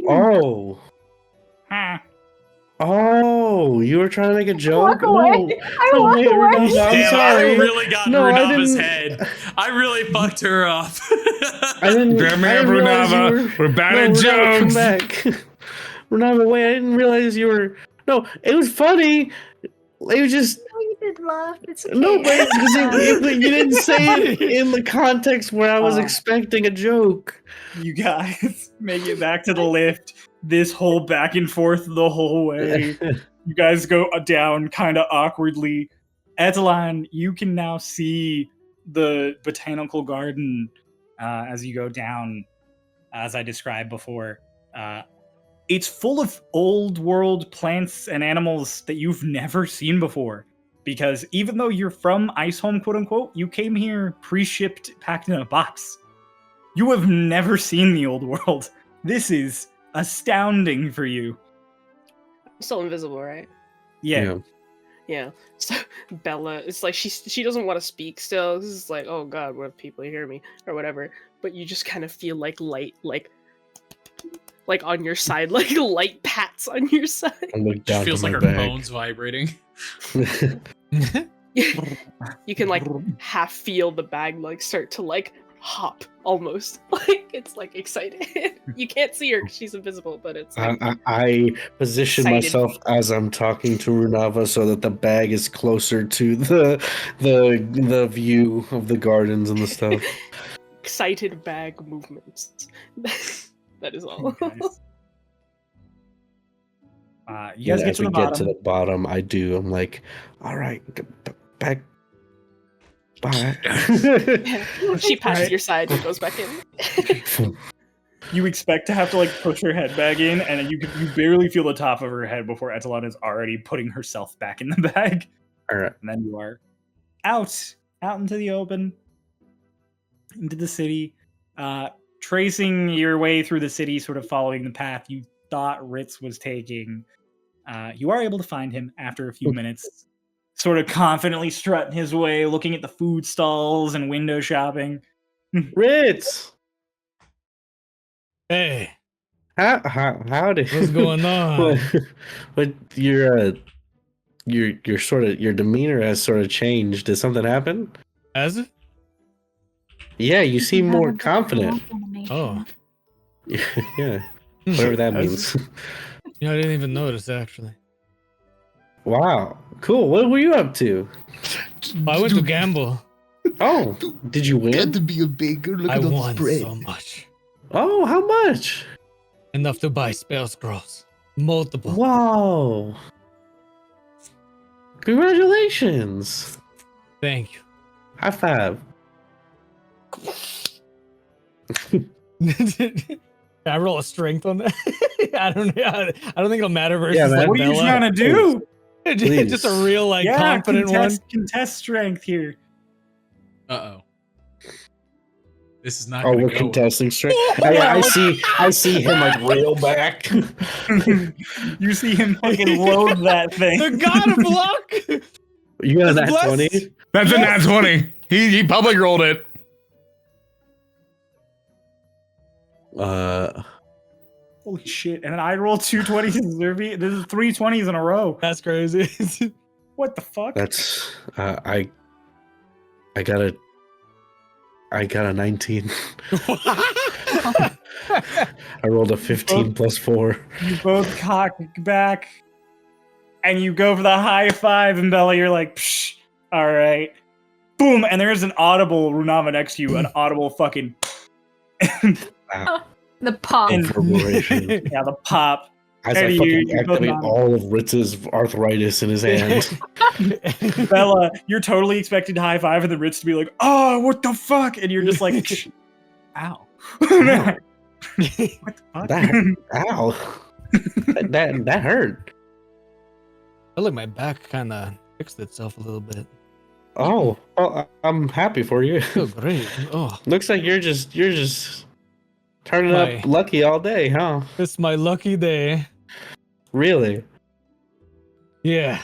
Oh. Huh. Oh, you were trying to make a joke? walk away. I walk wait, away. Renava, I'm Damn, sorry. I really got No, I Runava's didn't- head. I really fucked her up. I didn't. Damn I it, didn't realize you Renava. were- We're bad No, at Renava, come jokes. back. Renava, wait, I didn't realize you were. No, it was funny. It was just. Oh, you did laugh. It's okay. No, but you didn't say it in the context where I was Oh. expecting a joke. You guys make it back to the lift. This whole back and forth the whole way. You guys go down kind of awkwardly. Etelan, you can now see the botanical garden as you go down, as I described before. It's full of old world plants and animals that you've never seen before. Because even though you're from Iceholm, quote unquote, you came here pre-shipped, packed in a box. You have never seen the old world. This is astounding for you. I'm still invisible, right? Yeah. Yeah. So Bella, it's like she doesn't want to speak still. This is like, oh god, what if people hear me or whatever? But you just kind of feel like light, like like on your side, like light pats on your side. I look She down feels to like my her bag. bones vibrating. You can like half feel the bag like start to like hop almost. Like it's like excited. You can't see her 'cause she's invisible, but it's like I position excited. myself as I'm talking to Runava so that the bag is closer to the view of the gardens and the stuff. excited bag movements. That is all. Nice. You guys And get as to we the get bottom. to the bottom, I do. I'm like, all right, back. Bye. She passes Right. your side and goes back in. You expect to have to like push her head back in, and you barely feel the top of her head before Etalon is already putting herself back in the bag. All right. And then you are out into the open, into the city, tracing your way through the city, sort of following the path you thought Ritz was taking. You are able to find him after a few minutes, sort of confidently strutting his way, looking at the food stalls and window shopping. Ritz, Hey, howdy. what's going on? But your sort of your demeanor has sort of changed. Did something happen? Has it? Yeah, you seem more confident. Oh, Yeah, whatever that Has means. I didn't even notice actually. Wow, cool. What were you up to? I went to gamble. Oh, did you Got win? to be a baker. Look I at all won this bread. so much. Oh, how much? Enough to buy spell scrolls. Multiple. Whoa! Congratulations! Thank High five. you. Can I roll a strength on that? I don't think it'll matter versus Yeah, man. like What are you Bella. trying to do? Just a real like confident contest strength here. Uh-oh. This is not Oh, gonna we're go well. contesting straight. I see him like reel back. You see him fucking load that thing. The god of luck. You got It's that blessed. 20? That's a nat 20. He public rolled it. Holy shit! And then I rolled 2 20s. This is 3 20s in a row. That's crazy. What the fuck? That's I got a 19. I rolled a 15 plus 4. You both cock back, and you go for the high five, and Bella, you're like, psh, all right. Boom, and there's an audible Runava next to you, an audible fucking, The pop. And- Reverberation. yeah, the pop. As I Hey, fucking you both activate on. all of Ritz's arthritis in his hand. Bella, you're totally expected to high five, and the Ritz to be like, oh, what the fuck? And you're just like, psh, ow. What the fuck? Ow. that hurt. I look, my back kind of fixed itself a little bit. Oh, well, I'm happy for you. Feel great. Oh, Looks like you're just turning My- up lucky all day, huh? it's my lucky day. Really? Yeah.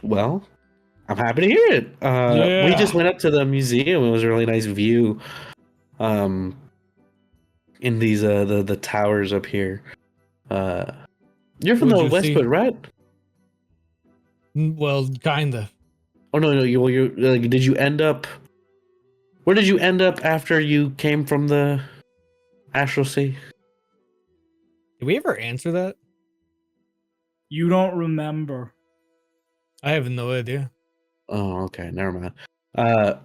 Well, I'm happy to hear it. We Yeah. just went up to the museum. It was a really nice view. In these the towers up here. You're from What'd the you Westwood, see? right? Well, kinda. Oh no, you're like. Did you end up? Where did you end up after you came from the Astral Sea? Did we ever answer that? You don't remember. I have no idea. Oh, okay, never mind.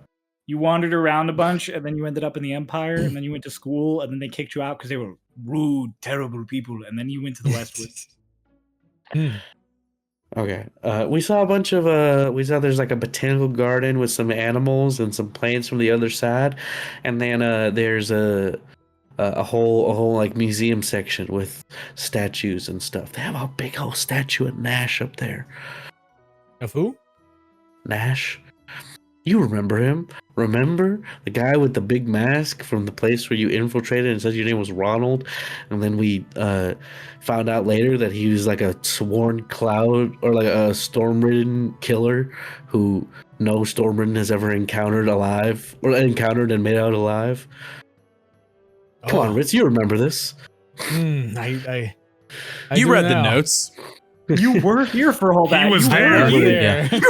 You wandered around a bunch, and then you ended up in the Empire, and then you went to school, and then they kicked you out because they were rude, terrible people, and then you went to the Westwood. Okay. We saw a bunch of there's like a botanical garden with some animals and some plants from the other side, and then there's a whole like museum section with statues and stuff. They have a big old statue of Nash up there. Of who? Nash. You remember him? Remember the guy with the big mask from the place where you infiltrated and said your name was Ronald? And then we found out later that he was like a sworn cloud or like a Stormridden killer who no Stormridden has ever encountered alive or encountered and made out alive. Come on, Ritz, you remember this. I You do read the now. notes. You were here for all He that. was You there. were Right there. there.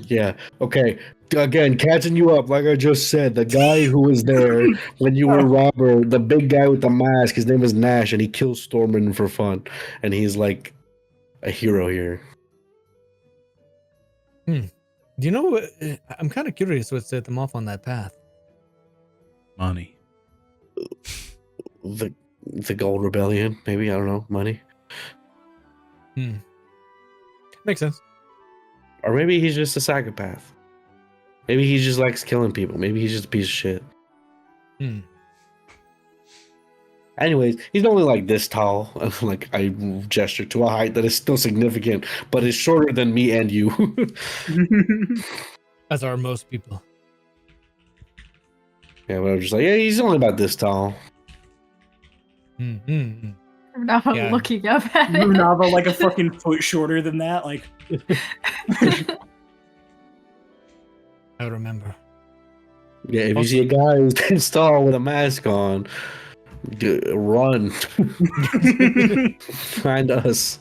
Yeah. Okay. Again, catching you up, like I just said, the guy who was there when you were robber, the big guy with the mask, his name is Nash, and he kills Stormridden for fun, and he's like a hero here. Do you know what? I'm kind of curious what set them off on that path. Money. The Gold Rebellion, maybe, I don't know, money, Makes sense. or maybe he's just a psychopath. Maybe he just likes killing people. Maybe he's just a piece of shit. Anyways, he's only like this tall. Like I gesture to a height that is still significant, but is shorter than me and you. As are most people. Yeah, but I'm just like, yeah, he's only about this tall. I'm not Yeah. looking up at it. Runava like a fucking foot shorter than that. Like, I remember. Yeah, if you Also- see a guy who's this tall with a mask on, run. Find us.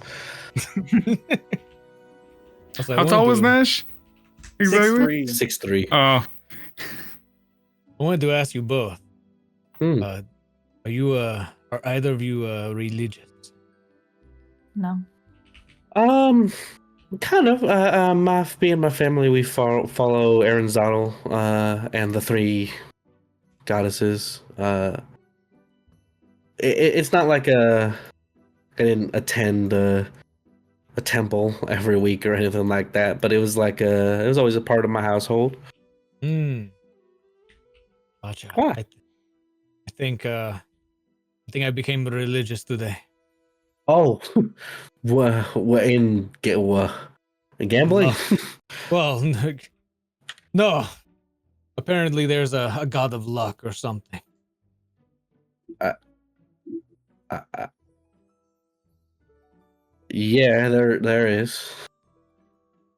Also, I How tall wanted was to- Nash? Exactly. 6'3". 6'3". Oh, I wanted to ask you both. Hmm. Are either of you religious? No. Kind of. Me and my family, we follow Aristotle, and the three goddesses. It's not like I didn't attend a temple every week or anything like that, but it was like it was always a part of my household. Gotcha. Why? I think I became religious today. Oh, in gambling? Well, no. Apparently, there's a god of luck or something. Yeah, there is.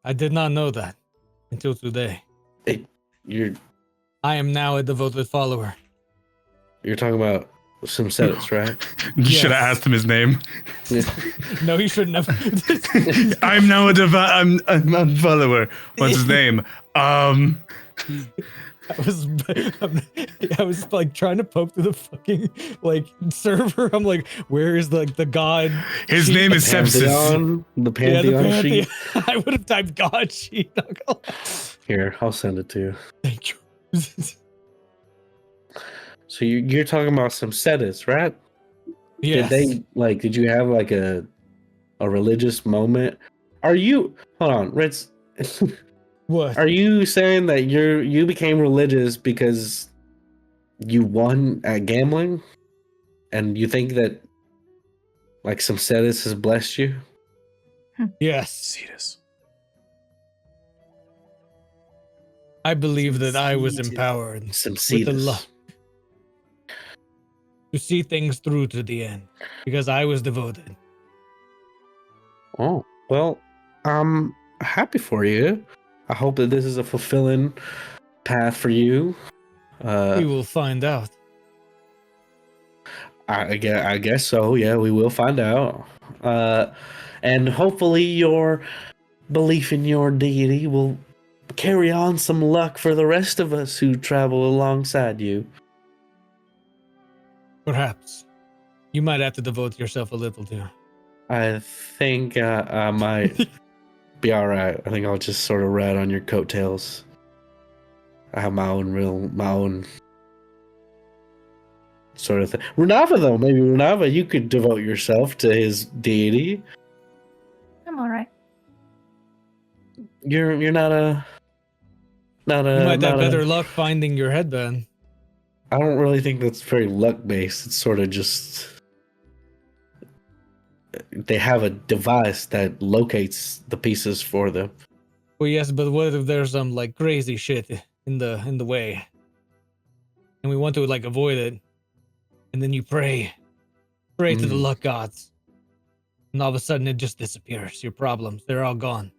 I did not know that until today. You're I am now a devoted follower. talking about Simcetis, right? you should have Yes. asked him his name. No, he shouldn't have. I'm now a I'm a follower. What's his name? I was like trying to poke through the fucking like server. I'm like, where is the god? His sheet? name is Sepsis. Pantheon, the Yeah, the Pantheon sheet. Pantheon. I would have typed god sheet. Not gonna lie. Here, I'll send it to you. Thank you. So you're talking about Simcetis, right? Yes. Did you have like a religious moment? Are you hold on, Ritz? What? Are you saying that you became religious because you won at gambling? And you think that like Simcetis has blessed you? Yes. Cetus. I believe that I was empowered with the Simcetis. luck to see things through to the end because I was devoted. Oh, well, I'm happy for you. I hope that this is a fulfilling path for you. We will find out. I guess so. Yeah, we will find out. And hopefully your belief in your deity will carry on some luck for the rest of us who travel alongside you. Perhaps. You might have to devote yourself a little to. I think I might be all right. I think I'll just sort of ride on your coattails. I have my own sort of thing. Runava, though, maybe Runava, you could devote yourself to his deity. I'm alright. You're not a You might have not better luck finding your headband. I don't really think that's very luck based. It's sort of just they have a device that locates the pieces for them. Well, yes, but what if there's some like crazy shit in the way, and we want to like avoid it, and then you pray to the luck gods, and all of a sudden it just disappears. Your problems, they're all gone.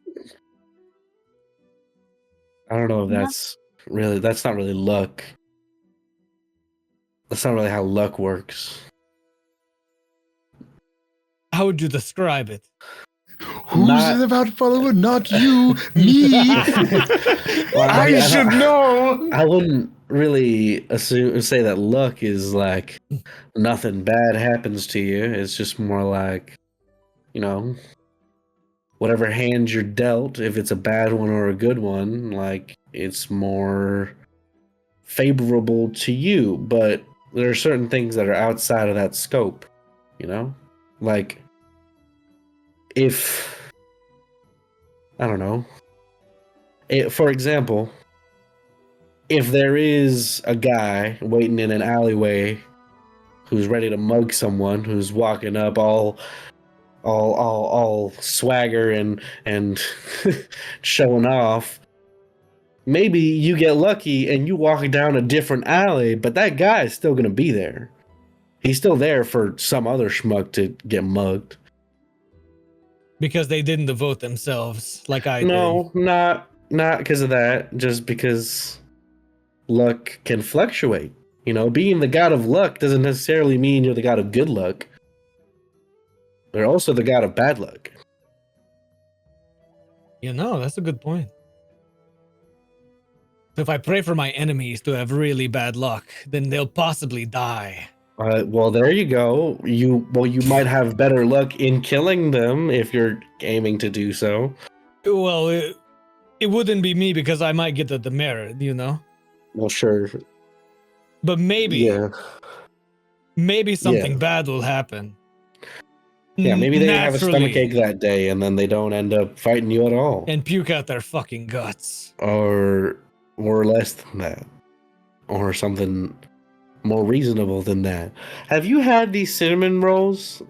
I don't know if Yeah. that's not really luck. That's not really how luck works. How would you describe it? Who's Not- about follower? Not you, me. Well, I should know. I wouldn't really say that luck is like nothing bad happens to you. It's just more like, you know, whatever hand you're dealt, if it's a bad one or a good one, like it's more favorable to you. But there are certain things that are outside of that scope, you know? Like, if, I don't know, for example, if there is a guy waiting in an alleyway who's ready to mug someone, who's walking up all swagger and showing off, maybe you get lucky and you walk down a different alley, but that guy is still gonna be there. He's still there for some other schmuck to get mugged. Because they didn't vote themselves like I did. No, not because of that. Just because luck can fluctuate. You know, being the god of luck doesn't necessarily mean you're the god of good luck. They're also the god of bad luck. You know, that's a good point. So if I pray for my enemies to have really bad luck, then they'll possibly die. Well, there you go. You might have better luck in killing them if you're aiming to do so. Well, it wouldn't be me because I might get the demerit, you know? Well, sure. But maybe something Yeah. bad will happen. Yeah, maybe they have a Naturally. stomachache that day and then they don't end up fighting you at all. And puke out their fucking guts. Or more less than that. Or something more reasonable than that. Have you had these cinnamon rolls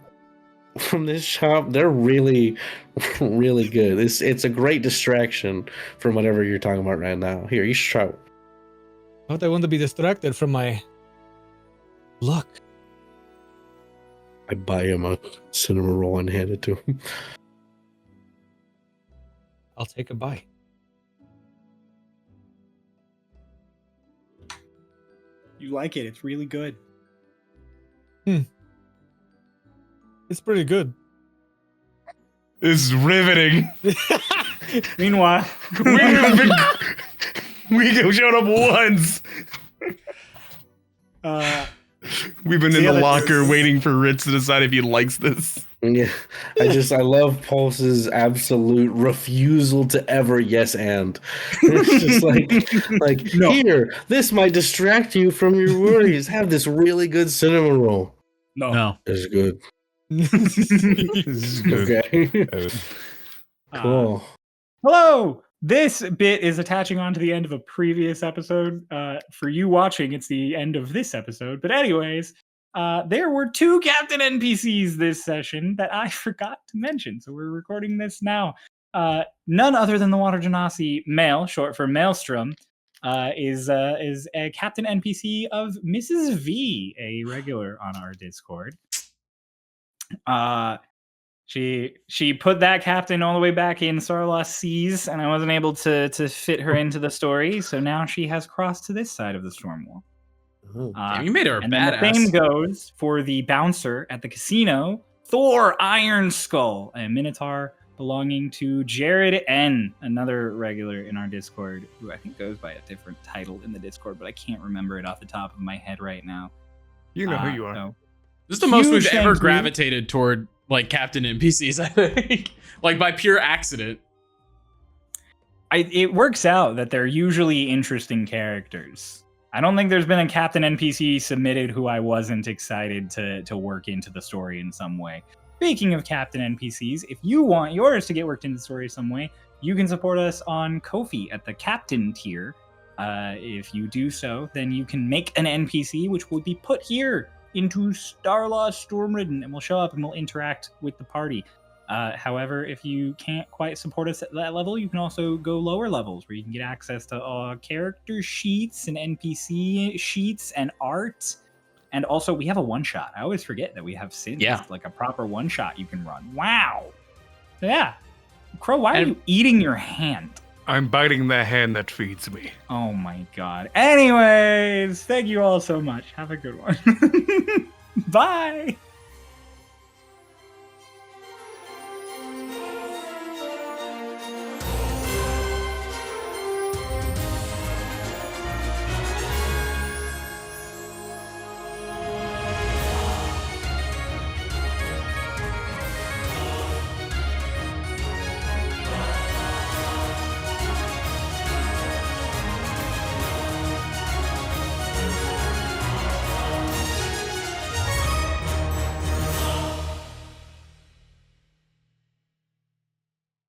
from this shop? They're really, really good. It's a great distraction from whatever you're talking about right now. Here, you should try it. But I want to be distracted from my luck. I buy him a cinnamon roll and hand it to him. I'll take a bite. You like it? It's really good. It's pretty good. This is riveting. Meanwhile, We showed up once. We've been in Yeah, the that's- locker waiting for Ritz to decide if he likes this. Yeah, I love Pulse's absolute refusal to ever yes and. It's just like No. Here, this might distract you from your worries. Have this really good cinnamon roll. No. It's good. This is good. Okay. Cool. Hello! This bit is attaching on to the end of a previous episode. For you watching, it's the end of this episode. But anyways, there were 2 Captain NPCs this session that I forgot to mention. So we're recording this now. None other than the Water Genasi Mael, short for Maelstrom, is a Captain NPC of Mrs. V, a regular on our Discord. She put that captain all the way back in Starlost Seas, and I wasn't able to fit her into the story, so now she has crossed to this side of the storm wall. You made her a And then the same badass. goes for the bouncer at the casino, Thor Iron Skull, a minotaur belonging to Jared N, another regular in our Discord, who I think goes by a different title in the Discord, but I can't remember it off the top of my head right now. You know who you are. So, This is the most we've Huge ever thank you. gravitated toward like Captain NPCs, I think. Like by pure accident. it works out that they're usually interesting characters. I don't think there's been a Captain NPC submitted who I wasn't excited to work into the story in some way. Speaking of Captain NPCs, if you want yours to get worked into the story some way, you can support us on Ko-fi at the Captain tier. If you do so, then you can make an NPC which will be put here into Starlost Stormridden and will show up and will interact with the party. However, if you can't quite support us at that level, you can also go lower levels where you can get access to character sheets and NPC sheets and art. And also, we have a one-shot. I always forget that we have Sins, like a proper one-shot you can run. Wow. So yeah. Crow, why are And- you eating your hand? I'm biting the hand that feeds me. Oh my god. Anyways, thank you all so much. Have a good one. Bye.